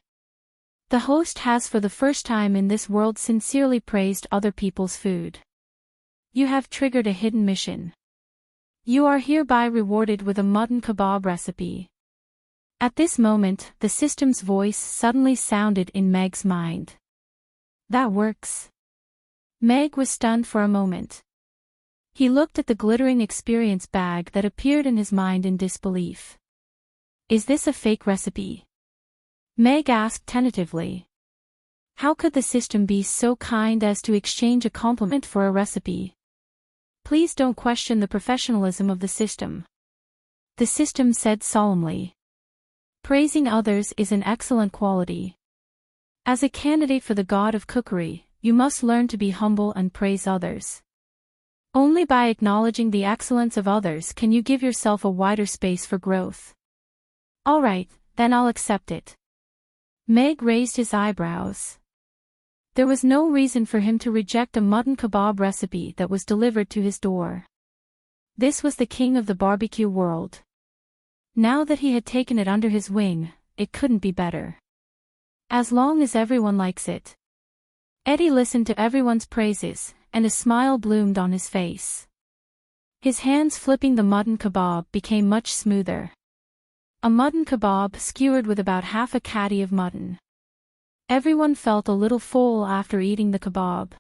The host has for the first time in this world sincerely praised other people's food. You have triggered a hidden mission. You are hereby rewarded with a mutton kebab recipe. At this moment, the system's voice suddenly sounded in Meg's mind. That works. Meg was stunned for a moment. He looked at the glittering experience bag that appeared in his mind in disbelief. Is this a fake recipe? Meg asked tentatively. How could the system be so kind as to exchange a compliment for a recipe? Please don't question the professionalism of the system. The system said solemnly. Praising others is an excellent quality. As a candidate for the god of cookery, you must learn to be humble and praise others. Only by acknowledging the excellence of others can you give yourself a wider space for growth. All right, then I'll accept it. Meg raised his eyebrows. There was no reason for him to reject a mutton kebab recipe that was delivered to his door. This was the king of the barbecue world. Now that he had taken it under his wing, it couldn't be better. As long as everyone likes it. Eddie listened to everyone's praises, and a smile bloomed on his face. His hands flipping the mutton kebab became much smoother. A mutton kebab skewered with about half a caddy of mutton. Everyone felt a little full after eating the kebab.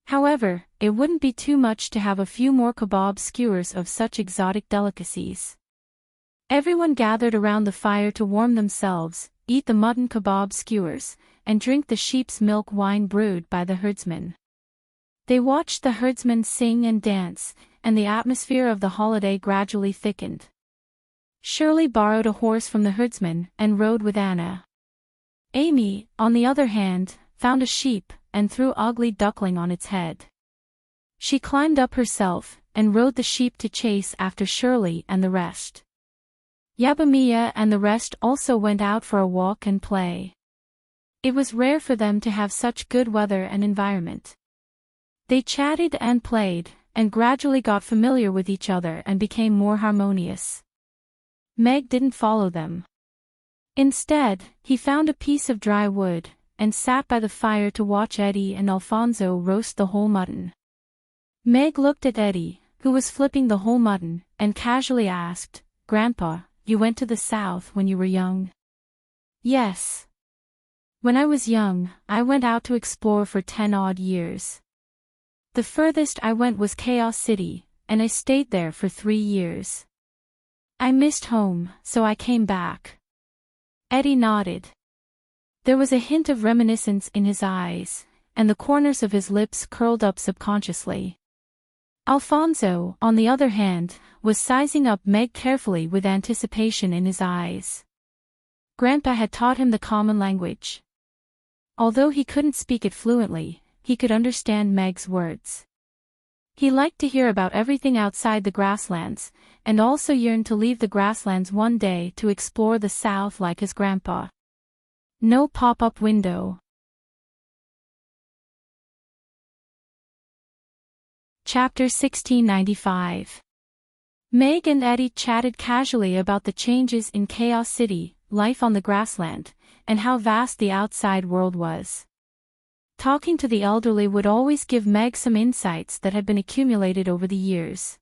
However, it wouldn't be too much to have a few more kebab skewers of such exotic delicacies. Everyone gathered around the fire to warm themselves, eat the mutton kebab skewers, and drink the sheep's milk wine brewed by the herdsman. They watched the herdsmen sing and dance, and the atmosphere of the holiday gradually thickened. Shirley borrowed a horse from the herdsman and rode with Anna. Amy, on the other hand, found a sheep and threw ugly duckling on its head. She climbed up herself and rode the sheep to chase after Shirley and the rest. Yabamiya and the rest also went out for a walk and play. It was rare for them to have such good weather and environment. They chatted and played, and gradually got familiar with each other and became more harmonious. Meg didn't follow them. Instead, he found a piece of dry wood, and sat by the fire to watch Eddie and Alfonso roast the whole mutton. Meg looked at Eddie, who was flipping the whole mutton, and casually asked, "Grandpa, you went to the South when you were young?" "Yes. When I was young, I went out to explore for 10 odd years. The furthest I went was Chaos City, and I stayed there for 3 years. I missed home, so I came back." Eddie nodded. There was a hint of reminiscence in his eyes, and the corners of his lips curled up subconsciously. Alfonso, on the other hand, was sizing up Meg carefully with anticipation in his eyes. Grandpa had taught him the common language. Although he couldn't speak it fluently, he could understand Meg's words. He liked to hear about everything outside the grasslands, and also yearned to leave the grasslands one day to explore the South like his grandpa. No pop-up window. Chapter 1695. Meg and Eddie chatted casually about the changes in Chaos City, life on the grassland, and how vast the outside world was. Talking to the elderly would always give Meg some insights that had been accumulated over the years.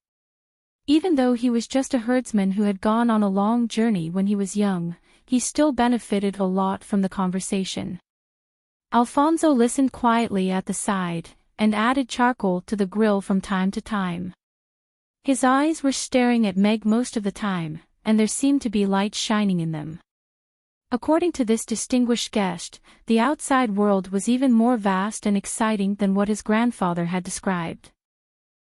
Even though he was just a herdsman who had gone on a long journey when he was young, he still benefited a lot from the conversation. Alfonso listened quietly at the side, and added charcoal to the grill from time to time. His eyes were staring at Meg most of the time, and there seemed to be light shining in them. According to this distinguished guest, the outside world was even more vast and exciting than what his grandfather had described.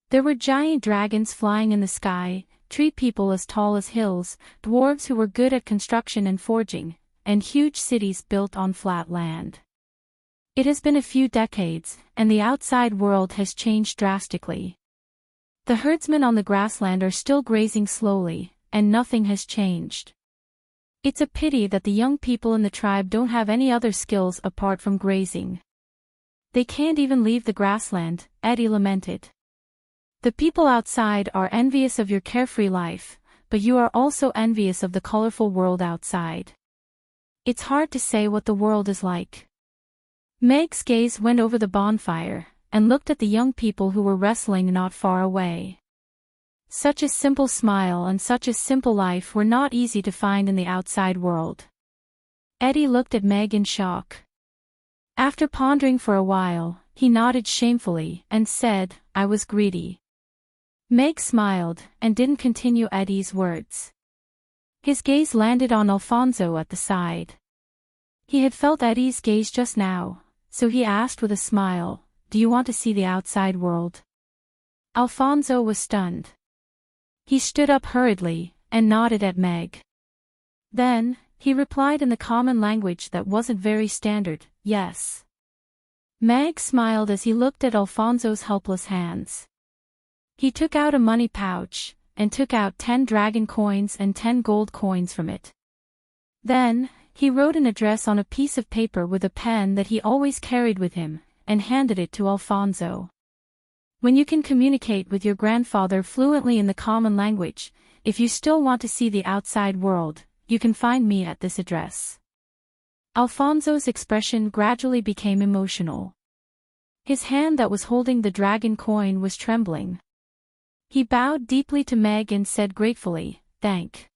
There were giant dragons flying in the sky, tree people as tall as hills, dwarves who were good at construction and forging, and huge cities built on flat land. It has been a few decades, and the outside world has changed drastically. The herdsmen on the grassland are still grazing slowly, and nothing has changed. It's a pity that the young people in the tribe don't have any other skills apart from grazing. They can't even leave the grassland, Eddie lamented. The people outside are envious of your carefree life, but you are also envious of the colorful world outside. It's hard to say what the world is like. Meg's gaze went over the bonfire, and looked at the young people who were wrestling not far away. Such a simple smile and such a simple life were not easy to find in the outside world. Eddie looked at Meg in shock. After pondering for a while, he nodded shamefully and said, "I was greedy." Meg smiled, and didn't continue Eddie's words. His gaze landed on Alfonso at the side. He had felt Eddie's gaze just now, so he asked with a smile, "Do you want to see the outside world?" Alfonso was stunned. He stood up hurriedly, and nodded at Meg. Then, he replied in the common language that wasn't very standard, "Yes." Meg smiled as he looked at Alfonso's helpless hands. He took out a money pouch, and took out 10 dragon coins and 10 gold coins from it. Then, he wrote an address on a piece of paper with a pen that he always carried with him, and handed it to Alfonso. When you can communicate with your grandfather fluently in the common language, if you still want to see the outside world, you can find me at this address. Alfonso's expression gradually became emotional. His hand that was holding the dragon coin was trembling. He bowed deeply to Meg and said gratefully, Thank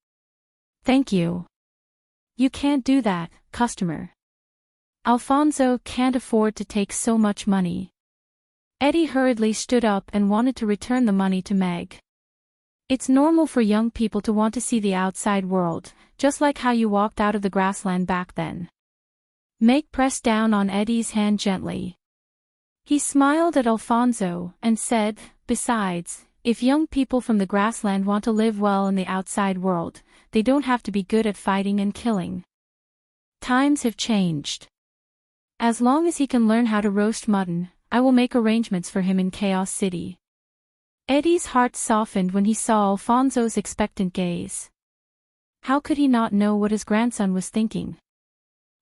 you. You can't do that, customer. Alfonso can't afford to take so much money." Eddie hurriedly stood up and wanted to return the money to Meg. It's normal for young people to want to see the outside world, just like how you walked out of the grassland back then. Meg pressed down on Eddie's hand gently. He smiled at Alfonso and said, "Besides, if young people from the grassland want to live well in the outside world, they don't have to be good at fighting and killing. Times have changed. As long as he can learn how to roast mutton, I will make arrangements for him in Chaos City." Eddie's heart softened when he saw Alfonso's expectant gaze. How could he not know what his grandson was thinking?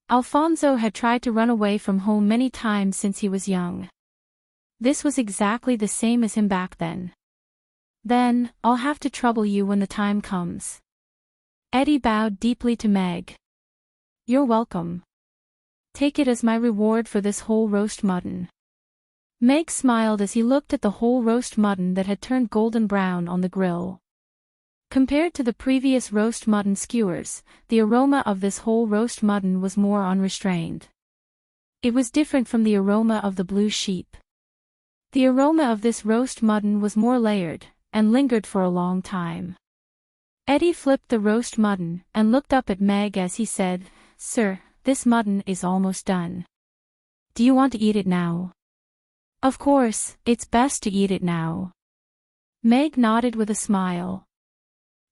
Alfonso had tried to run away from home many times since he was young. This was exactly the same as him back then. "Then, I'll have to trouble you when the time comes." Eddie bowed deeply to Meg. "You're welcome. Take it as my reward for this whole roast mutton." Meg smiled as he looked at the whole roast mutton that had turned golden brown on the grill. Compared to the previous roast mutton skewers, the aroma of this whole roast mutton was more unrestrained. It was different from the aroma of the blue sheep. The aroma of this roast mutton was more layered, and lingered for a long time. Eddie flipped the roast mutton, and looked up at Meg as he said, "Sir, this mutton is almost done. Do you want to eat it now?" "Of course, it's best to eat it now." Meg nodded with a smile.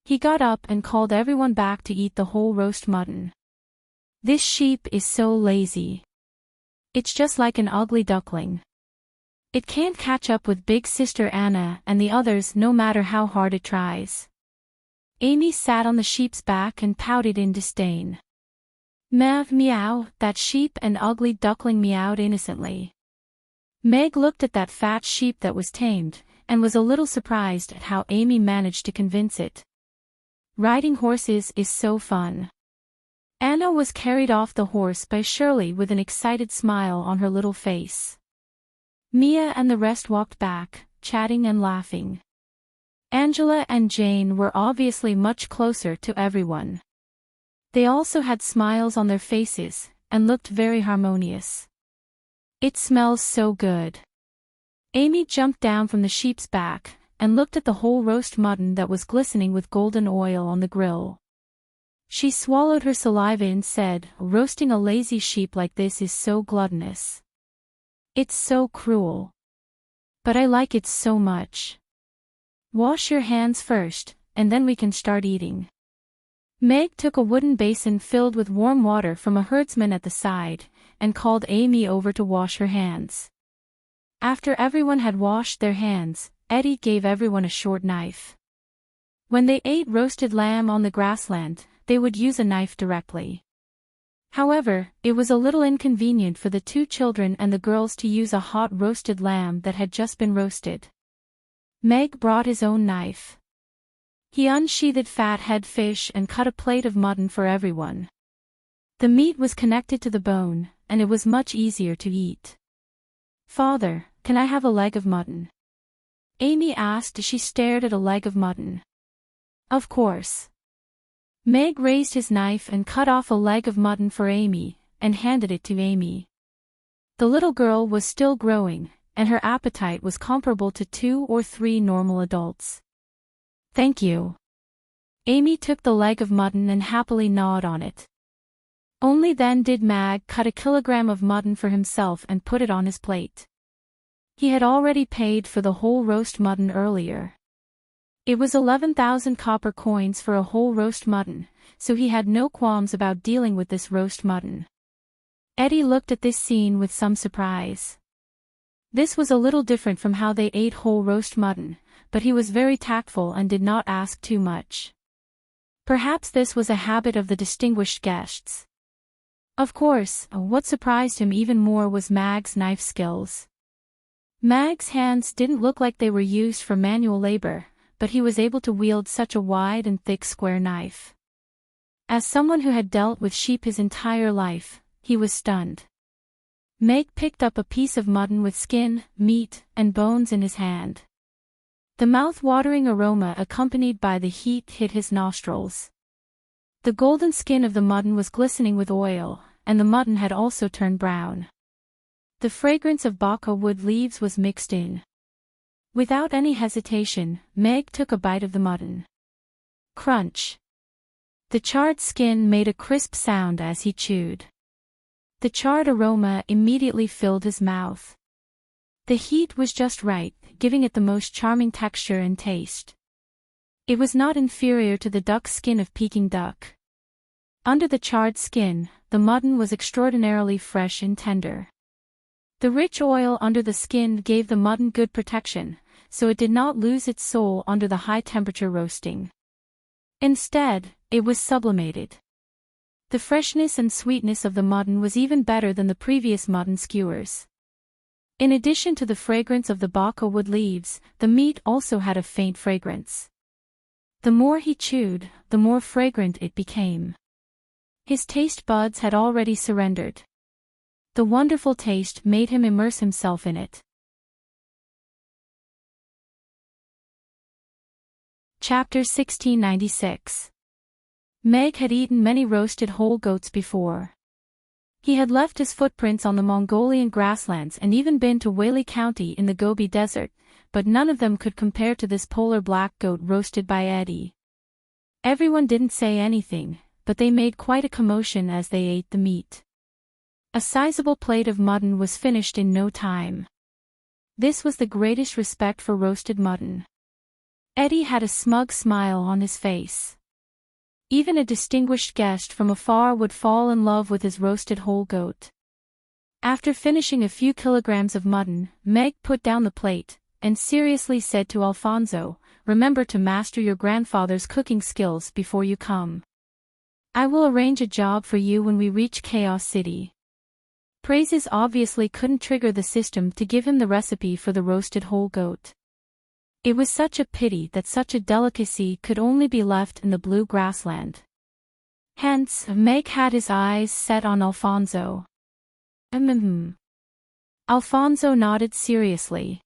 He got up and called everyone back to eat the whole roast mutton. "This sheep is so lazy. It's just like an ugly duckling. It can't catch up with big sister Anna and the others no matter how hard it tries." Amy sat on the sheep's back and pouted in disdain. Meow, that sheep and ugly duckling meowed innocently. Meg looked at that fat sheep that was tamed, and was a little surprised at how Amy managed to convince it. Riding horses is so fun. Anna was carried off the horse by Shirley with an excited smile on her little face. Mia and the rest walked back, chatting and laughing. Angela and Jane were obviously much closer to everyone. They also had smiles on their faces, and looked very harmonious. "It smells so good." Amy jumped down from the sheep's back, and looked at the whole roast mutton that was glistening with golden oil on the grill. She swallowed her saliva and said, "Roasting a lazy sheep like this is so gluttonous. It's so cruel. But I like it so much. Wash your hands first, and then we can start eating." Meg took a wooden basin filled with warm water from a herdsman at the side, and called Amy over to wash her hands. After everyone had washed their hands, Eddie gave everyone a short knife. When they ate roasted lamb on the grassland, they would use a knife directly. However, it was a little inconvenient for the two children and the girls to use a hot roasted lamb that had just been roasted. Meg brought his own knife. He unsheathed fathead fish and cut a plate of mutton for everyone. The meat was connected to the bone, and it was much easier to eat. "Father, can I have a leg of mutton?" Amy asked as she stared at a leg of mutton. "Of course." Meg raised his knife and cut off a leg of mutton for Amy, and handed it to Amy. The little girl was still growing, and her appetite was comparable to 2 or 3 normal adults. "Thank you." Amy took the leg of mutton and happily gnawed on it. Only then did Mag cut a kilogram of mutton for himself and put it on his plate. He had already paid for the whole roast mutton earlier. It was 11,000 copper coins for a whole roast mutton, so he had no qualms about dealing with this roast mutton. Eddie looked at this scene with some surprise. This was a little different from how they ate whole roast mutton, but he was very tactful and did not ask too much. Perhaps this was a habit of the distinguished guests. Of course, what surprised him even more was Mag's knife skills. Mag's hands didn't look like they were used for manual labor, but he was able to wield such a wide and thick square knife. As someone who had dealt with sheep his entire life, he was stunned. Meg picked up a piece of mutton with skin, meat, and bones in his hand. The mouth-watering aroma accompanied by the heat hit his nostrils. The golden skin of the mutton was glistening with oil, and the mutton had also turned brown. The fragrance of baka wood leaves was mixed in. Without any hesitation, Meg took a bite of the mutton. Crunch. The charred skin made a crisp sound as he chewed. The charred aroma immediately filled his mouth. The heat was just right, giving it the most charming texture and taste. It was not inferior to the duck skin of Peking duck. Under the charred skin, the mutton was extraordinarily fresh and tender. The rich oil under the skin gave the mutton good protection, so it did not lose its soul under the high-temperature roasting. Instead, it was sublimated. The freshness and sweetness of the mutton was even better than the previous mutton skewers. In addition to the fragrance of the baka wood leaves, the meat also had a faint fragrance. The more he chewed, the more fragrant it became. His taste buds had already surrendered. The wonderful taste made him immerse himself in it. Chapter 1696. Meg had eaten many roasted whole goats before. He had left his footprints on the Mongolian grasslands and even been to Whaley County in the Gobi Desert, but none of them could compare to this polar black goat roasted by Eddie. Everyone didn't say anything, but they made quite a commotion as they ate the meat. A sizable plate of mutton was finished in no time. This was the greatest respect for roasted mutton. Eddie had a smug smile on his face. Even a distinguished guest from afar would fall in love with his roasted whole goat. After finishing a few kilograms of mutton, Meg put down the plate, and seriously said to Alfonso, "Remember to master your grandfather's cooking skills before you come. I will arrange a job for you when we reach Chaos City." Praises obviously couldn't trigger the system to give him the recipe for the roasted whole goat. It was such a pity that such a delicacy could only be left in the blue grassland. Hence, Meg had his eyes set on Alfonso. Alfonso nodded seriously.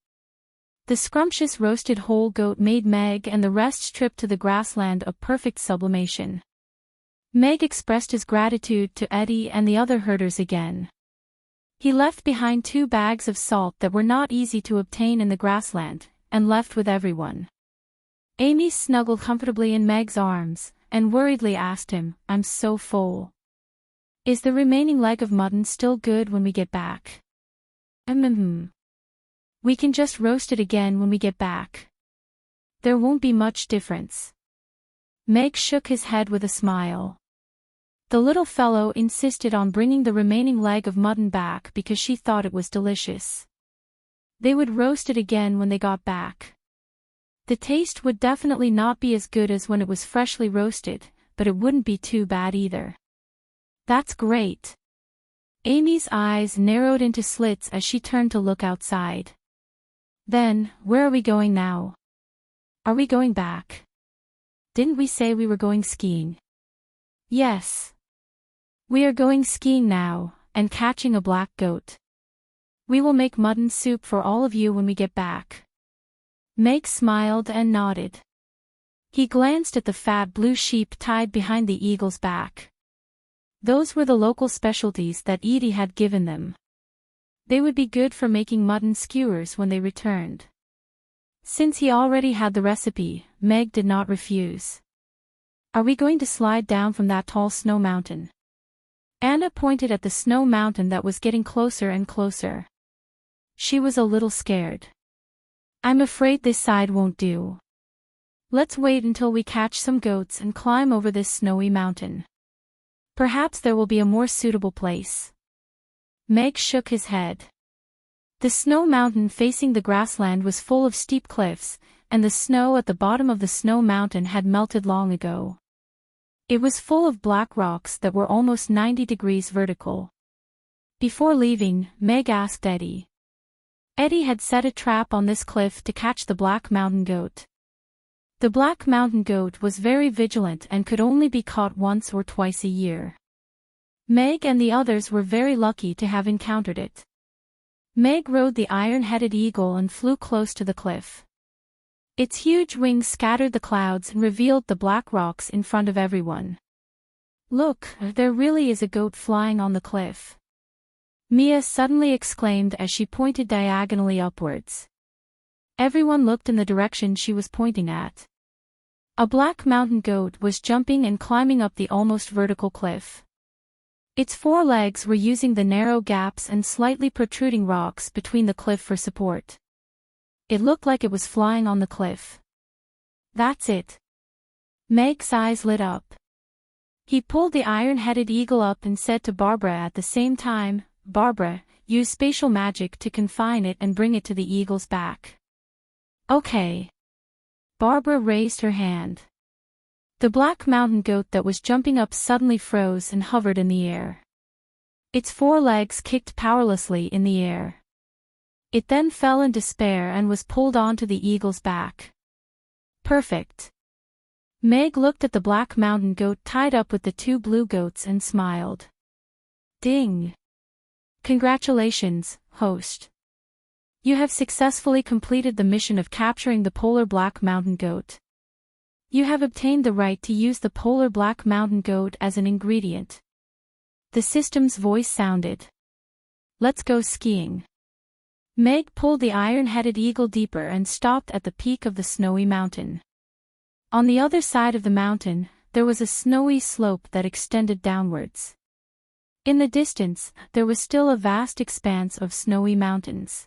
The scrumptious roasted whole goat made Meg and the rest's trip to the grassland a perfect sublimation. Meg expressed his gratitude to Eddie and the other herders again. He left behind 2 bags of salt that were not easy to obtain in the grassland, and left with everyone. Amy snuggled comfortably in Meg's arms, and worriedly asked him, "I'm so full. Is the remaining leg of mutton still good when we get back?" We can just roast it again when we get back. There won't be much difference." Meg shook his head with a smile. The little fellow insisted on bringing the remaining leg of mutton back because she thought it was delicious. They would roast it again when they got back. The taste would definitely not be as good as when it was freshly roasted, but it wouldn't be too bad either. "That's great." Amy's eyes narrowed into slits as she turned to look outside. "Then, where are we going now? Are we going back? Didn't we say we were going skiing?" "Yes. We are going skiing now, and catching a black goat. We will make mutton soup for all of you when we get back." Meg smiled and nodded. He glanced at the fat blue sheep tied behind the eagle's back. Those were the local specialties that Edie had given them. They would be good for making mutton skewers when they returned. Since he already had the recipe, Meg did not refuse. "Are we going to slide down from that tall snow mountain?" Anna pointed at the snow mountain that was getting closer and closer. She was a little scared. "I'm afraid this side won't do. Let's wait until we catch some goats and climb over this snowy mountain. Perhaps there will be a more suitable place." Meg shook his head. The snow mountain facing the grassland was full of steep cliffs, and the snow at the bottom of the snow mountain had melted long ago. It was full of black rocks that were almost 90 degrees vertical. Before leaving, Meg asked Eddie. Eddie had set a trap on this cliff to catch the black mountain goat. The black mountain goat was very vigilant and could only be caught once or twice a year. Meg and the others were very lucky to have encountered it. Meg rode the iron-headed eagle and flew close to the cliff. Its huge wings scattered the clouds and revealed the black rocks in front of everyone. "Look, there really is a goat flying on the cliff," Mia suddenly exclaimed as she pointed diagonally upwards. Everyone looked in the direction she was pointing at. A black mountain goat was jumping and climbing up the almost vertical cliff. Its four legs were using the narrow gaps and slightly protruding rocks between the cliff for support. It looked like it was flying on the cliff. "That's it." Meg's eyes lit up. He pulled the iron-headed eagle up and said to Barbara at the same time, "Barbara, use spatial magic to confine it and bring it to the eagle's back." "Okay." Barbara raised her hand. The black mountain goat that was jumping up suddenly froze and hovered in the air. Its four legs kicked powerlessly in the air. It then fell in despair and was pulled onto the eagle's back. "Perfect." Meg looked at the black mountain goat tied up with the two blue goats and smiled. "Ding! Congratulations, host. You have successfully completed the mission of capturing the polar black mountain goat. You have obtained the right to use the polar black mountain goat as an ingredient." The system's voice sounded. "Let's go skiing." Meg pulled the iron-headed eagle deeper and stopped at the peak of the snowy mountain. On the other side of the mountain, there was a snowy slope that extended downwards. In the distance, there was still a vast expanse of snowy mountains.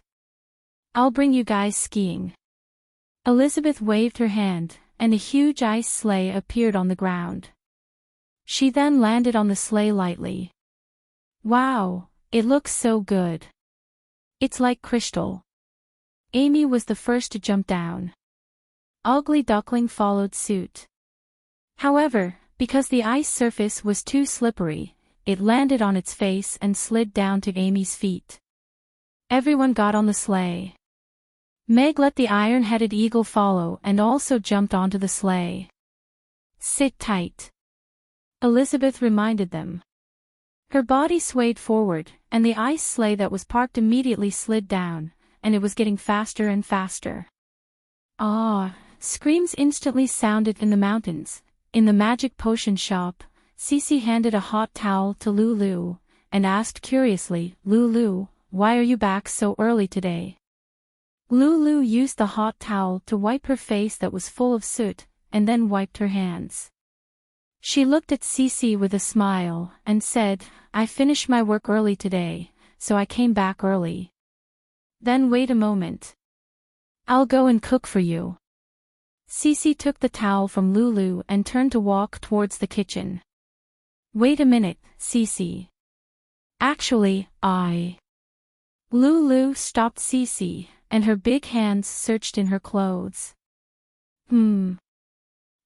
"I'll bring you guys skiing." Elizabeth waved her hand, and a huge ice sleigh appeared on the ground. She then landed on the sleigh lightly. "Wow, it looks so good. It's like crystal." Amy was the first to jump down. Ugly Duckling followed suit. However, because the ice surface was too slippery, it landed on its face and slid down to Amy's feet. Everyone got on the sleigh. Meg let the iron-headed eagle follow and also jumped onto the sleigh. "Sit tight," Elizabeth reminded them. Her body swayed forward, and the ice sleigh that was parked immediately slid down, and it was getting faster and faster. Ah! Screams instantly sounded in the mountains. In the magic potion shop, Cece handed a hot towel to Lulu, and asked curiously, "Lulu, why are you back so early today?" Lulu used the hot towel to wipe her face that was full of soot, and then wiped her hands. She looked at Cece with a smile, and said, I finished my work early today, so I came back early. Then wait a moment. I'll go and cook for you. Cece took the towel from Lulu and turned to walk towards the kitchen. Wait a minute, Cece. Actually, Lulu stopped Cece, and her big hands searched in her clothes.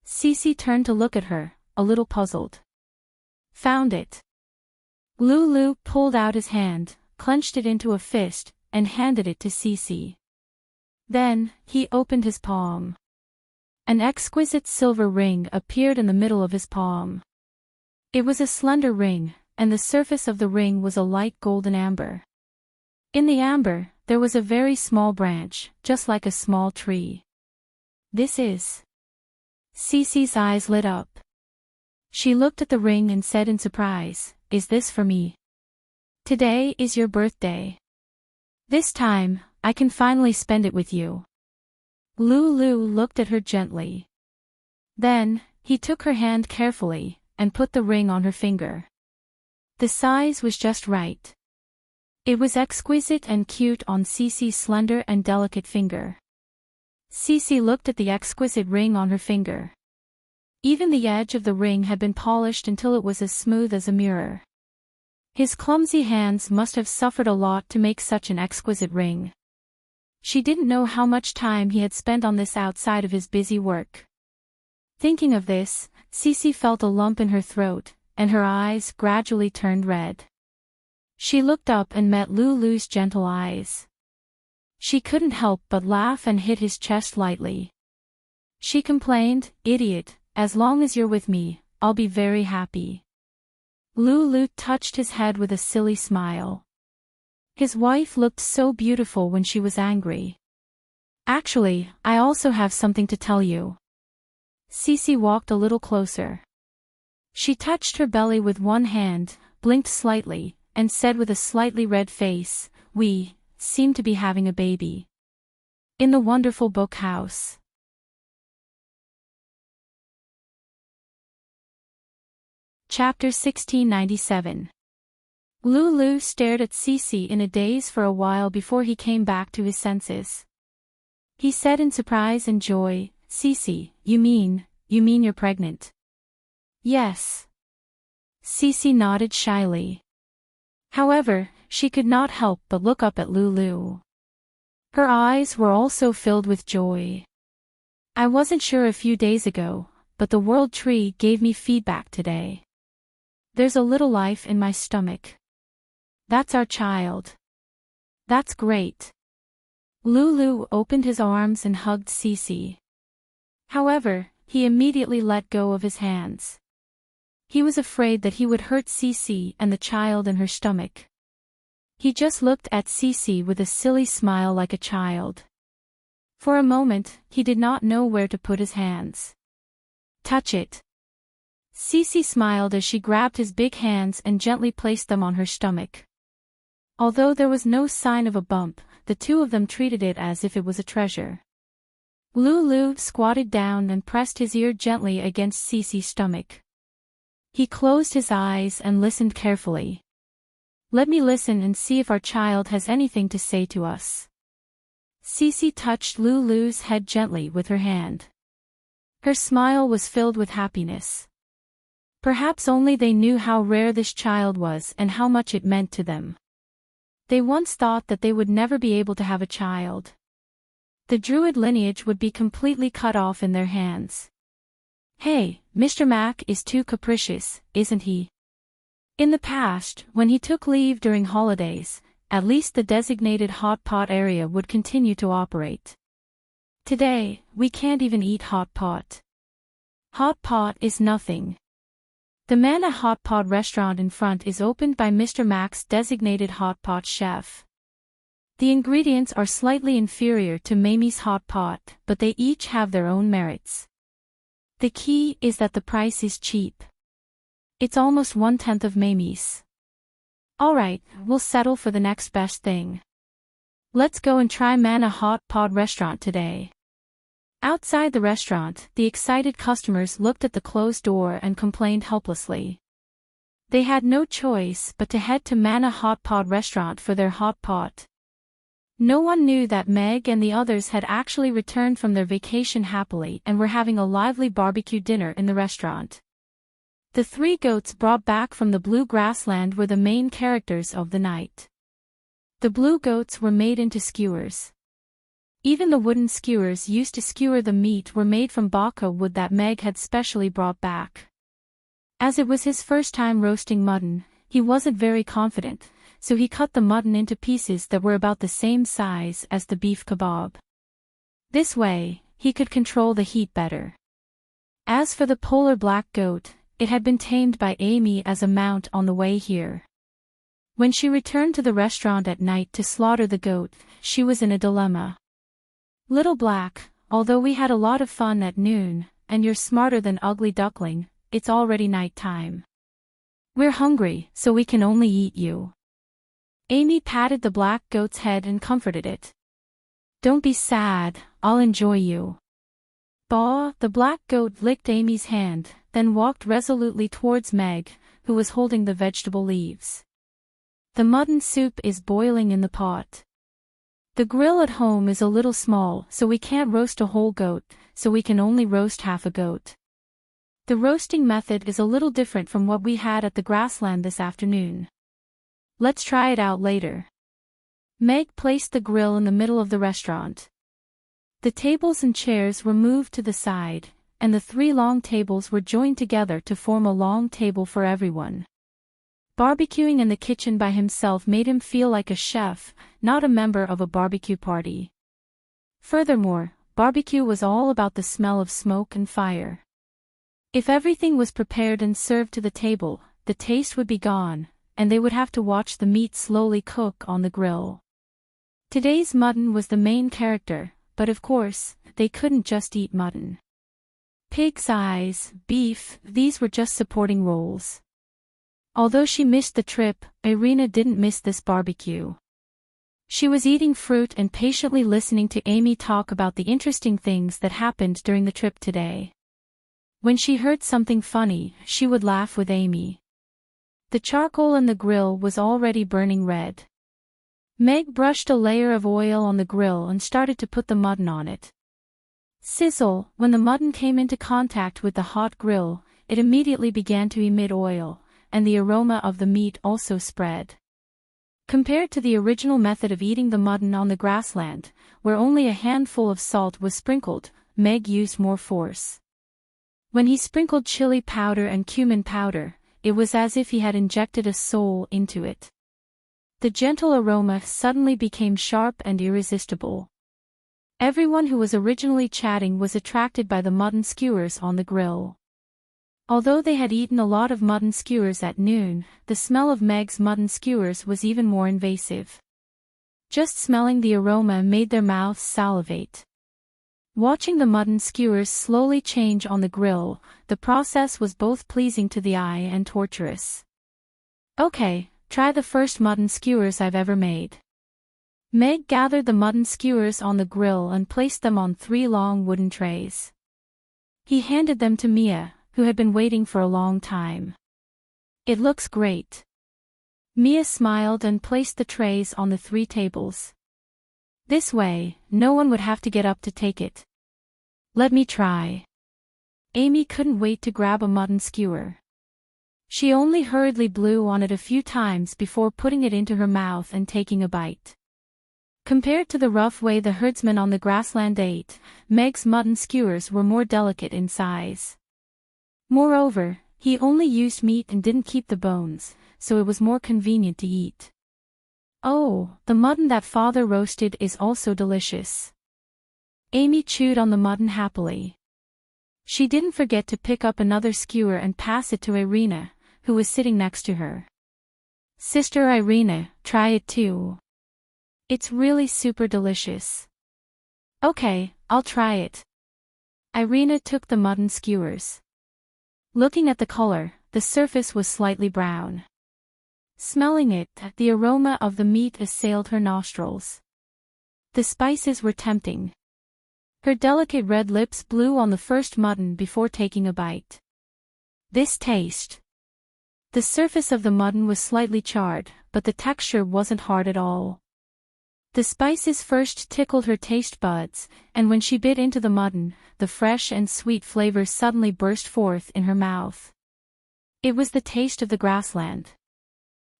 Cece turned to look at her, a little puzzled. Found it. Lulu pulled out his hand, clenched it into a fist, and handed it to Cece. Then, he opened his palm. An exquisite silver ring appeared in the middle of his palm. It was a slender ring, and the surface of the ring was a light golden amber. In the amber, there was a very small branch, just like a small tree. This is. Cece's eyes lit up. She looked at the ring and said in surprise, Is this for me? Today is your birthday. This time, I can finally spend it with you. Lulu looked at her gently. Then, he took her hand carefully, and put the ring on her finger. The size was just right. It was exquisite and cute on Cece's slender and delicate finger. Cece looked at the exquisite ring on her finger. Even the edge of the ring had been polished until it was as smooth as a mirror. His clumsy hands must have suffered a lot to make such an exquisite ring. She didn't know how much time he had spent on this outside of his busy work. Thinking of this, Cece felt a lump in her throat, and her eyes gradually turned red. She looked up and met Lulu's gentle eyes. She couldn't help but laugh and hit his chest lightly. She complained, Idiot, as long as you're with me, I'll be very happy. Lulu touched his head with a silly smile. His wife looked so beautiful when she was angry. Actually, I also have something to tell you. Cece walked a little closer. She touched her belly with one hand, blinked slightly, and said with a slightly red face, We seem to be having a baby. In the wonderful book house. Chapter 1697. Lulu stared at Cece in a daze for a while before he came back to his senses. He said in surprise and joy, Cece, you mean you're pregnant? Yes. Cece nodded shyly. However, she could not help but look up at Lulu. Her eyes were also filled with joy. I wasn't sure a few days ago, but the world tree gave me feedback today. There's a little life in my stomach. That's our child. That's great. Lulu opened his arms and hugged Cece. However, he immediately let go of his hands. He was afraid that he would hurt Cece and the child in her stomach. He just looked at Cece with a silly smile like a child. For a moment, he did not know where to put his hands. Touch it. Cece smiled as she grabbed his big hands and gently placed them on her stomach. Although there was no sign of a bump, the two of them treated it as if it was a treasure. Lulu squatted down and pressed his ear gently against Cece's stomach. He closed his eyes and listened carefully. Let me listen and see if our child has anything to say to us. Cece touched Lulu's head gently with her hand. Her smile was filled with happiness. Perhaps only they knew how rare this child was and how much it meant to them. They once thought that they would never be able to have a child. The Druid lineage would be completely cut off in their hands. Hey, Mr. Mac is too capricious, isn't he? In the past, when he took leave during holidays, at least the designated hot pot area would continue to operate. Today, we can't even eat hot pot. Hot pot is nothing. The Mana Hot Pot restaurant in front is opened by Mr. Mac's designated hot pot chef. The ingredients are slightly inferior to Mamie's hot pot, but they each have their own merits. The key is that the price is cheap. It's almost 1/10 of Mamie's. Alright, we'll settle for the next best thing. Let's go and try Mana Hot Pot restaurant today. Outside the restaurant, the excited customers looked at the closed door and complained helplessly. They had no choice but to head to Mana Hot Pot restaurant for their hot pot. No one knew that Meg and the others had actually returned from their vacation happily and were having a lively barbecue dinner in the restaurant. The three goats brought back from the blue grassland were the main characters of the night. The blue goats were made into skewers. Even the wooden skewers used to skewer the meat were made from baka wood that Meg had specially brought back. As it was his first time roasting mutton, he wasn't very confident, so he cut the mutton into pieces that were about the same size as the beef kebab. This way, he could control the heat better. As for the polar black goat, it had been tamed by Amy as a mount on the way here. When she returned to the restaurant at night to slaughter the goat, she was in a dilemma. Little Black, although we had a lot of fun at noon, and you're smarter than Ugly Duckling, it's already night time. We're hungry, so we can only eat you. Amy patted the black goat's head and comforted it. Don't be sad, I'll enjoy you. Baw, the black goat licked Amy's hand, then walked resolutely towards Meg, who was holding the vegetable leaves. The mutton soup is boiling in the pot. The grill at home is a little small, so we can't roast a whole goat, so we can only roast half a goat. The roasting method is a little different from what we had at the grassland this afternoon. Let's try it out later. Meg placed the grill in the middle of the restaurant. The tables and chairs were moved to the side, and the three long tables were joined together to form a long table for everyone. Barbecuing in the kitchen by himself made him feel like a chef, not a member of a barbecue party. Furthermore, barbecue was all about the smell of smoke and fire. If everything was prepared and served to the table, the taste would be gone, and they would have to watch the meat slowly cook on the grill. Today's mutton was the main character, but of course, they couldn't just eat mutton. Pig's eyes, beef, these were just supporting roles. Although she missed the trip, Irina didn't miss this barbecue. She was eating fruit and patiently listening to Amy talk about the interesting things that happened during the trip today. When she heard something funny, she would laugh with Amy. The charcoal in the grill was already burning red. Meg brushed a layer of oil on the grill and started to put the mutton on it. Sizzle, when the mutton came into contact with the hot grill, it immediately began to emit oil, and the aroma of the meat also spread. Compared to the original method of eating the mutton on the grassland, where only a handful of salt was sprinkled, Meg used more force. When he sprinkled chili powder and cumin powder, it was as if he had injected a soul into it. The gentle aroma suddenly became sharp and irresistible. Everyone who was originally chatting was attracted by the mutton skewers on the grill. Although they had eaten a lot of mutton skewers at noon, the smell of Meg's mutton skewers was even more invasive. Just smelling the aroma made their mouths salivate. Watching the mutton skewers slowly change on the grill, the process was both pleasing to the eye and torturous. Okay, try the first mutton skewers I've ever made. Meg gathered the mutton skewers on the grill and placed them on 3 long wooden trays. He handed them to Mia, who had been waiting for a long time. It looks great. Mia smiled and placed the trays on the 3 tables. This way, no one would have to get up to take it. Let me try. Amy couldn't wait to grab a mutton skewer. She only hurriedly blew on it a few times before putting it into her mouth and taking a bite. Compared to the rough way the herdsmen on the grassland ate, Meg's mutton skewers were more delicate in size. Moreover, he only used meat and didn't keep the bones, so it was more convenient to eat. Oh, the mutton that father roasted is also delicious. Amy chewed on the mutton happily. She didn't forget to pick up another skewer and pass it to Irina, who was sitting next to her. Sister Irina, try it too. It's really super delicious. Okay, I'll try it. Irina took the mutton skewers. Looking at the color, the surface was slightly brown. Smelling it, the aroma of the meat assailed her nostrils. The spices were tempting. Her delicate red lips blew on the first mutton before taking a bite. This taste. The surface of the mutton was slightly charred, but the texture wasn't hard at all. The spices first tickled her taste buds, and when she bit into the mutton, the fresh and sweet flavors suddenly burst forth in her mouth. It was the taste of the grassland.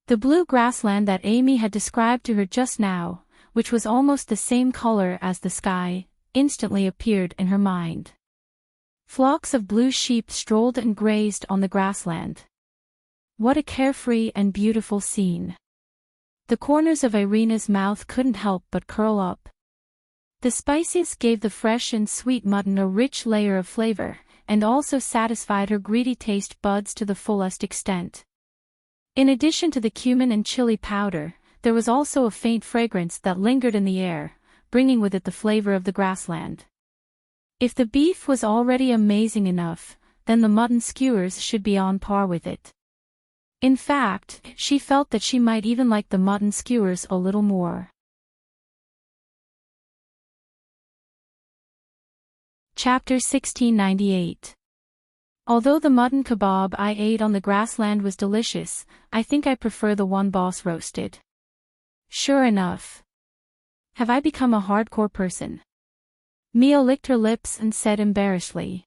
The blue grassland that Amy had described to her just now, which was almost the same color as the sky, instantly appeared in her mind. Flocks of blue sheep strolled and grazed on the grassland. What a carefree and beautiful scene. The corners of Irina's mouth couldn't help but curl up. The spices gave the fresh and sweet mutton a rich layer of flavor, and also satisfied her greedy taste buds to the fullest extent. In addition to the cumin and chili powder, there was also a faint fragrance that lingered in the air, bringing with it the flavor of the grassland. If the beef was already amazing enough, then the mutton skewers should be on par with it. In fact, she felt that she might even like the mutton skewers a little more. Chapter 1698. Although the mutton kebab I ate on the grassland was delicious, I think I prefer the one boss roasted. Sure enough. Have I become a hardcore person? Mia licked her lips and said embarrassedly.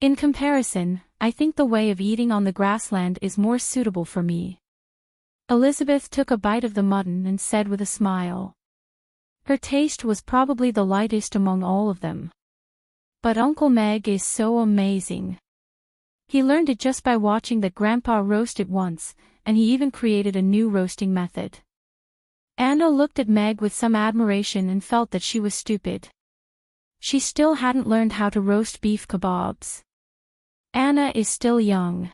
In comparison, I think the way of eating on the grassland is more suitable for me. Elizabeth took a bite of the mutton and said with a smile. Her taste was probably the lightest among all of them. But Uncle Meg is so amazing. He learned it just by watching that Grandpa roast it once, and he even created a new roasting method. Anna looked at Meg with some admiration and felt that she was stupid. She still hadn't learned how to roast beef kebabs. Anna is still young.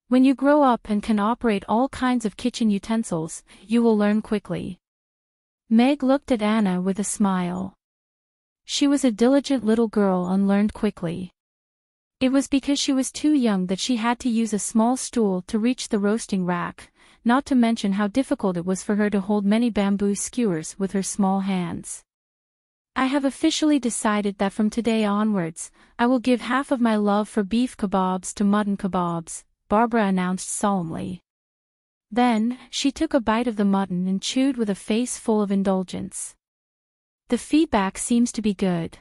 When you grow up and can operate all kinds of kitchen utensils, you will learn quickly. Meg looked at Anna with a smile. She was a diligent little girl and learned quickly. It was because she was too young that she had to use a small stool to reach the roasting rack, not to mention how difficult it was for her to hold many bamboo skewers with her small hands. I have officially decided that from today onwards, I will give half of my love for beef kebabs to mutton kebabs, Barbara announced solemnly. Then, she took a bite of the mutton and chewed with a face full of indulgence. The feedback seems to be good.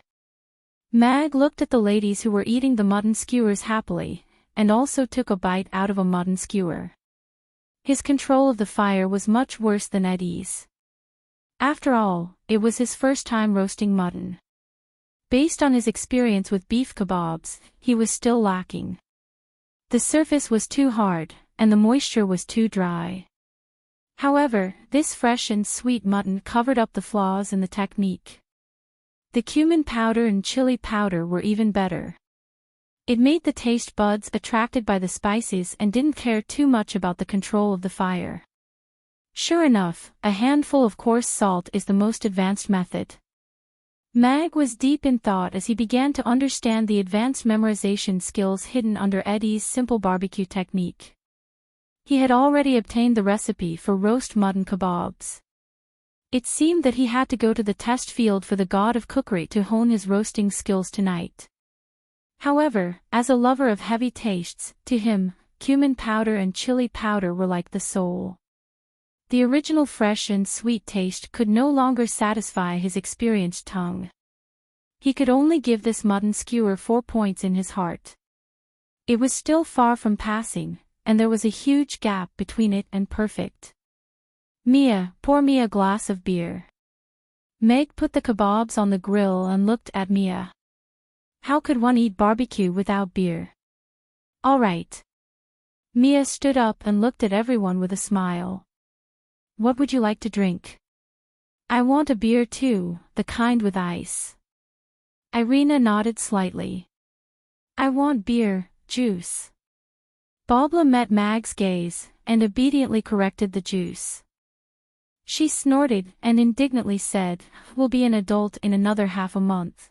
Mag looked at the ladies who were eating the mutton skewers happily, and also took a bite out of a mutton skewer. His control of the fire was much worse than Eddie's. After all, it was his first time roasting mutton. Based on his experience with beef kebabs, he was still lacking. The surface was too hard, and the moisture was too dry. However, this fresh and sweet mutton covered up the flaws in the technique. The cumin powder and chili powder were even better. It made the taste buds attracted by the spices and didn't care too much about the control of the fire. Sure enough, a handful of coarse salt is the most advanced method. Mag was deep in thought as he began to understand the advanced memorization skills hidden under Eddie's simple barbecue technique. He had already obtained the recipe for roast mutton kebabs. It seemed that he had to go to the test field for the god of cookery to hone his roasting skills tonight. However, as a lover of heavy tastes, to him, cumin powder and chili powder were like the soul. The original fresh and sweet taste could no longer satisfy his experienced tongue. He could only give this mutton skewer 4 points in his heart. It was still far from passing, and there was a huge gap between it and perfect. Mia, pour me a glass of beer. Meg put the kebabs on the grill and looked at Mia. How could one eat barbecue without beer? All right. Mia stood up and looked at everyone with a smile. What would you like to drink? I want a beer too, the kind with ice. Irina nodded slightly. I want beer, juice. Babla met Mag's gaze, and obediently corrected the juice. She snorted and indignantly said, "We'll be an adult in another half a month."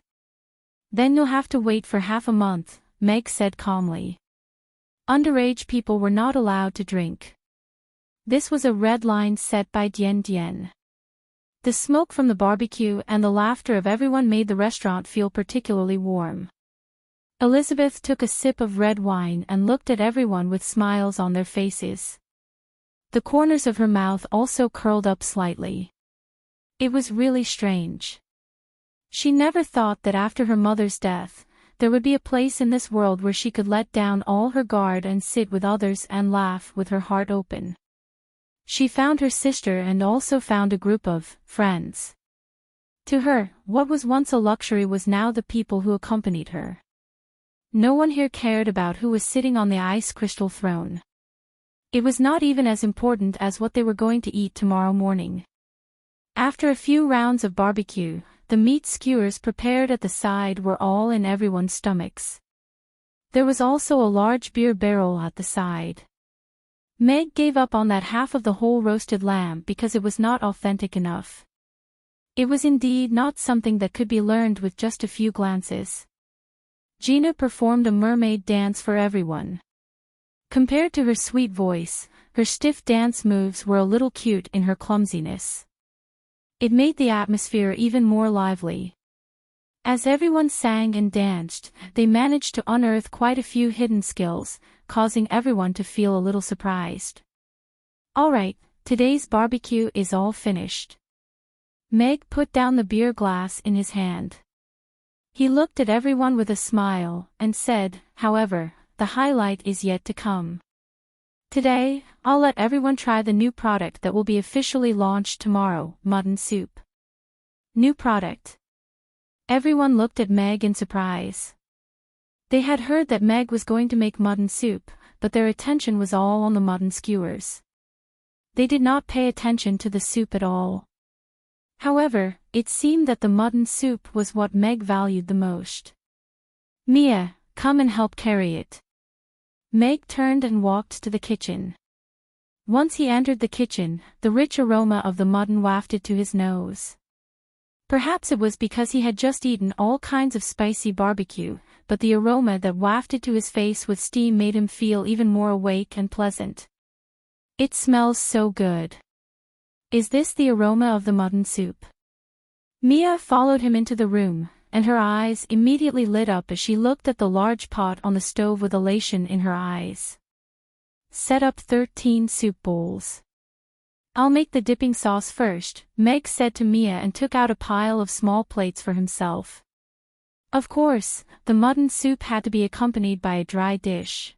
Then you'll have to wait for half a month, Meg said calmly. Underage people were not allowed to drink. This was a red line set by Dien Dien. The smoke from the barbecue and the laughter of everyone made the restaurant feel particularly warm. Elizabeth took a sip of red wine and looked at everyone with smiles on their faces. The corners of her mouth also curled up slightly. It was really strange. She never thought that after her mother's death, there would be a place in this world where she could let down all her guard and sit with others and laugh with her heart open. She found her sister and also found a group of friends. To her, what was once a luxury was now the people who accompanied her. No one here cared about who was sitting on the ice crystal throne. It was not even as important as what they were going to eat tomorrow morning. After a few rounds of barbecue, the meat skewers prepared at the side were all in everyone's stomachs. There was also a large beer barrel at the side. Meg gave up on that half of the whole roasted lamb because it was not authentic enough. It was indeed not something that could be learned with just a few glances. Gina performed a mermaid dance for everyone. Compared to her sweet voice, her stiff dance moves were a little cute in her clumsiness. It made the atmosphere even more lively. As everyone sang and danced, they managed to unearth quite a few hidden skills, causing everyone to feel a little surprised. Alright, today's barbecue is all finished. Meg put down the beer glass in his hand. He looked at everyone with a smile, and said, however, the highlight is yet to come. Today, I'll let everyone try the new product that will be officially launched tomorrow, mutton soup. New product. Everyone looked at Meg in surprise. They had heard that Meg was going to make mutton soup, but their attention was all on the mutton skewers. They did not pay attention to the soup at all. However, it seemed that the mutton soup was what Meg valued the most. Mia, come and help carry it. Meg turned and walked to the kitchen. Once he entered the kitchen, the rich aroma of the mutton wafted to his nose. Perhaps it was because he had just eaten all kinds of spicy barbecue, but the aroma that wafted to his face with steam made him feel even more awake and pleasant. It smells so good. Is this the aroma of the mutton soup? Mia followed him into the room, and her eyes immediately lit up as she looked at the large pot on the stove with elation in her eyes. Set up 13 soup bowls. I'll make the dipping sauce first, Meg said to Mia and took out a pile of small plates for himself. Of course, the mutton soup had to be accompanied by a dry dish.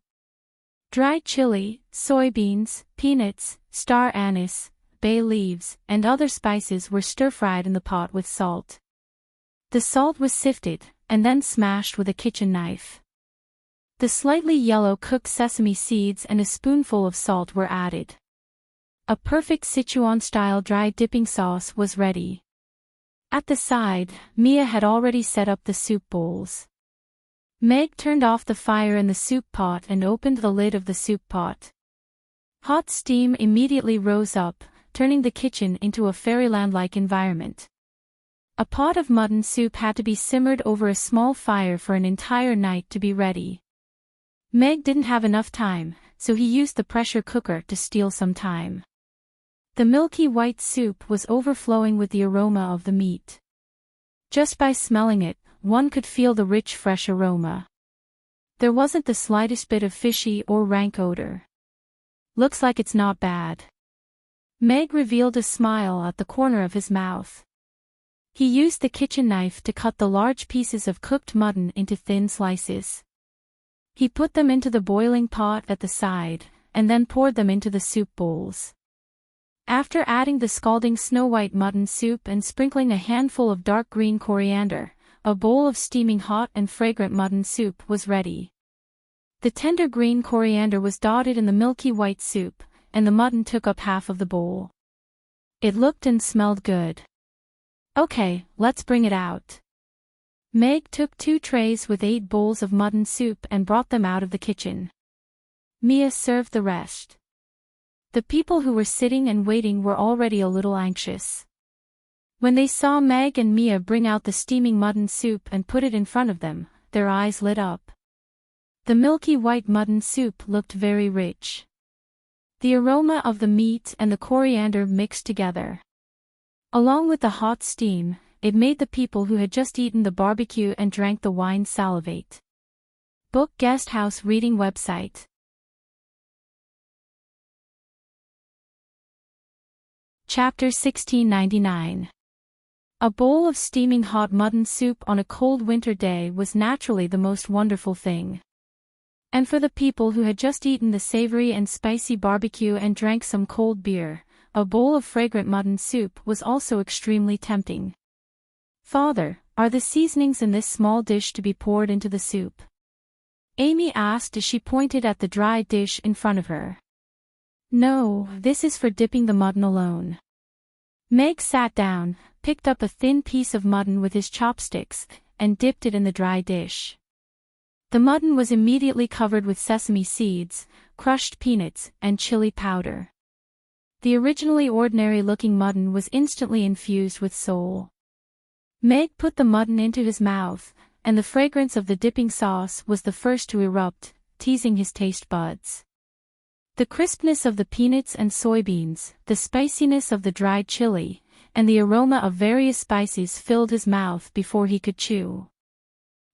Dried chili, soybeans, peanuts, star anise, bay leaves, and other spices were stir-fried in the pot with salt. The salt was sifted, and then smashed with a kitchen knife. The slightly yellow cooked sesame seeds and a spoonful of salt were added. A perfect Sichuan-style dry dipping sauce was ready. At the side, Mia had already set up the soup bowls. Meg turned off the fire in the soup pot and opened the lid of the soup pot. Hot steam immediately rose up, turning the kitchen into a fairyland-like environment. A pot of mutton soup had to be simmered over a small fire for an entire night to be ready. Meg didn't have enough time, so he used the pressure cooker to steal some time. The milky white soup was overflowing with the aroma of the meat. Just by smelling it, one could feel the rich fresh aroma. There wasn't the slightest bit of fishy or rank odor. Looks like it's not bad. Meg revealed a smile at the corner of his mouth. He used the kitchen knife to cut the large pieces of cooked mutton into thin slices. He put them into the boiling pot at the side, and then poured them into the soup bowls. After adding the scalding snow-white mutton soup and sprinkling a handful of dark green coriander, a bowl of steaming hot and fragrant mutton soup was ready. The tender green coriander was dotted in the milky white soup, and the mutton took up half of the bowl. It looked and smelled good. Okay, let's bring it out. Meg took 2 trays with 8 bowls of mutton soup and brought them out of the kitchen. Mia served the rest. The people who were sitting and waiting were already a little anxious. When they saw Meg and Mia bring out the steaming mutton soup and put it in front of them, their eyes lit up. The milky white mutton soup looked very rich. The aroma of the meat and the coriander mixed together. Along with the hot steam, it made the people who had just eaten the barbecue and drank the wine salivate. Book Guest House Reading Website. Chapter 1699. A bowl of steaming hot mutton soup on a cold winter day was naturally the most wonderful thing. And for the people who had just eaten the savory and spicy barbecue and drank some cold beer, a bowl of fragrant mutton soup was also extremely tempting. "Father, are the seasonings in this small dish to be poured into the soup?" Amy asked as she pointed at the dry dish in front of her. "No, this is for dipping the mutton alone." Meg sat down, picked up a thin piece of mutton with his chopsticks, and dipped it in the dry dish. The mutton was immediately covered with sesame seeds, crushed peanuts, and chili powder. The originally ordinary-looking mutton was instantly infused with soul. Meg put the mutton into his mouth, and the fragrance of the dipping sauce was the first to erupt, teasing his taste buds. The crispness of the peanuts and soybeans, the spiciness of the dried chili, and the aroma of various spices filled his mouth before he could chew.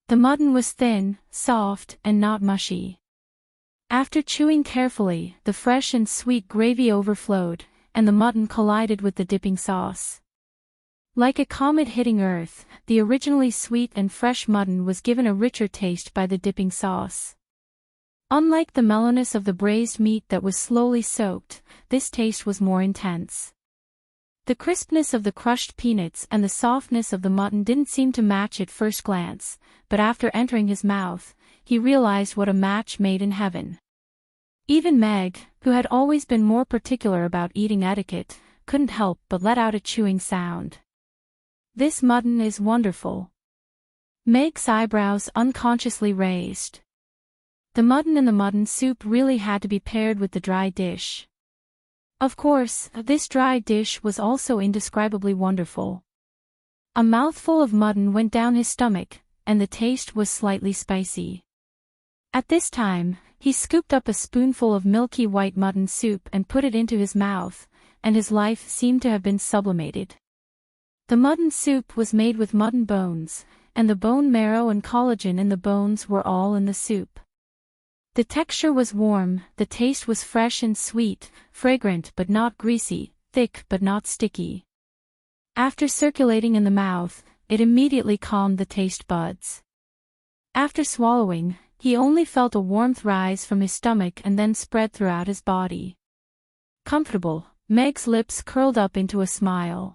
The mutton was thin, soft, and not mushy. After chewing carefully, the fresh and sweet gravy overflowed, and the mutton collided with the dipping sauce. Like a comet hitting Earth, the originally sweet and fresh mutton was given a richer taste by the dipping sauce. Unlike the mellowness of the braised meat that was slowly soaked, this taste was more intense. The crispness of the crushed peanuts and the softness of the mutton didn't seem to match at first glance, but after entering his mouth, he realized what a match made in heaven. Even Meg, who had always been more particular about eating etiquette, couldn't help but let out a chewing sound. "This mutton is wonderful." Meg's eyebrows unconsciously raised. The mutton in the mutton soup really had to be paired with the dry dish. Of course, this dry dish was also indescribably wonderful. A mouthful of mutton went down his stomach, and the taste was slightly spicy. At this time, he scooped up a spoonful of milky white mutton soup and put it into his mouth, and his life seemed to have been sublimated. The mutton soup was made with mutton bones, and the bone marrow and collagen in the bones were all in the soup. The texture was warm, the taste was fresh and sweet, fragrant but not greasy, thick but not sticky. After circulating in the mouth, it immediately calmed the taste buds. After swallowing, he only felt a warmth rise from his stomach and then spread throughout his body. Comfortable, Meg's lips curled up into a smile.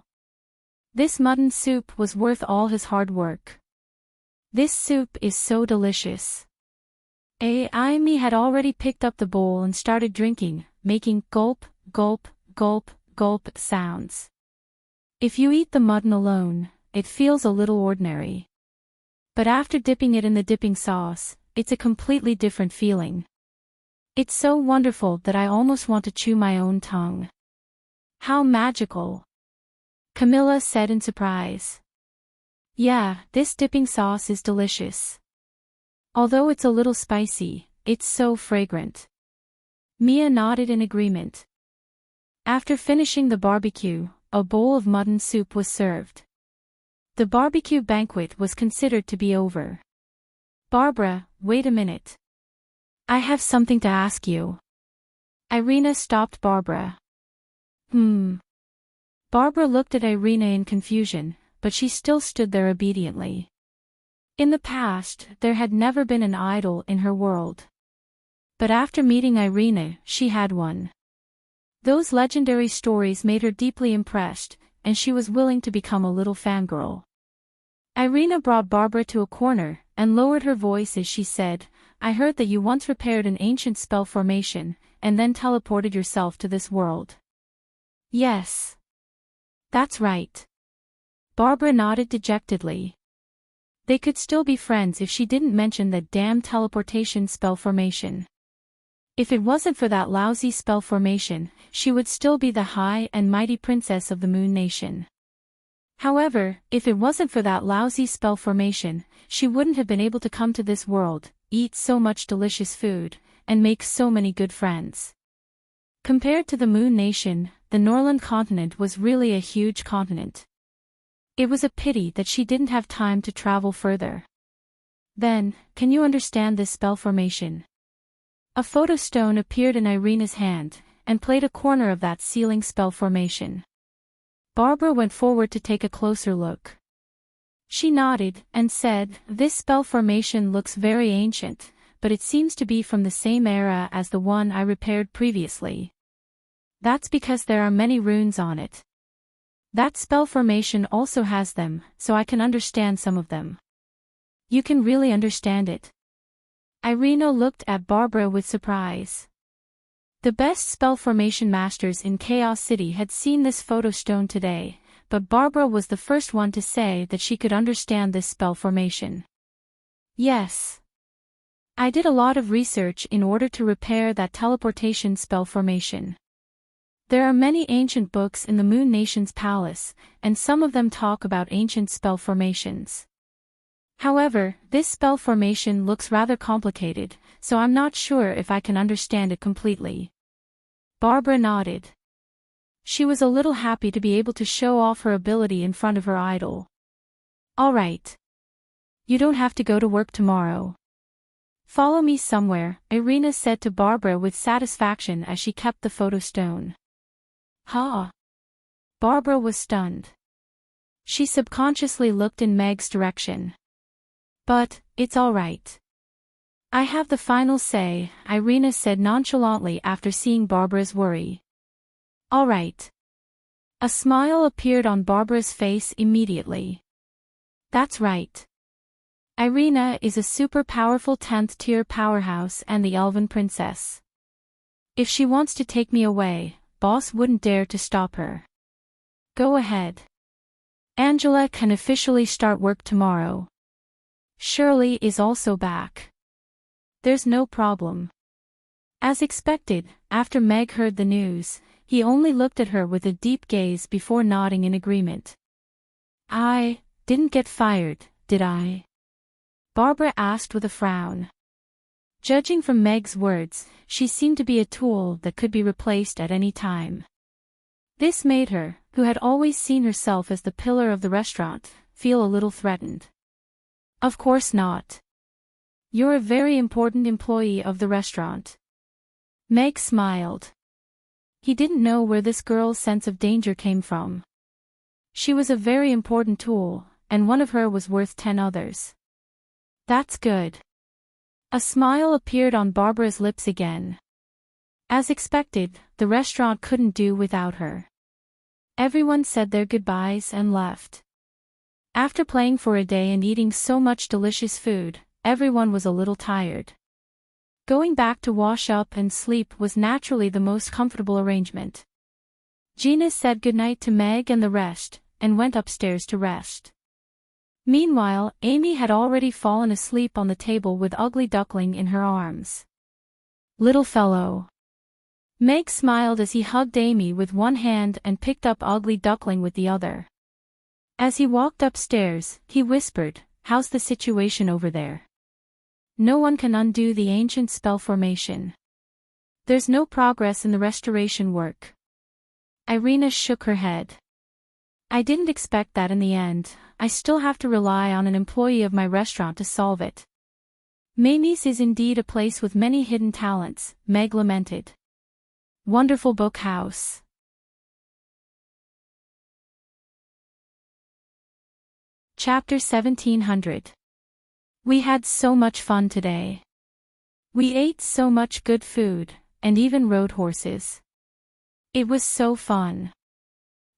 This mutton soup was worth all his hard work. "This soup is so delicious." Amy had already picked up the bowl and started drinking, making gulp, gulp, gulp, gulp sounds. If you eat the mutton alone, it feels a little ordinary. But after dipping it in the dipping sauce, it's a completely different feeling. It's so wonderful that I almost want to chew my own tongue. "How magical!" Camilla said in surprise. "Yeah, this dipping sauce is delicious. Although it's a little spicy, it's so fragrant." Mia nodded in agreement. After finishing the barbecue, a bowl of mutton soup was served. The barbecue banquet was considered to be over. "Barbara, wait a minute. I have something to ask you." Irina stopped Barbara. Barbara looked at Irina in confusion, but she still stood there obediently. In the past, there had never been an idol in her world. But after meeting Irina, she had one. Those legendary stories made her deeply impressed, and she was willing to become a little fangirl. Irina brought Barbara to a corner, and lowered her voice as she said, "I heard that you once repaired an ancient spell formation, and then teleported yourself to this world." "Yes. That's right." Barbara nodded dejectedly. They could still be friends if she didn't mention that damn teleportation spell formation. If it wasn't for that lousy spell formation, she would still be the high and mighty princess of the Moon Nation. However, if it wasn't for that lousy spell formation, she wouldn't have been able to come to this world, eat so much delicious food, and make so many good friends. Compared to the Moon Nation, the Norland continent was really a huge continent. It was a pity that she didn't have time to travel further. Then, can you understand this spell formation? A photo stone appeared in Irina's hand, and played a corner of that sealing spell formation. Barbara went forward to take a closer look. She nodded, and said, "This spell formation looks very ancient, but it seems to be from the same era as the one I repaired previously. That's because there are many runes on it. That spell formation also has them, so I can understand some of them." "You can really understand it?" Irina looked at Barbara with surprise. The best spell formation masters in Chaos City had seen this photo stone today, but Barbara was the first one to say that she could understand this spell formation. "Yes. I did a lot of research in order to repair that teleportation spell formation. There are many ancient books in the Moon Nation's palace, and some of them talk about ancient spell formations. However, this spell formation looks rather complicated, so I'm not sure if I can understand it completely." Barbara nodded. She was a little happy to be able to show off her ability in front of her idol. "All right. You don't have to go to work tomorrow. Follow me somewhere," Irina said to Barbara with satisfaction as she kept the photo stone. "Huh?" Barbara was stunned. She subconsciously looked in Meg's direction. "But, it's all right. I have the final say," Irina said nonchalantly after seeing Barbara's worry. "All right." A smile appeared on Barbara's face immediately. "That's right. Irina is a super powerful 10th tier powerhouse and the Elven princess. If she wants to take me away, boss wouldn't dare to stop her. Go ahead. Angela can officially start work tomorrow. Shirley is also back. There's no problem." As expected, after Meg heard the news, he only looked at her with a deep gaze before nodding in agreement. "I didn't get fired, did I?" Barbara asked with a frown. Judging from Meg's words, she seemed to be a tool that could be replaced at any time. This made her, who had always seen herself as the pillar of the restaurant, feel a little threatened. "Of course not. You're a very important employee of the restaurant." Meg smiled. He didn't know where this girl's sense of danger came from. She was a very important tool, and one of her was worth 10 others. "That's good." A smile appeared on Barbara's lips again. As expected, the restaurant couldn't do without her. Everyone said their goodbyes and left. After playing for a day and eating so much delicious food, everyone was a little tired. Going back to wash up and sleep was naturally the most comfortable arrangement. Gina said goodnight to Meg and the rest, and went upstairs to rest. Meanwhile, Amy had already fallen asleep on the table with Ugly Duckling in her arms. "Little fellow." Meg smiled as he hugged Amy with one hand and picked up Ugly Duckling with the other. As he walked upstairs, he whispered, "How's the situation over there?" "No one can undo the ancient spell formation. There's no progress in the restoration work." Irina shook her head. "I didn't expect that in the end. I still have to rely on an employee of my restaurant to solve it." "Mamie's is indeed a place with many hidden talents," Meg lamented. "Wonderful book house." Chapter 1700. We had so much fun today. We ate so much good food, and even rode horses. It was so fun.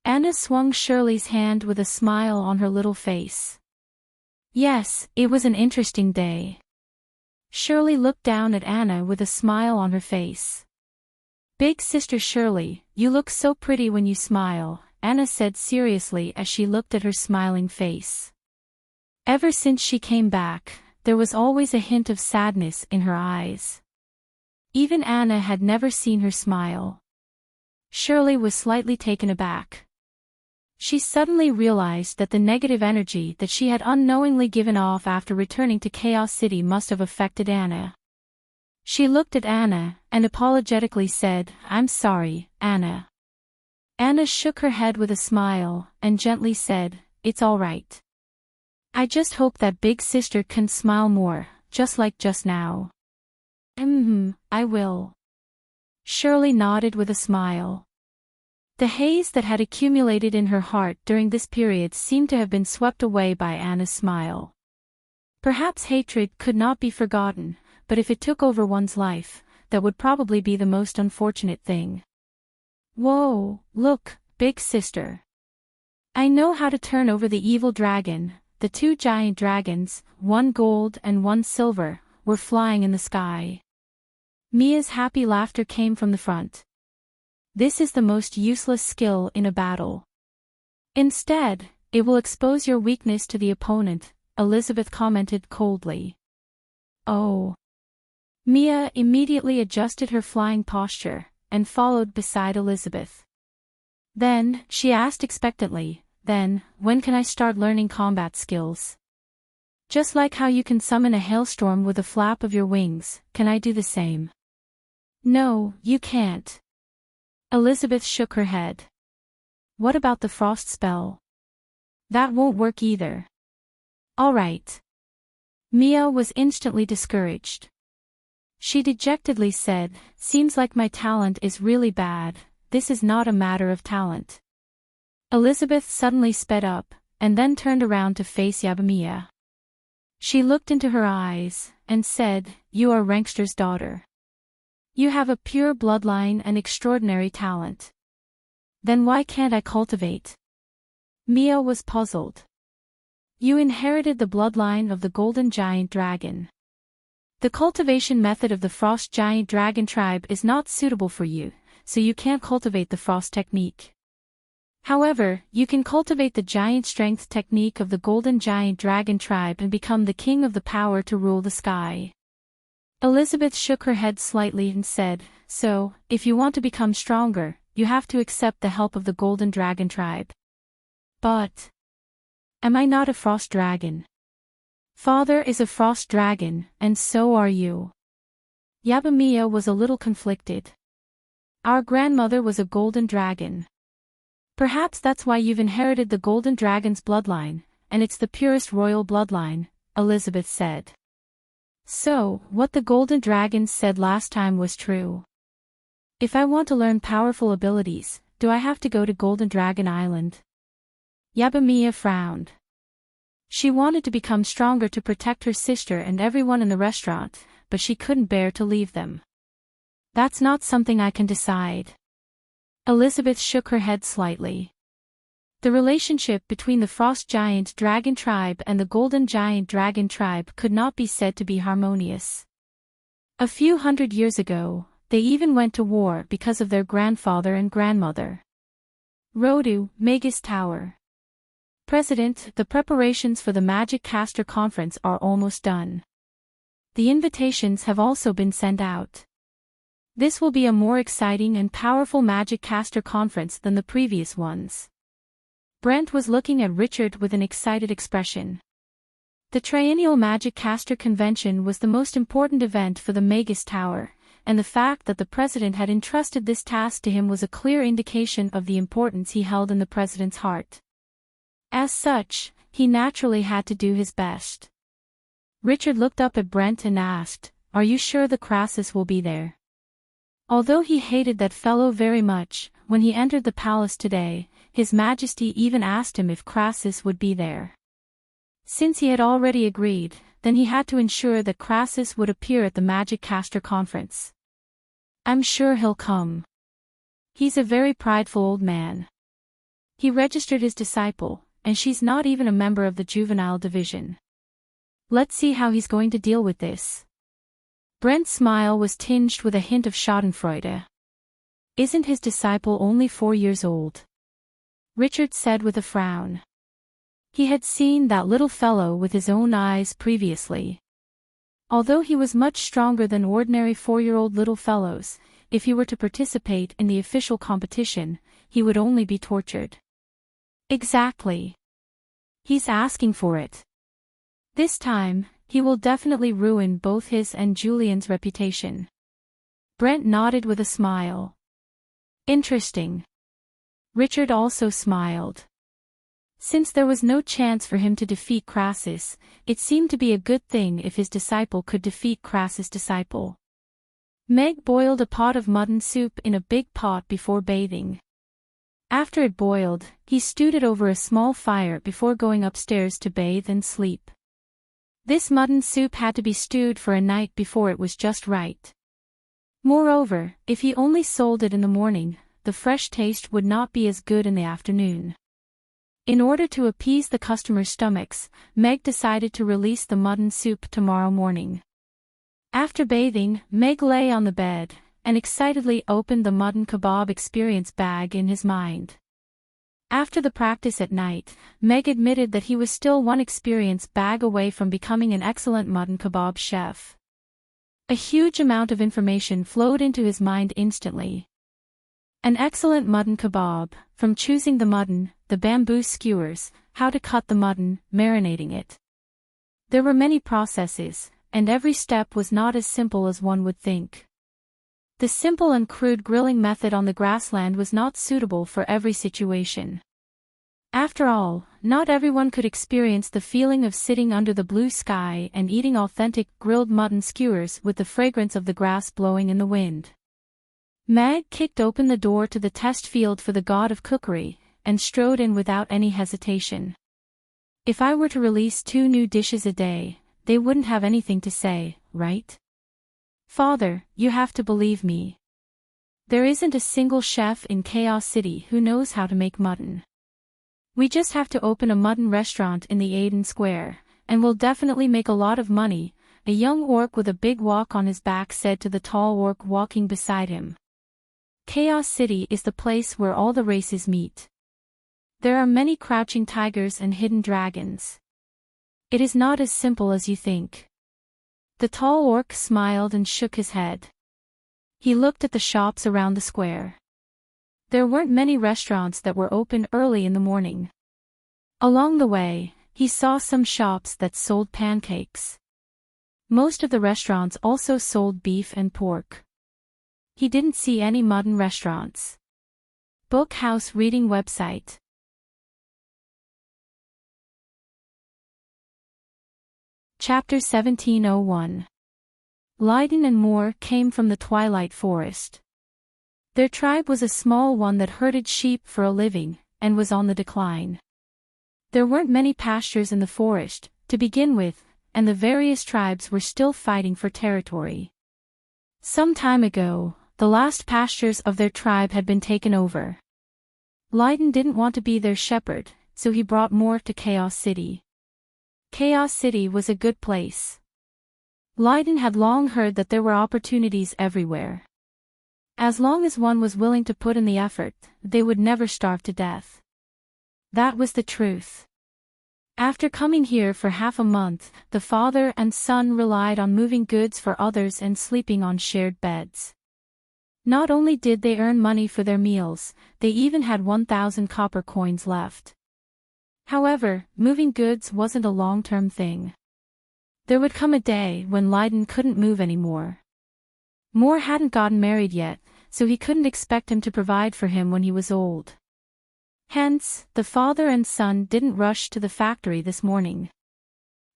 Anna swung Shirley's hand with a smile on her little face. "Yes, it was an interesting day." Shirley looked down at Anna with a smile on her face. "Big sister Shirley, you look so pretty when you smile," Anna said seriously as she looked at her smiling face. Ever since she came back, there was always a hint of sadness in her eyes. Even Anna had never seen her smile. Shirley was slightly taken aback. She suddenly realized that the negative energy that she had unknowingly given off after returning to Chaos City must have affected Anna. She looked at Anna, and apologetically said, "I'm sorry, Anna. Anna shook her head with a smile, and gently said, "It's all right. I just hope that big sister can smile more, just like just now." I will." Shirley nodded with a smile. The haze that had accumulated in her heart during this period seemed to have been swept away by Anna's smile. Perhaps hatred could not be forgotten, but if it took over one's life, that would probably be the most unfortunate thing. "Whoa, look, big sister. I know how to turn over the evil dragon." The two giant dragons, one gold and one silver, were flying in the sky. Mia's happy laughter came from the front. "This is the most useless skill in a battle. Instead, it will expose your weakness to the opponent," Elizabeth commented coldly. "Oh." Mia immediately adjusted her flying posture, and followed beside Elizabeth. Then, she asked expectantly, "Then, when can I start learning combat skills? Just like how you can summon a hailstorm with a flap of your wings, can I do the same?" "No, you can't." Elizabeth shook her head. "What about the frost spell?" "That won't work either." "All right." Mia was instantly discouraged. She dejectedly said, "Seems like my talent is really bad. This is not a matter of talent." Elizabeth suddenly sped up, and then turned around to face Yabamiya. She looked into her eyes, and said, "You are Rankster's daughter. You have a pure bloodline and extraordinary talent. Then why can't I cultivate?" Mia was puzzled. "You inherited the bloodline of the golden giant dragon. The cultivation method of the frost giant dragon tribe is not suitable for you, so you can't cultivate the frost technique. However, you can cultivate the giant strength technique of the golden giant dragon tribe and become the king of the power to rule the sky." Elizabeth shook her head slightly and said, "So, if you want to become stronger, you have to accept the help of the golden dragon tribe." "But am I not a frost dragon?" "Father is a frost dragon, and so are you." Yabamiya was a little conflicted. "Our grandmother was a golden dragon." "Perhaps that's why you've inherited the golden dragon's bloodline, and it's the purest royal bloodline," Elizabeth said. "So, what the golden dragon said last time was true. If I want to learn powerful abilities, do I have to go to Golden Dragon Island?" Yabamiya frowned. She wanted to become stronger to protect her sister and everyone in the restaurant, but she couldn't bear to leave them. "That's not something I can decide." Elizabeth shook her head slightly. The relationship between the Frost Giant Dragon Tribe and the Golden Giant Dragon Tribe could not be said to be harmonious. A few hundred years ago, they even went to war because of their grandfather and grandmother. Rodu, Magus Tower. President, the preparations for the Magic Caster Conference are almost done. The invitations have also been sent out. This will be a more exciting and powerful Magic Caster Conference than the previous ones. Brent was looking at Richard with an excited expression. The Triennial Magic Caster Convention was the most important event for the Magus Tower, and the fact that the president had entrusted this task to him was a clear indication of the importance he held in the president's heart. As such, he naturally had to do his best. Richard looked up at Brent and asked, "Are you sure the Crassus will be there?" Although he hated that fellow very much, when he entered the palace today, His Majesty even asked him if Crassus would be there. Since he had already agreed, then he had to ensure that Crassus would appear at the Magic Caster Conference. "I'm sure he'll come. He's a very prideful old man. He registered his disciple, and she's not even a member of the juvenile division. Let's see how he's going to deal with this." Brent's smile was tinged with a hint of schadenfreude. "Isn't his disciple only 4 years old?" Richard said with a frown. He had seen that little fellow with his own eyes previously. Although he was much stronger than ordinary 4-year-old little fellows, if he were to participate in the official competition, he would only be tortured. Exactly. He's asking for it. This time, he will definitely ruin both his and Julian's reputation. Brent nodded with a smile. Interesting. Richard also smiled. Since there was no chance for him to defeat Crassus, it seemed to be a good thing if his disciple could defeat Crassus' disciple. Meg boiled a pot of mutton soup in a big pot before bathing. After it boiled, he stewed it over a small fire before going upstairs to bathe and sleep. This mutton soup had to be stewed for a night before it was just right. Moreover, if he only sold it in the morning, the fresh taste would not be as good in the afternoon. In order to appease the customers' stomachs, Meg decided to release the mutton soup tomorrow morning. After bathing, Meg lay on the bed, and excitedly opened the mutton kebab experience bag in his mind. After the practice at night, Meg admitted that he was still one experience bag away from becoming an excellent mutton kebab chef. A huge amount of information flowed into his mind instantly. An excellent mutton kebab, from choosing the mutton, the bamboo skewers, how to cut the mutton, marinating it. There were many processes, and every step was not as simple as one would think. The simple and crude grilling method on the grassland was not suitable for every situation. After all, not everyone could experience the feeling of sitting under the blue sky and eating authentic grilled mutton skewers with the fragrance of the grass blowing in the wind. Meg kicked open the door to the test field for the god of cookery, and strode in without any hesitation. If I were to release 2 new dishes a day, they wouldn't have anything to say, right? Father, you have to believe me. There isn't a single chef in Chaos City who knows how to make mutton. We just have to open a mutton restaurant in the Aiden Square, and we'll definitely make a lot of money, a young orc with a big wok on his back said to the tall orc walking beside him. Chaos City is the place where all the races meet. There are many crouching tigers and hidden dragons. It is not as simple as you think. The tall orc smiled and shook his head. He looked at the shops around the square. There weren't many restaurants that were open early in the morning. Along the way, he saw some shops that sold pancakes. Most of the restaurants also sold beef and pork. He didn't see any mutton restaurants. Book House Reading Website. Chapter 1701. Lydon and Moore came from the Twilight Forest. Their tribe was a small one that herded sheep for a living, and was on the decline. There weren't many pastures in the forest, to begin with, and the various tribes were still fighting for territory. Some time ago, the last pastures of their tribe had been taken over. Lydon didn't want to be their shepherd, so he brought Moore to Chaos City. Chaos City was a good place. Lydon had long heard that there were opportunities everywhere. As long as one was willing to put in the effort, they would never starve to death. That was the truth. After coming here for half a month, the father and son relied on moving goods for others and sleeping on shared beds. Not only did they earn money for their meals, they even had 1,000 copper coins left. However, moving goods wasn't a long-term thing. There would come a day when Lydon couldn't move anymore. Moore hadn't gotten married yet, so he couldn't expect him to provide for him when he was old. Hence, the father and son didn't rush to the factory this morning.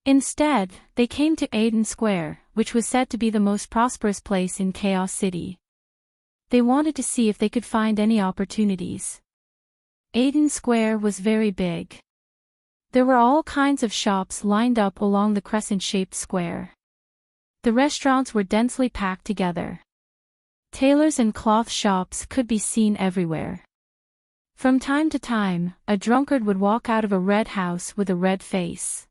Instead, they came to Aiden Square, which was said to be the most prosperous place in Chaos City. They wanted to see if they could find any opportunities. Aiden Square was very big. There were all kinds of shops lined up along the crescent-shaped square. The restaurants were densely packed together. Tailors and cloth shops could be seen everywhere. From time to time, a drunkard would walk out of a red house with a red face.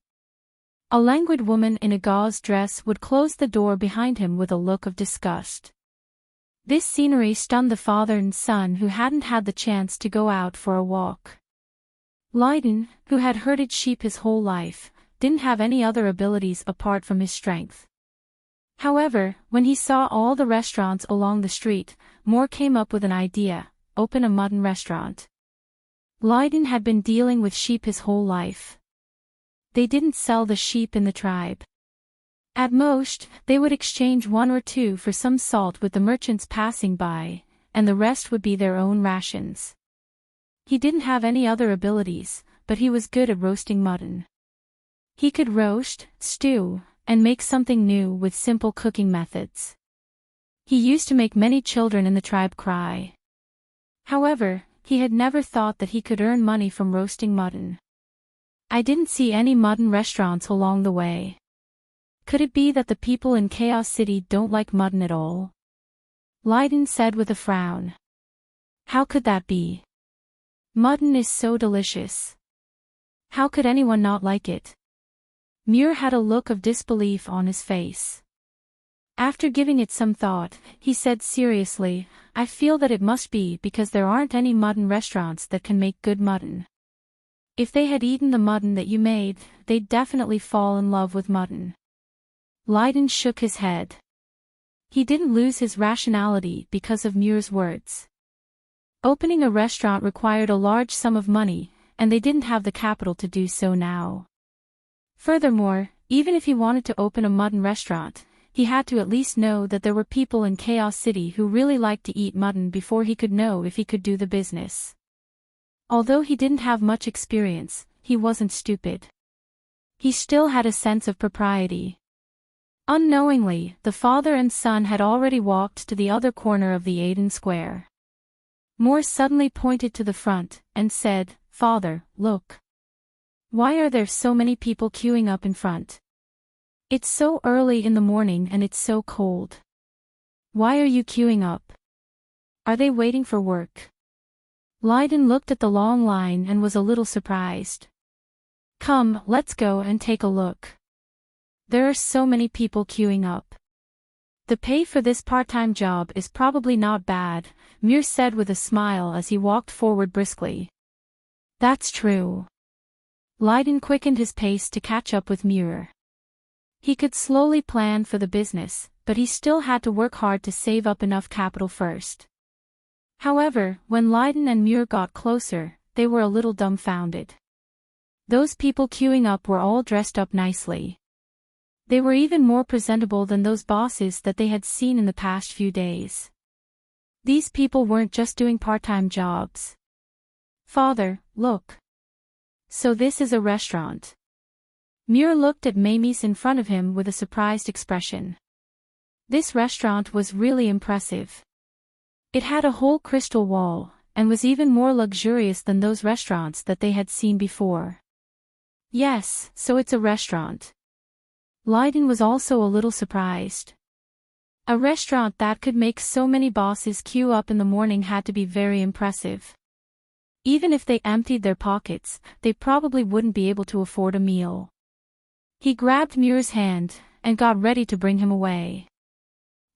A languid woman in a gauze dress would close the door behind him with a look of disgust. This scenery stunned the father and son who hadn't had the chance to go out for a walk. Lydon, who had herded sheep his whole life, didn't have any other abilities apart from his strength. However, when he saw all the restaurants along the street, Moore came up with an idea: open a mutton restaurant. Lydon had been dealing with sheep his whole life. They didn't sell the sheep in the tribe. At most, they would exchange 1 or 2 for some salt with the merchants passing by, and the rest would be their own rations. He didn't have any other abilities, but he was good at roasting mutton. He could roast, stew, and make something new with simple cooking methods. He used to make many children in the tribe cry. However, he had never thought that he could earn money from roasting mutton. I didn't see any mutton restaurants along the way. Could it be that the people in Chaos City don't like mutton at all? Lydon said with a frown. How could that be? Mutton is so delicious. How could anyone not like it? Muir had a look of disbelief on his face. After giving it some thought, he said seriously, I feel that it must be because there aren't any mutton restaurants that can make good mutton. If they had eaten the mutton that you made, they'd definitely fall in love with mutton. Lydon shook his head. He didn't lose his rationality because of Muir's words. Opening a restaurant required a large sum of money, and they didn't have the capital to do so now. Furthermore, even if he wanted to open a mutton restaurant, he had to at least know that there were people in Chaos City who really liked to eat mutton before he could know if he could do the business. Although he didn't have much experience, he wasn't stupid. He still had a sense of propriety. Unknowingly, the father and son had already walked to the other corner of the Aiden Square. Moore suddenly pointed to the front, and said, Father, look. Why are there so many people queuing up in front? It's so early in the morning and it's so cold. Why are you queuing up? Are they waiting for work? Lydon looked at the long line and was a little surprised. Come, let's go and take a look. There are so many people queuing up. The pay for this part-time job is probably not bad, Muir said with a smile as he walked forward briskly. That's true. Lydon quickened his pace to catch up with Muir. He could slowly plan for the business, but he still had to work hard to save up enough capital first. However, when Lydon and Muir got closer, they were a little dumbfounded. Those people queuing up were all dressed up nicely. They were even more presentable than those bosses that they had seen in the past few days. These people weren't just doing part-time jobs. Father, look. So this is a restaurant. Muir looked at Mamie's in front of him with a surprised expression. This restaurant was really impressive. It had a whole crystal wall, and was even more luxurious than those restaurants that they had seen before. Yes, so it's a restaurant. Lydon was also a little surprised. A restaurant that could make so many bosses queue up in the morning had to be very impressive. Even if they emptied their pockets, they probably wouldn't be able to afford a meal. He grabbed Muir's hand, and got ready to bring him away.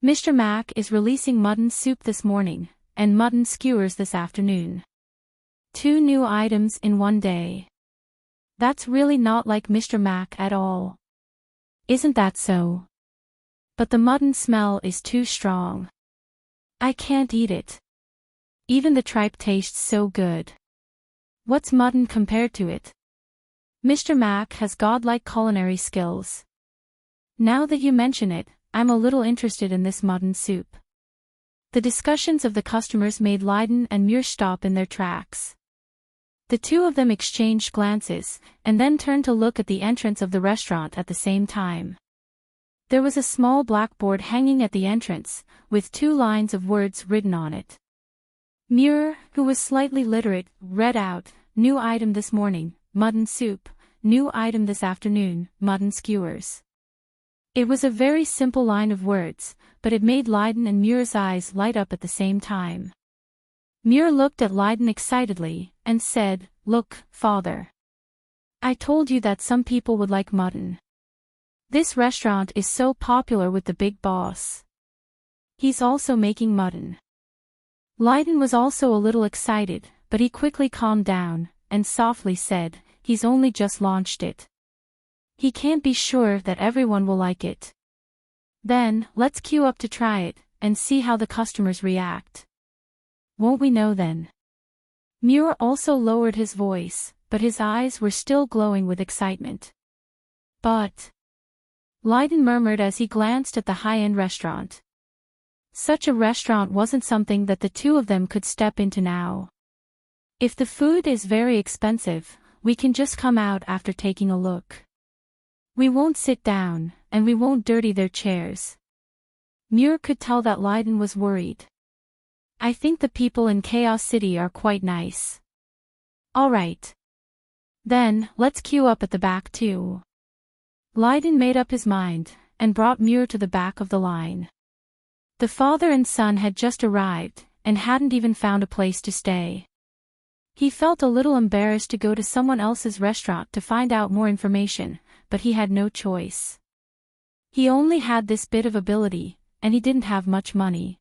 Mr. Mack is releasing mutton soup this morning, and mutton skewers this afternoon. 2 new items in one day. That's really not like Mr. Mack at all. Isn't that so? But the mutton smell is too strong. I can't eat it. Even the tripe tastes so good. What's mutton compared to it? Mr. Mack has godlike culinary skills. Now that you mention it, I'm a little interested in this mutton soup. The discussions of the customers made Lydon and Muir stop in their tracks. The two of them exchanged glances, and then turned to look at the entrance of the restaurant at the same time. There was a small blackboard hanging at the entrance, with 2 lines of words written on it. Muir, who was slightly literate, read out, New item this morning, mutton soup, new item this afternoon, mutton skewers. It was a very simple line of words, but it made Lydon and Muir's eyes light up at the same time. Muir looked at Lydon excitedly, and said, Look, Father. I told you that some people would like mutton. This restaurant is so popular with the big boss. He's also making mutton. Lydon was also a little excited, but he quickly calmed down, and softly said, He's only just launched it. He can't be sure that everyone will like it. Then, let's queue up to try it, and see how the customers react. Won't we know then? Muir also lowered his voice, but his eyes were still glowing with excitement. But... Lydon murmured as he glanced at the high-end restaurant. Such a restaurant wasn't something that the two of them could step into now. If the food is very expensive, we can just come out after taking a look. We won't sit down, and we won't dirty their chairs. Muir could tell that Lydon was worried. I think the people in Chaos City are quite nice. All right. Then, let's queue up at the back too. Lydon made up his mind, and brought Muir to the back of the line. The father and son had just arrived, and hadn't even found a place to stay. He felt a little embarrassed to go to someone else's restaurant to find out more information, but he had no choice. He only had this bit of ability, and he didn't have much money.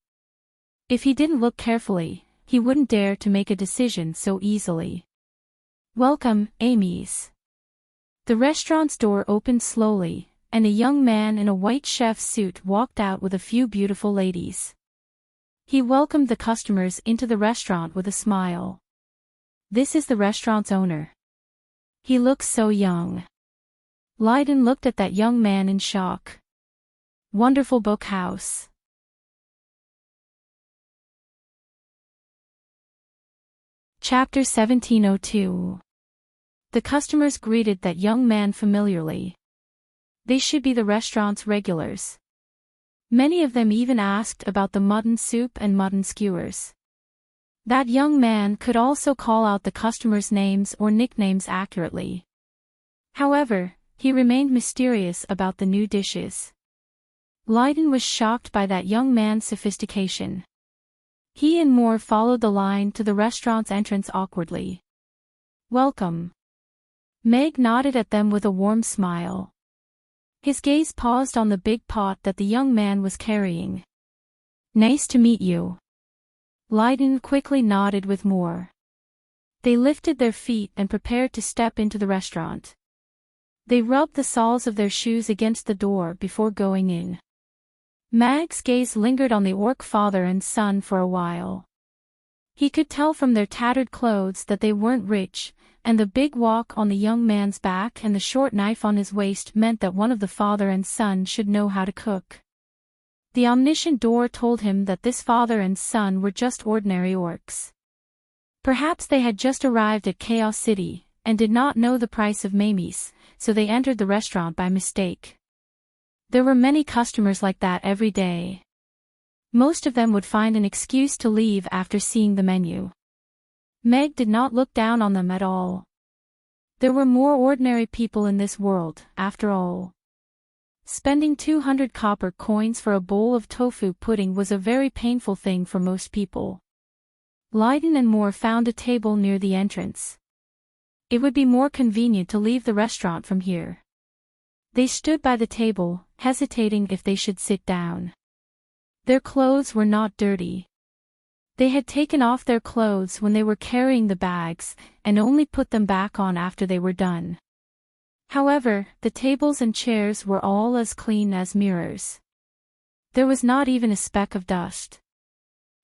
If he didn't look carefully, he wouldn't dare to make a decision so easily. Welcome, Amy's. The restaurant's door opened slowly, and a young man in a white chef's suit walked out with a few beautiful ladies. He welcomed the customers into the restaurant with a smile. This is the restaurant's owner. He looks so young. Lydon looked at that young man in shock. Wonderful book house. Chapter 1702. The customers greeted that young man familiarly. They should be the restaurant's regulars. Many of them even asked about the mutton soup and mutton skewers. That young man could also call out the customers' names or nicknames accurately. However, he remained mysterious about the new dishes. Lydon was shocked by that young man's sophistication. He and Moore followed the line to the restaurant's entrance awkwardly. Welcome. Meg nodded at them with a warm smile. His gaze paused on the big pot that the young man was carrying. Nice to meet you. Lydon quickly nodded with Moore. They lifted their feet and prepared to step into the restaurant. They rubbed the soles of their shoes against the door before going in. Mag's gaze lingered on the orc father and son for a while. He could tell from their tattered clothes that they weren't rich, and the big walk on the young man's back and the short knife on his waist meant that one of the father and son should know how to cook. The omniscient door told him that this father and son were just ordinary orcs. Perhaps they had just arrived at Chaos City, and did not know the price of Mamie's, so they entered the restaurant by mistake. There were many customers like that every day. Most of them would find an excuse to leave after seeing the menu. Meg did not look down on them at all. There were more ordinary people in this world, after all. Spending 200 copper coins for a bowl of tofu pudding was a very painful thing for most people. Lydon and Moore found a table near the entrance. It would be more convenient to leave the restaurant from here. They stood by the table, hesitating if they should sit down. Their clothes were not dirty. They had taken off their clothes when they were carrying the bags, and only put them back on after they were done. However, the tables and chairs were all as clean as mirrors. There was not even a speck of dust.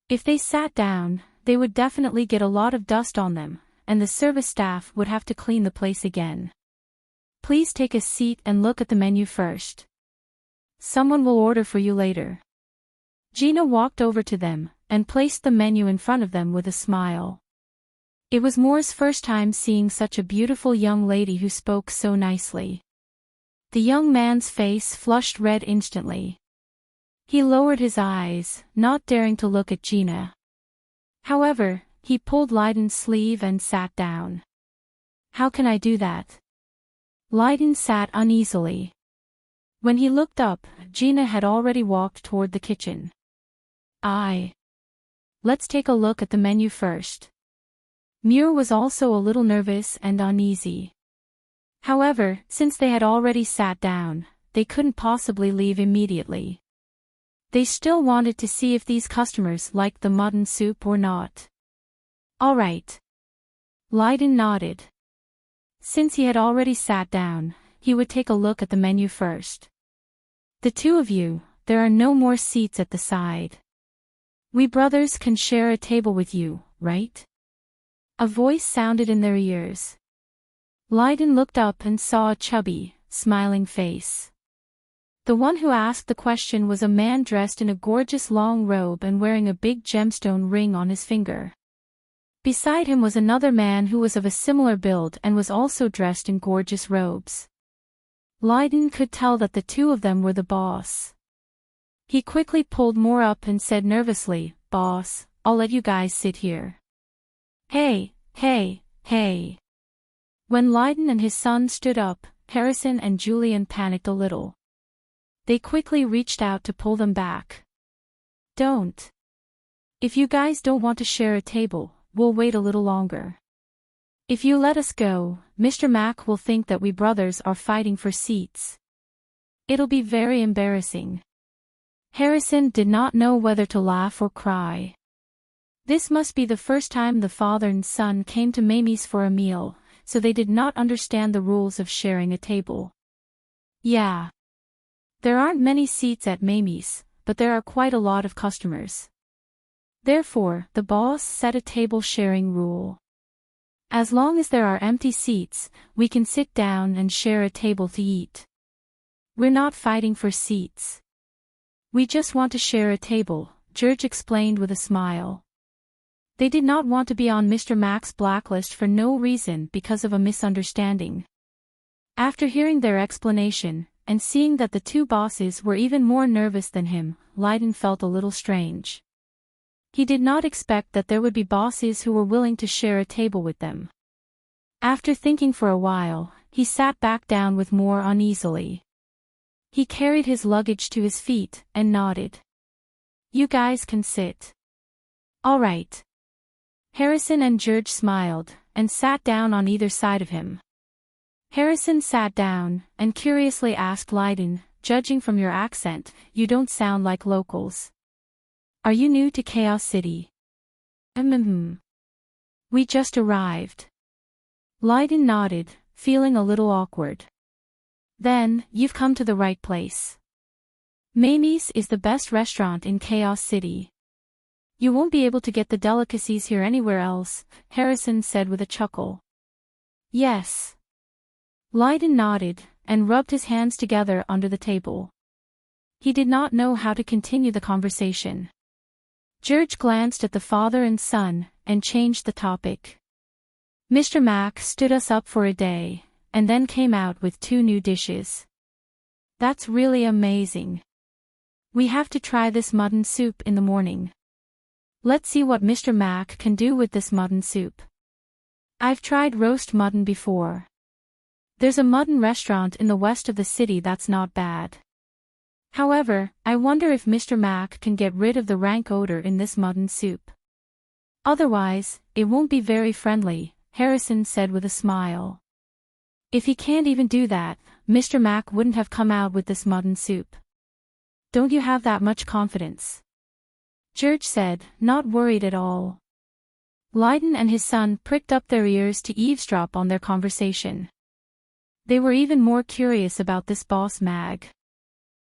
If they sat down, they would definitely get a lot of dust on them, and the service staff would have to clean the place again. Please take a seat and look at the menu first. Someone will order for you later. Gina walked over to them, and placed the menu in front of them with a smile. It was Moore's first time seeing such a beautiful young lady who spoke so nicely. The young man's face flushed red instantly. He lowered his eyes, not daring to look at Gina. However, he pulled Lydon's sleeve and sat down. How can I do that? Lydon sat uneasily. When he looked up, Gina had already walked toward the kitchen. Let's take a look at the menu first. Muir was also a little nervous and uneasy. However, since they had already sat down, they couldn't possibly leave immediately. They still wanted to see if these customers liked the mutton soup or not. All right. Lydon nodded. Since he had already sat down, he would take a look at the menu first. The two of you, there are no more seats at the side. We brothers can share a table with you, right? A voice sounded in their ears. Lydon looked up and saw a chubby, smiling face. The one who asked the question was a man dressed in a gorgeous long robe and wearing a big gemstone ring on his finger. Beside him was another man who was of a similar build and was also dressed in gorgeous robes. Lydon could tell that the two of them were the boss. He quickly pulled more up and said nervously, "Boss, I'll let you guys sit here." "Hey, hey, hey." When Lydon and his son stood up, Harrison and Julian panicked a little. They quickly reached out to pull them back. "Don't. If you guys don't want to share a table, we'll wait a little longer. If you let us go, Mr. Mac will think that we brothers are fighting for seats. It'll be very embarrassing." Harrison did not know whether to laugh or cry. This must be the first time the father and son came to Mamie's for a meal, so they did not understand the rules of sharing a table. Yeah. There aren't many seats at Mamie's, but there are quite a lot of customers. Therefore, the boss set a table sharing rule. As long as there are empty seats, we can sit down and share a table to eat. We're not fighting for seats. We just want to share a table, George explained with a smile. They did not want to be on Mr. Mac's blacklist for no reason because of a misunderstanding. After hearing their explanation, and seeing that the two bosses were even more nervous than him, Lydon felt a little strange. He did not expect that there would be bosses who were willing to share a table with them. After thinking for a while, he sat back down with more uneasily. He carried his luggage to his feet and nodded. "You guys can sit." "All right." Harrison and George smiled, and sat down on either side of him. Harrison sat down, and curiously asked Lydon, "Judging from your accent, you don't sound like locals. Are you new to Chaos City?" We just arrived." Lydon nodded, feeling a little awkward. "Then, you've come to the right place. Mamie's is the best restaurant in Chaos City. You won't be able to get the delicacies here anywhere else," Harrison said with a chuckle. "Yes." Lydon nodded, and rubbed his hands together under the table. He did not know how to continue the conversation. George glanced at the father and son, and changed the topic. "Mr. Mac stood us up for a day, and then came out with 2 new dishes. That's really amazing. We have to try this mutton soup in the morning. Let's see what Mr. Mac can do with this mutton soup. I've tried roast mutton before. There's a mutton restaurant in the west of the city that's not bad. However, I wonder if Mr. Mac can get rid of the rank odor in this mutton soup. Otherwise, it won't be very friendly," Harrison said with a smile. "If he can't even do that, Mr. Mac wouldn't have come out with this mutton soup. Don't you have that much confidence?" George said, not worried at all. Lydon and his son pricked up their ears to eavesdrop on their conversation. They were even more curious about this boss Mag.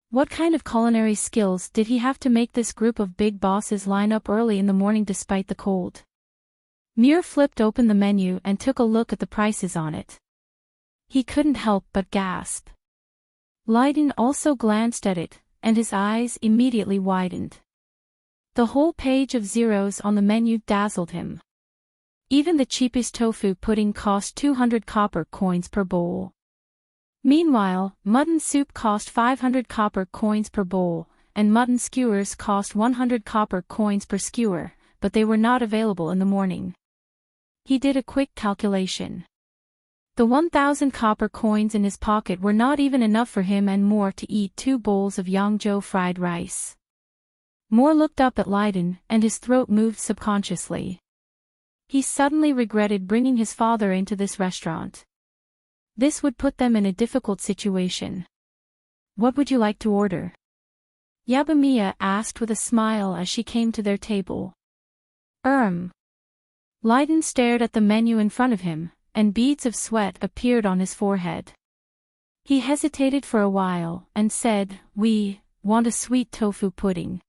What kind of culinary skills did he have to make this group of big bosses line up early in the morning despite the cold? Muir flipped open the menu and took a look at the prices on it. He couldn't help but gasp. Lydon also glanced at it, and his eyes immediately widened. The whole page of zeros on the menu dazzled him. Even the cheapest tofu pudding cost 200 copper coins per bowl. Meanwhile, mutton soup cost 500 copper coins per bowl, and mutton skewers cost 100 copper coins per skewer, but they were not available in the morning. He did a quick calculation. The 1,000 copper coins in his pocket were not even enough for him and Moore to eat 2 bowls of Yangzhou fried rice. Moore looked up at Lydon, and his throat moved subconsciously. He suddenly regretted bringing his father into this restaurant. This would put them in a difficult situation. "What would you like to order?" Yabamiya asked with a smile as she came to their table. Lydon stared at the menu in front of him, and beads of sweat appeared on his forehead. He hesitated for a while, and said, "We want a sweet tofu pudding."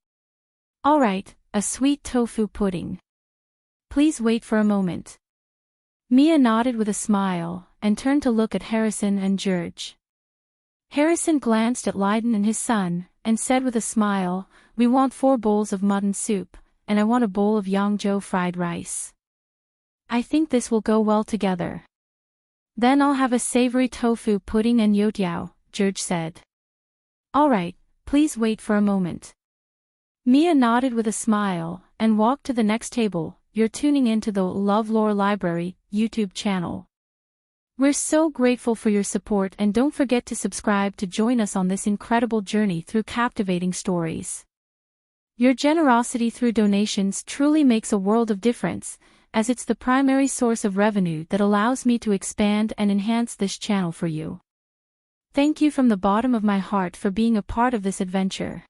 "All right, a sweet tofu pudding. Please wait for a moment." Mia nodded with a smile, and turned to look at Harrison and George. Harrison glanced at Lydon and his son, and said with a smile, "We want 4 bowls of mutton soup, and I want a bowl of Yangzhou fried rice." I think this will go well together. Then I'll have a savory tofu pudding and youtiao, George said. Alright, please wait for a moment. Mia nodded with a smile, and walked to the next table. You're tuning into the LoveLore Library YouTube channel. We're so grateful for your support, and don't forget to subscribe to join us on this incredible journey through captivating stories. Your generosity through donations truly makes a world of difference, as it's the primary source of revenue that allows me to expand and enhance this channel for you. Thank you from the bottom of my heart for being a part of this adventure.